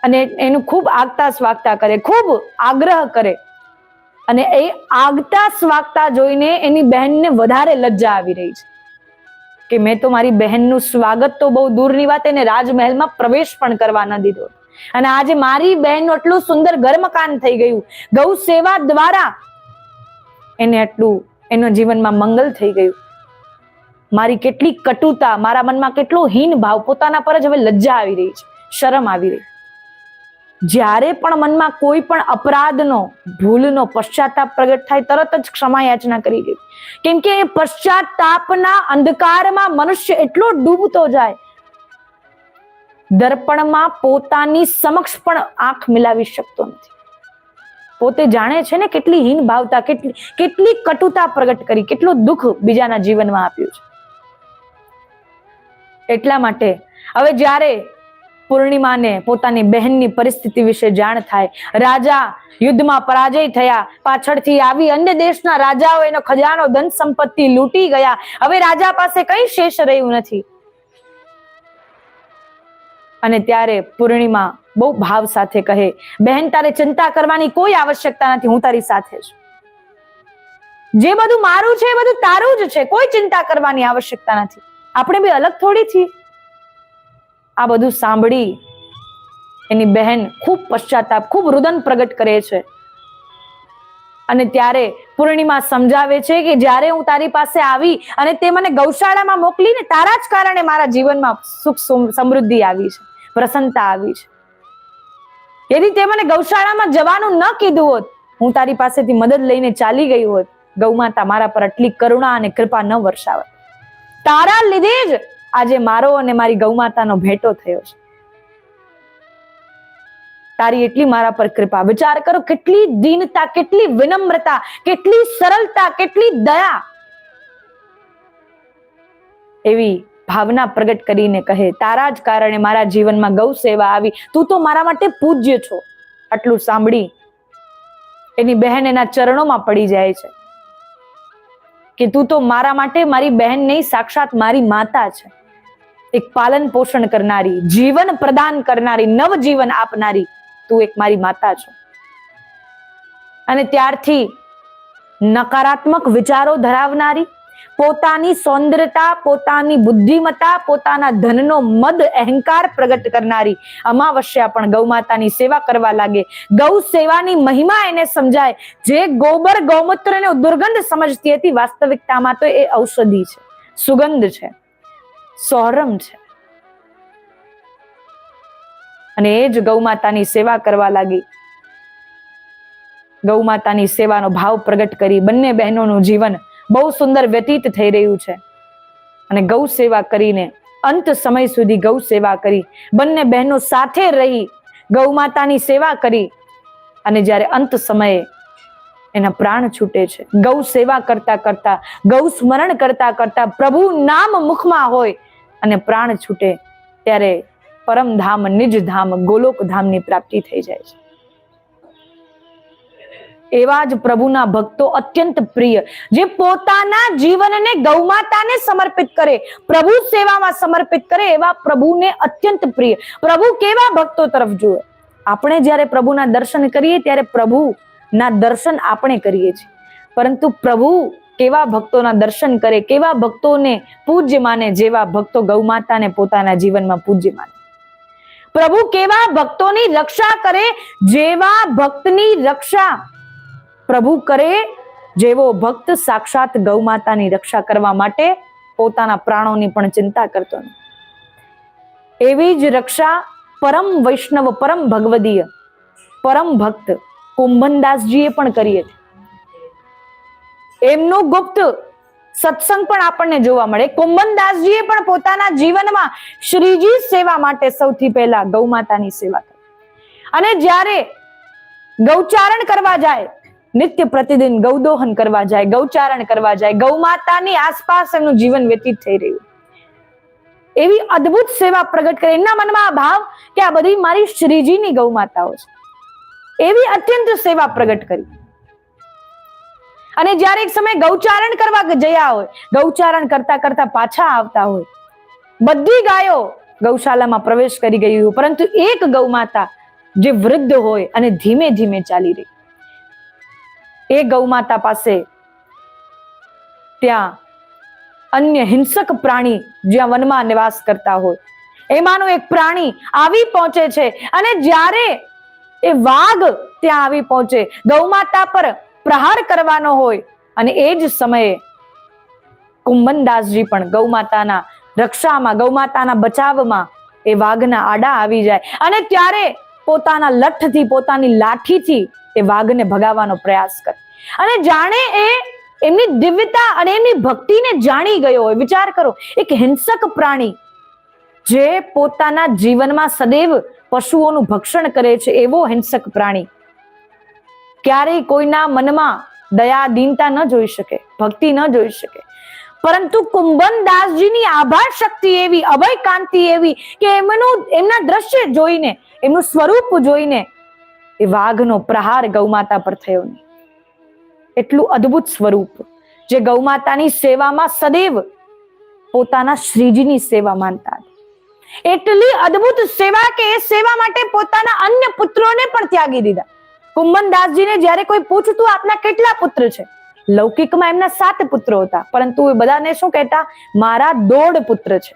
અને એનું ખૂબ આગતા સ્વાગતા કરે, ખૂબ આગ્રહ કરે. અને એ આગતા સ્વાગતા જોઈને એની બહેનને વધારે લજ્જા આવી રહી છે કે મેં તો મારી બહેનનું સ્વાગત તો બહુ દૂરની વાત, એને રાજમહેલમાં પ્રવેશ પણ કરવા ન દીધો. અને આજે મારી બહેનનું એટલું સુંદર ઘરમકાન થઈ ગયું, ગૌ સેવા દ્વારા એને એટલું એના જીવનમાં મંગલ થઈ ગયું. મારી કેટલી કટુતા, મારા મનમાં કેટલો હીન ભાવ, પોતાના પર જ હવે લજ્જા આવી રહી છે, શરમ આવી રહી. જ્યારે પણ મનમાં કોઈ પણ અપરાધનો, ભૂલનો પશ્ચાતાપ પ્રગટ થાય, તરત જ ક્ષમા યાચના કરી દે. કેમ કે એ પશ્ચાતાપના અંધકારમાં મનુષ્ય એટલો ડૂબતો જાય, દર્પણમાં પોતાની સમક્ષ પણ આંખ મિલાવી શકતો નથી. પોતે જાણે છે ને કેટલી હીન ભાવતા, કેટલી કટુતા પ્રગટ કરી, કેટલું દુઃખ બીજાના જીવનમાં આપ્યું છે. એટલા માટે હવે જ્યારે પૂર્ણિમાને પોતાની બહેનની પરિસ્થિતિ વિશે જાણ થાય, રાજા યુદ્ધમાં પરાજય થયા, પાછળથી આવી અન્ય દેશના રાજાઓ એનો ખજાનો, ધન સંપત્તિ લૂંટી ગયા, હવે રાજા પાસે કઈ શેષ રહ્યું નથી. અને ત્યારે પૂર્ણિમા બહુ ભાવ સાથે કહે, બહેન તારે ચિંતા કરવાની કોઈ આવશ્યકતા નથી, હું તારી સાથે છું. જે બધું મારું છે એ બધું તારું જ છે, કોઈ ચિંતા કરવાની આવશ્યકતા નથી. આપણે બી અલગ થોડી છીએ. આ બધું સાંભળી એની બહેન ખૂબ પશ્ચાતાપ, ખૂબ રુદન પ્રગટ કરે છે. અને ત્યારે પૂર્ણિમા સમજાવે છે કે જ્યારે હું તારી પાસે આવી અને તે મને ગૌશાળામાં મોકલીને, તારા જ કારણે મારા જીવનમાં સુખ સમૃદ્ધિ આવી છે, પ્રસન્નતા આવી છે. यदि તે મને ગૌશાળામાં જવાનું ન કીધું હોત, હું તારી પાસેથી મદદ લઈને ચાલી ગઈ હોત, ગૌમાતા મારા પર આટલી કરુણા અને કૃપા ન વર્ષાવત. તારા લીધે જ આજે મારો અને મારી ગૌમાતાનો ભેટો થયો છે. તારી એટલી મારા પર કૃપા. વિચાર કરો, કેટલી દીનતા, કેટલી વિનમ્રતા, કેટલી સરળતા, કેટલી દયા. એવી ભાવના પ્રગટ કરીને કહે, તારા જ કારણે મારા જીવનમાં ગૌ સેવા આવી, તું તો મારા માટે પૂજ્ય છો. આટલું સાંભળી એની બહેન એના ચરણોમાં પડી જાય છે કે તું તો મારા માટે મારી બહેન નહીં, સાક્ષાત મારી માતા છે. એક પાલન પોષણ કરનારી, જીવન પ્રદાન કરનારી, નવજીવન આપનારી તું એક મારી માતા છો. અને ત્યારથી નકારાત્મક વિચારો ધરાવનારી, પોતાની સૌંદર્યતા, પોતાની બુદ્ધિમત્તા, પોતાના ધનનો મદ, અહંકાર પ્રગટ કરનારી અમાવસ્યા પણ ગૌમાતાની સેવા કરવા લાગે. ગૌ સેવાની મહિમા એને સમજાય. જે ગોબર ગૌમૂત્રને દુર્ગંધ સમજતી હતી, વાસ્તવિકતામાં તો એ ઔષધિ છે, સુગંધ છે, સોરમ છે. અને એ જ ગૌમાતાની સેવા કરવા લાગી. ગૌમાતાની સેવાનો ભાવ પ્રગટ કરી બંને બહેનોનું જીવન બહુ સુંદર વ્યતીત થઈ રહ્યું છે. અને ગૌ સેવા કરીને અંત સમય સુધી ગૌ સેવા કરી, બંને બહેનો સાથે રહી ગૌ માતાની સેવા કરી, અને જ્યારે અંત સમયે એના પ્રાણ છૂટે છે, ગૌ સેવા કરતા કરતા, ગૌ સ્મરણ કરતા કરતા પ્રભુ નામ મુખમાં હોય અને પ્રાણ છૂટે, ત્યારે પરમધામ નિજ ધામ ગોલોક ધામની પ્રાપ્તિ થઈ જાય છે. એવા જ પ્રભુના ભક્તો અત્યંત પ્રિય, જે પોતાના જીવનને ગૌમાતાને સમર્પિત કરે, પ્રભુ સેવામાં સમર્પિત કરે, એવા પ્રભુને અત્યંત પ્રિય. પ્રભુ કેવા ભક્તો તરફ જુએ. આપણે જ્યારે પ્રભુના દર્શન કરીએ ત્યારે પ્રભુના દર્શન આપણે કરીએ છીએ, પરંતુ પ્રભુ કેવા ભક્તોના દર્શન કરે, કેવા ભક્તોને પૂજ્ય માને, જેવા ભક્તો ગૌમાતાને પોતાના જીવનમાં પૂજ્ય માને. પ્રભુ કેવા ભક્તોની રક્ષા કરે, જેવા ભક્તની રક્ષા પ્રભુ કરે, જેવો ભક્ત સાક્ષાત ગૌમાતાની રક્ષા કરવા માટે પોતાના પ્રાણોની પણ ચિંતા કરતો નથી. એવી જ રક્ષા પરમ વૈષ્ણવ, પરમ ભગવદીય, પરમ ભક્ત કુંભનદાસજીએ પણ કરી હતી. એમનો ગુપ્ત સત્સંગ પણ આપણને જોવા મળે. કુંભનદાસજીએ પણ પોતાના જીવનમાં શ્રીજી સેવા માટે સૌથી પહેલા ગૌમાતાની સેવા કરી. અને જ્યારે ગૌચારણ કરવા જાય, નિત્ય પ્રતિદિન ગૌદોહન કરવા જાય, ગૌચારણ કરવા જાય, ગૌમાતાની આસપાસ એમનું જીવન વ્યતીત થઈ રહ્યું, એવી અદ્ભુત સેવા પ્રગટ કરી. એમના મનમાં આ ભાવ કે આ બધી મારી શ્રીજીની ગૌમાતાઓ છે, એવી અત્યંત સેવા પ્રગટ કરી. અને જ્યારે એક સમય ગૌચારણ કરવા જયા હોય, ગૌચારણ કરતા કરતા પાછા આવતા હોય, બધી ગાયો ગૌશાલામાં પ્રવેશ કરી ગઈ હોય, પરંતુ એક ગૌમાતા જે વૃદ્ધ હોય અને ધીમે ધીમે ચાલી રહી, એ ગૌમાતા પાસે ત્યાં અન્ય હિંસક પ્રાણી જ્યાં વનમાં નિવાસ કરતા હોય, એમાંનું એક પ્રાણી આવી પહોંચે છે. અને જ્યારે એ વાઘ ત્યાં આવી પહોંચે, ગૌમાતા પર પ્રહાર કરવાનો હોય, અને એ જ સમયે કુંભનદાસજી પણ ગૌમાતાના રક્ષામાં, ગૌમાતાના બચાવમાં એ વાઘના આડા આવી જાય, અને ત્યારે પોતાના લઠ્ઠથી, પોતાની લાઠીથી એ વાઘને ભગાવવાનો પ્રયાસ કરે. અને જાણે એ એમની દિવ્યતા અને એમની ભક્તિને જાણી ગયો હોય. વિચાર કરો, એક હિંસક પ્રાણી જે પોતાના જીવનમાં સદૈવ પશુઓનું ભક્ષણ કરે છે, એવો હિંસક પ્રાણી ક્યારેય કોઈના મનમાં દયા, દીનતા ન જોઈ શકે, ભક્તિ ન જોઈ શકે. પરંતુ કુંભનદાસજીની આભા શક્તિ એવી, અભય કાંતિ એવી કે એમના દ્રશ્ય જોઈને, એમનું સ્વરૂપ જોઈને એ વાઘનો પ્રહાર ગૌમાતા પર થયો નહીં. એટલું અદ્ભુત સ્વરૂપ, જે ગૌમાતાની સેવામાં સદૈવ પોતાના શ્રીજીની સેવા માનતા હતા. એટલી અદ્ભુત સેવા કે એ સેવા માટે પોતાના અન્ય પુત્રોને પણ ત્યાગી દીધા. કુંભનદાસજીને જ્યારે કોઈ પૂછતું, આપના કેટલા પુત્ર છે? લૌકિકમાં એમના 7 પુત્રો હતા, પરંતુ એ બધાને શું કહેતા? મારા 1.5 પુત્ર છે.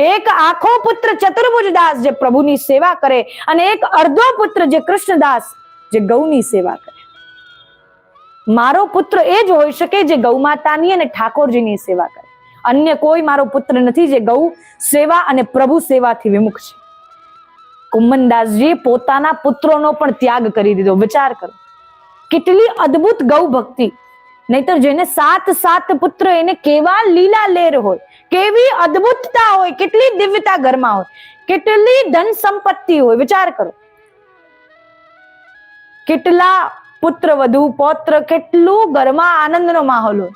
એક આખો પુત્ર ચતુર્ભુજદાસ જે પ્રભુની સેવા કરે, અને એક અર્ધો પુત્ર જે કૃષ્ણદાસ જે ગૌની સેવા કરે. મારો પુત્ર એ જ હોઈ શકે જે ગૌમાતાની અને ઠાકોરજીની સેવા કરે. અન્ય કોઈ મારો પુત્ર નથી જે ગૌ સેવા અને પ્રભુ સેવાથી વિમુખ છે. કુંભનદાસજીએ પોતાના પુત્રોનો પણ ત્યાગ કરી દીધો. વિચાર કરો, કેટલી અદ્ભુત ગૌ ભક્તિ. નહીતર જેને 7 પુત્ર, એને કેવા લીલા લેર હોય, કેવી અદ્ભુતતા હોય, કેટલી દિવ્યતા ઘરમાં હોય, કેટલી ધન સંપત્તિ હોય. વિચાર કરો, કેટલા પુત્ર વધુ, પૌત્ર, કેટલું ઘરમાં આનંદનો માહોલ હોય.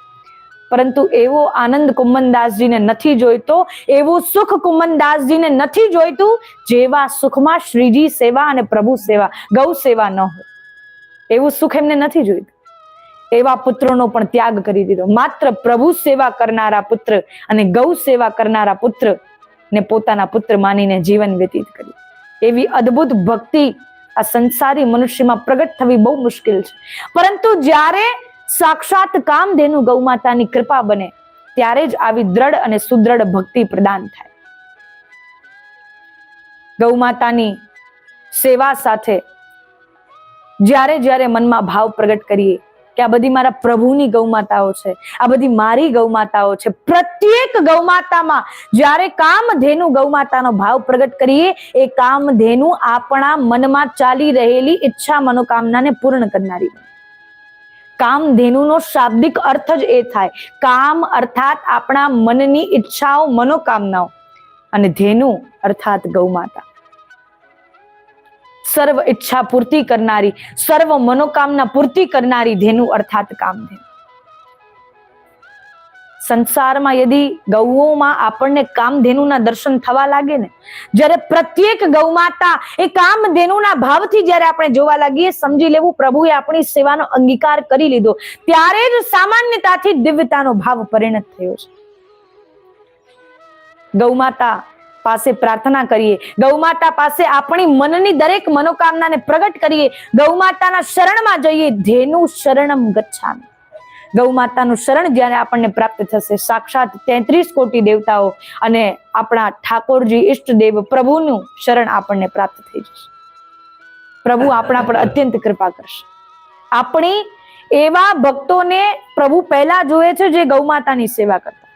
પરંતુ એવો આનંદ કુંભનદાસજીને નથી જોઈતો, એવું સુખ કુંભનદાસજીને નથી જોઈતું જેવા સુખમાં શ્રીજી સેવા અને પ્રભુ સેવા, ગૌ સેવા ન હોય. એવું સુખ એમને નથી જોઈતું. એવા પુત્રોનો પણ ત્યાગ કરી દીધો. માત્ર પ્રભુ સેવા કરનારા પુત્ર અને ગૌ સેવા કરનારા પુત્ર ને પોતાના પુત્ર માનીને જીવન વ્યતીત કર્યું. એવી અદ્ભુત ભક્તિ આ સંસારી મનુષ્યમાં પ્રગટ થવી બહુ મુશ્કેલ છે. પરંતુ જ્યારે સાક્ષાત કામધેનુ ગૌમાતાની કૃપા બને, ત્યારે જ આવી દ્રઢ અને સુદ્રઢ ભક્તિ પ્રદાન થાય. ગૌમાતાની સેવા સાથે જ્યારે જ્યારે મનમાં ભાવ પ્રગટ કરીએ કે આ બધી મારા પ્રભુની ગૌમાતાઓ છે, આ બધી મારી ગૌમાતાઓ છે, પ્રત્યેક ગૌમાતામાં જ્યારે કામધેનુ ગૌમાતાનો ભાવ પ્રગટ કરીએ, એ કામધેનુ આપણા મનમાં ચાલી રહેલી ઈચ્છા મનોકામનાને પૂર્ણ કરનારી બને. કામધેનુનો શાબ્દિક અર્થ જ એ થાય. કામ અર્થાત આપણા મનની ઈચ્છાઓ, મનોકામનાઓ, અને ધેનુ અર્થાત ગૌમાતા. સર્વ ઈચ્છા પૂર્તિ કરનારી, સર્વ મનોકામના પૂર્તિ કરનારી ધેનુ અર્થાત કામધેનુ. સંસારમાં યદી ગૌઓમાં આપણને કામધેનુના દર્શન થવા લાગે ને, જ્યારે પ્રત્યેક ગૌમાતા એ કામધેનુના ભાવથી જ્યારે આપણે જોવા લાગીએ, સમજી લેવું પ્રભુએ આપણી સેવાનો અંગીકાર કરી લીધો, ત્યારે જ સામાન્યતાથી દિવ્યતાનો ભાવ પરિણત થયો છે. ગૌમાતા પાસે પ્રાર્થના કરીએ, ગૌમાતા પાસે આપણી મનની દરેક મનોકામનાને પ્રગટ કરીએ, ગૌમાતાના શરણમાં જઈએ. ધેનુ શરણમ ગચ્છામિ. ગૌમાતાનું શરણ જ્યારે આપણને પ્રાપ્ત થશે, સાક્ષાત 33 કોટી દેવતાઓ અને આપણા ઠાકોરજી ઈષ્ટદેવ પ્રભુનું શરણ આપણને પ્રાપ્ત થઈ જશે. પ્રભુ આપણા પર અત્યંત કૃપા કરશે. આપણી એવા ભક્તોને પ્રભુ પહેલા જોયે છે જે ગૌમાતાની સેવા કરતા.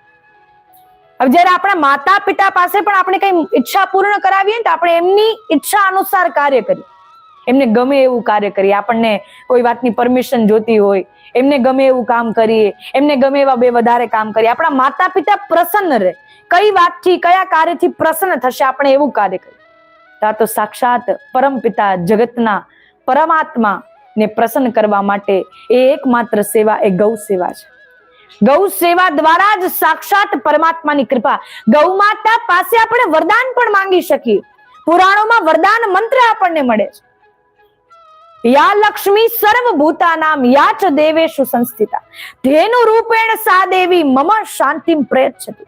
હવે જ્યારે આપણા માતા પિતા પાસે પણ આપણે કઈ ઈચ્છા પૂર્ણ કરાવીએ તો આપણે એમની ઈચ્છા અનુસાર કાર્ય કરીએ, એમને ગમે એવું કાર્ય કરીએ. આપણને કોઈ વાતની પરમિશન જોતી હોય, એમને ગમે એવું કામ કરીએ, એમને ગમે એવા બે વધારે કામ કરીએ. આપણા માતા પિતા પ્રસન્ન રહે, કઈ વાતથી, કયા કાર્યથી પ્રસન્ન થશે, આપણે એવું કાર્ય કરીએ. તો સાક્ષાત પરમ પિતા જગતના પરમાત્મા ને પ્રસન્ન કરવા માટે એ એકમાત્ર સેવા એ ગૌ સેવા છે. ગૌ સેવા દ્વારા જ સાક્ષાત પરમાત્માની કૃપા. ગૌ માતા પાસે આપણે વરદાન પણ માંગી શકીએ. પુરાણોમાં વરદાન મંત્ર આપણને મળે છે. યા લક્ષ્મી સર્વભૂતાનામ યા ચ દેવેષુ સંસ્થિતા ધેનુ રૂપેણ સા દેવી મમ શાંતિમ પ્રયચ્છતિ.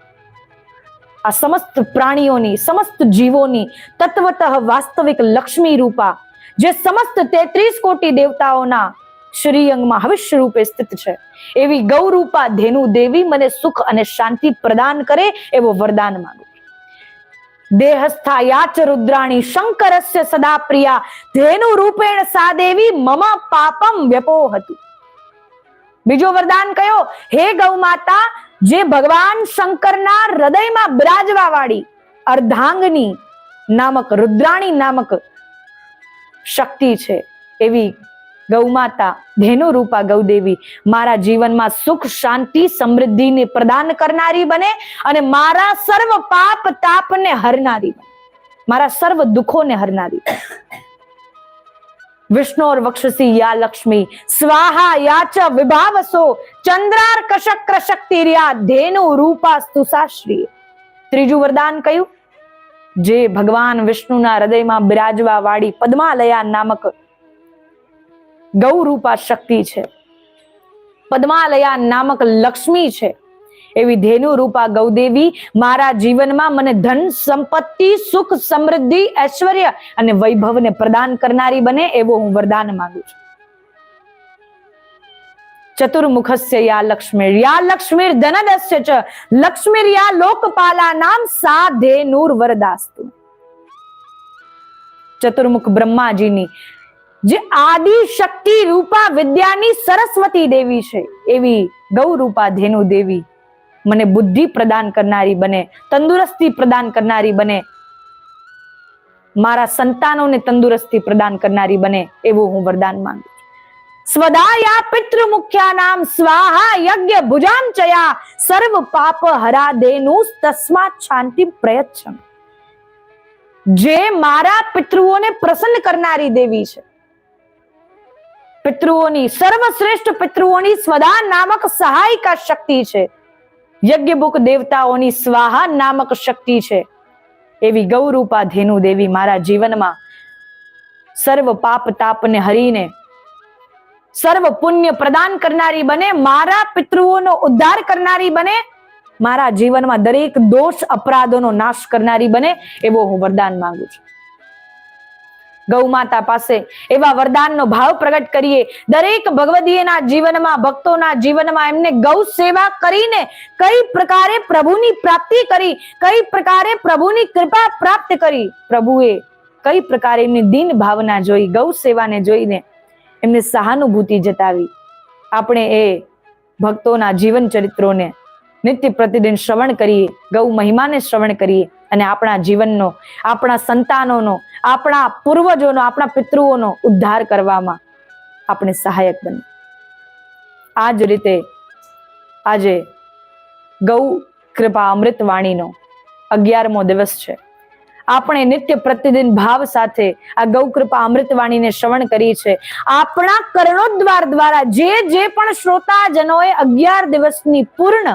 આ સમસ્ત પ્રાણીઓની, સમસ્ત જીવોની તત્વતઃ વાસ્તવિક લક્ષ્મી રૂપા, જે સમસ્ત 33 કોટી દેવતાઓના શ્રીઅંગમાં હવિષ્ય રૂપે સ્થિત છે, એવી ગૌરૂપા ધેનુ દેવી મને સુખ અને શાંતિ પ્રદાન કરે એવો વરદાન માંગુ. દેહસ્થા યાચ રુદ્રાણી શંકરસ્ય સદા પ્રિયા ધેનુ રૂપેણ સા દેવી મમ પાપમ વ્યપોહતુ. બીજો વરદાન કયો? હે ગૌ માતા, જે ભગવાન શંકરના હૃદયમાં બિરાજવા વાળી અર્ધાંગની નામક રુદ્રાણી નામક શક્તિ છે, એવી ગૌમાતા ધેનુ રૂપા ગૌદેવી મારા જીવનમાં સુખ, શાંતિ, સમૃદ્ધિને પ્રદાન કરનારી બને અને મારા સર્વ પાપ તાપને હરનારી બને, મારા સર્વ દુઃખોને હરનારી બને. વિષ્ણોર વક્ષસી યા લક્ષ્મી સ્વાહા યાચ વિભાવસો ચંદ્રાર કશક્ર શક્તિર્યા ધેનુ રૂપા સ્તુષાશ્રી. ત્રીજું વરદાન કયું? જે ભગવાન વિષ્ણુના હૃદયમાં બિરાજવા વાળી પદ્માલયા નામક ગૌરૂપા શક્તિ છે, પદ્માલયા નામક લક્ષ્મી છે, એવી ધેનુ રૂપા ગૌદેવી મારા જીવનમાં મને ધન, સંપત્તિ, સુખ, સમૃદ્ધિ, ઐશ્વર્ય અને વૈભવને પ્રદાન કરનારી બને એવો હું વરદાન માંગુ છું. ચતુર્મુખસ્ય યા લક્ષ્મીર ધનદસ્ય ચ લક્ષ્મીર યા લોકપાલા નામ સા ધેનુર વરદાસ્તુ. ચતુર્મુખ બ્રહ્માજીની જે આદિ શક્તિ રૂપા વિદ્યાની સરસ્વતી દેવી છે, એવી ગૌ રૂપા ધેનુ દેવી મને બુદ્ધિ પ્રદાન કરનારી બને, તંદુરસ્તી પ્રદાન કરનારી બને, મારા સંતાનોને તંદુરસ્તી પ્રદાન કરનારી બને એવું હું વરદાન માંગુ છું. સ્વદાયા પિતૃ મુખ્યા નામ સ્વાહા યજ્ઞ ભુજામ ચયા સર્વ પાપ હરા દેનુ તસ્માત શાંતિ પ્રયચ્છમ. જે મારા પિતૃઓને પ્રસન્ન કરનારી દેવી છે, પિતૃઓની સર્વશ્રેષ્ઠ પિતૃઓની સ્વદા નામક સહાયિકા શક્તિ છે, યજ્ઞભૂક દેવતાઓની સ્વાહા નામક શક્તિ છે, એવી ગૌરૂપા ધેનુ દેવી મારા જીવનમાં સર્વ પાપ તાપને હરીને સર્વ પુણ્ય પ્રદાન કરનારી બને, મારા પિતૃઓનો ઉદ્ધાર કરનારી બને, મારા જીવનમાં દરેક દોષ અપરાધોનો નાશ કરનારી બને એવો હું વરદાન માંગુ છું. ગૌ માતા પાસે એવા વરદાનનો ભાવ પ્રગટ કરીએ. દરેક ભગવદીયના જીવનમાં, ભક્તોના જીવનમાં એમને ગૌ સેવા કરીને કઈ પ્રકારે પ્રભુની પ્રાપ્તિ કરી, કઈ પ્રકારે પ્રભુની કૃપા પ્રાપ્ત કરી, પ્રભુએ કઈ પ્રકારે એમની દીન ભાવના જોઈ, ગૌ સેવાને જોઈને એમને સહાનુભૂતિ જતાવી. આપણે એ ભક્તોના જીવન ચરિત્રોને નિત્ય પ્રતિદિન શ્રવણ કરીએ, ગૌ મહિમાને શ્રવણ કરીએ અને આપણા જીવનનો, આપણા સંતાનોનો, આપણા પૂર્વજોનો, આપણા પિતૃઓનો ઉદ્ધાર કરવામાં આપણે સહાયક બનીએ. આ જ રીતે આજે ગૌ કૃપા અમૃત વાણીનો 11મો દિવસ છે. આપણે નિત્ય પ્રતિદિન ભાવ સાથે આ ગૌ કૃપા અમૃત વાણીને શ્રવણ કરી છે. આપણા કર્ણોદ્વાર દ્વારા જે પણ શ્રોતાજનોએ 11 દિવસની પૂર્ણ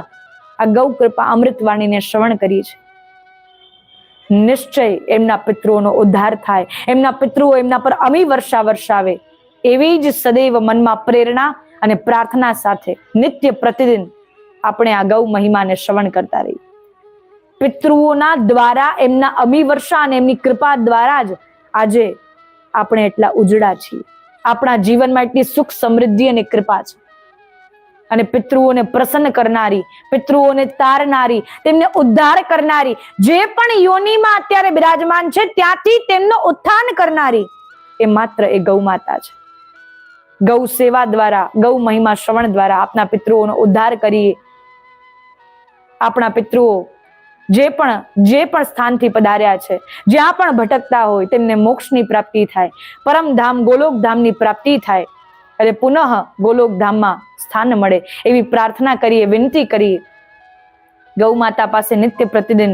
આ ગૌ કૃપા અમૃત વાણીને શ્રવણ કરી છે, નિશ્ચય એમના પિતૃઓનો ઉદ્ધાર થાય, એમના પિતૃઓ એમના પર અમી વર્ષા વર્ષાવે, એવી જ સદૈવ મનમાં પ્રેરણા અને પ્રાર્થના સાથે નિત્ય પ્રતિદિન આપણે આ ગૌ મહિમાને શ્રવણ કરતા રહીએ. પિતૃઓના દ્વારા એમના અમી વર્ષા અને એમની કૃપા દ્વારા જ આજે આપણે એટલા ઉજળા છીએ. આપણા જીવનમાં એટલી સુખ સમૃદ્ધિ અને કૃપા છે. અને પિતૃઓને પ્રસન્ન કરનારી, પિતૃઓને તારનારી, તેમને ઉદ્ધાર કરનારી, જે પણ યોનિમાં અત્યારે બિરાજમાન છે ત્યાંથી તેમનો ઉત્થાન કરનારી એ માત્ર એ ગૌ માતા છે. ગૌ સેવા દ્વારા, ગૌ મહિમા શ્રવણ દ્વારા આપના પિતૃઓનો ઉદ્ધાર કરીએ. આપણા પિતૃઓ જે પણ સ્થાનથી પધાર્યા છે, જ્યાં પણ ભટકતા હોય તેમને મોક્ષની પ્રાપ્તિ થાય, પરમધામ ગોલોકધામની પ્રાપ્તિ થાય અને પુનઃ ગોલોકધામમાં સ્થાન મળે એવી પ્રાર્થના કરીએ, વિનંતી કરીએ. ગૌ માતા પાસે નિત્ય પ્રતિદિન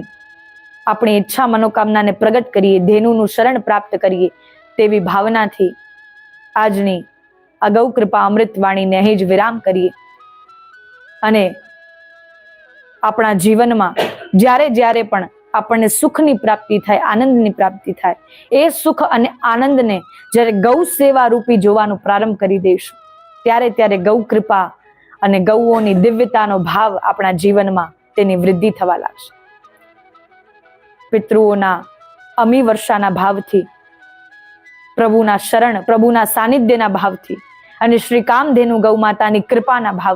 આપણી ઈચ્છા મનોકામનાને પ્રગટ કરીએ, ધેનુનું શરણ પ્રાપ્ત કરીએ તેવી ભાવનાથી આજની આ ગૌ કૃપા અમૃત વાણીને અહીં જ વિરામ કરીએ. અને આપણા જીવનમાં જ્યારે પણ આપણને સુખની પ્રાપ્તિ થાય, આનંદની પ્રાપ્તિ થાય, એ સુખ અને આનંદને જ્યારે ગૌ સેવા રૂપી જોવાનું પ્રારંભ કરી દઈશું ત્યારે ગૌ કૃપા અને ગૌઓની દિવ્યતાનો ભાવ આપણા જીવનમાં તેની વૃદ્ધિ થવા લાગશે. પિતૃઓના અમી વર્ષાના ભાવથી, પ્રભુના શરણ, પ્રભુના સાનિધ્યના ભાવથી અને શ્રી કામધેનુ ગૌ માતાની કૃપાના ભાવ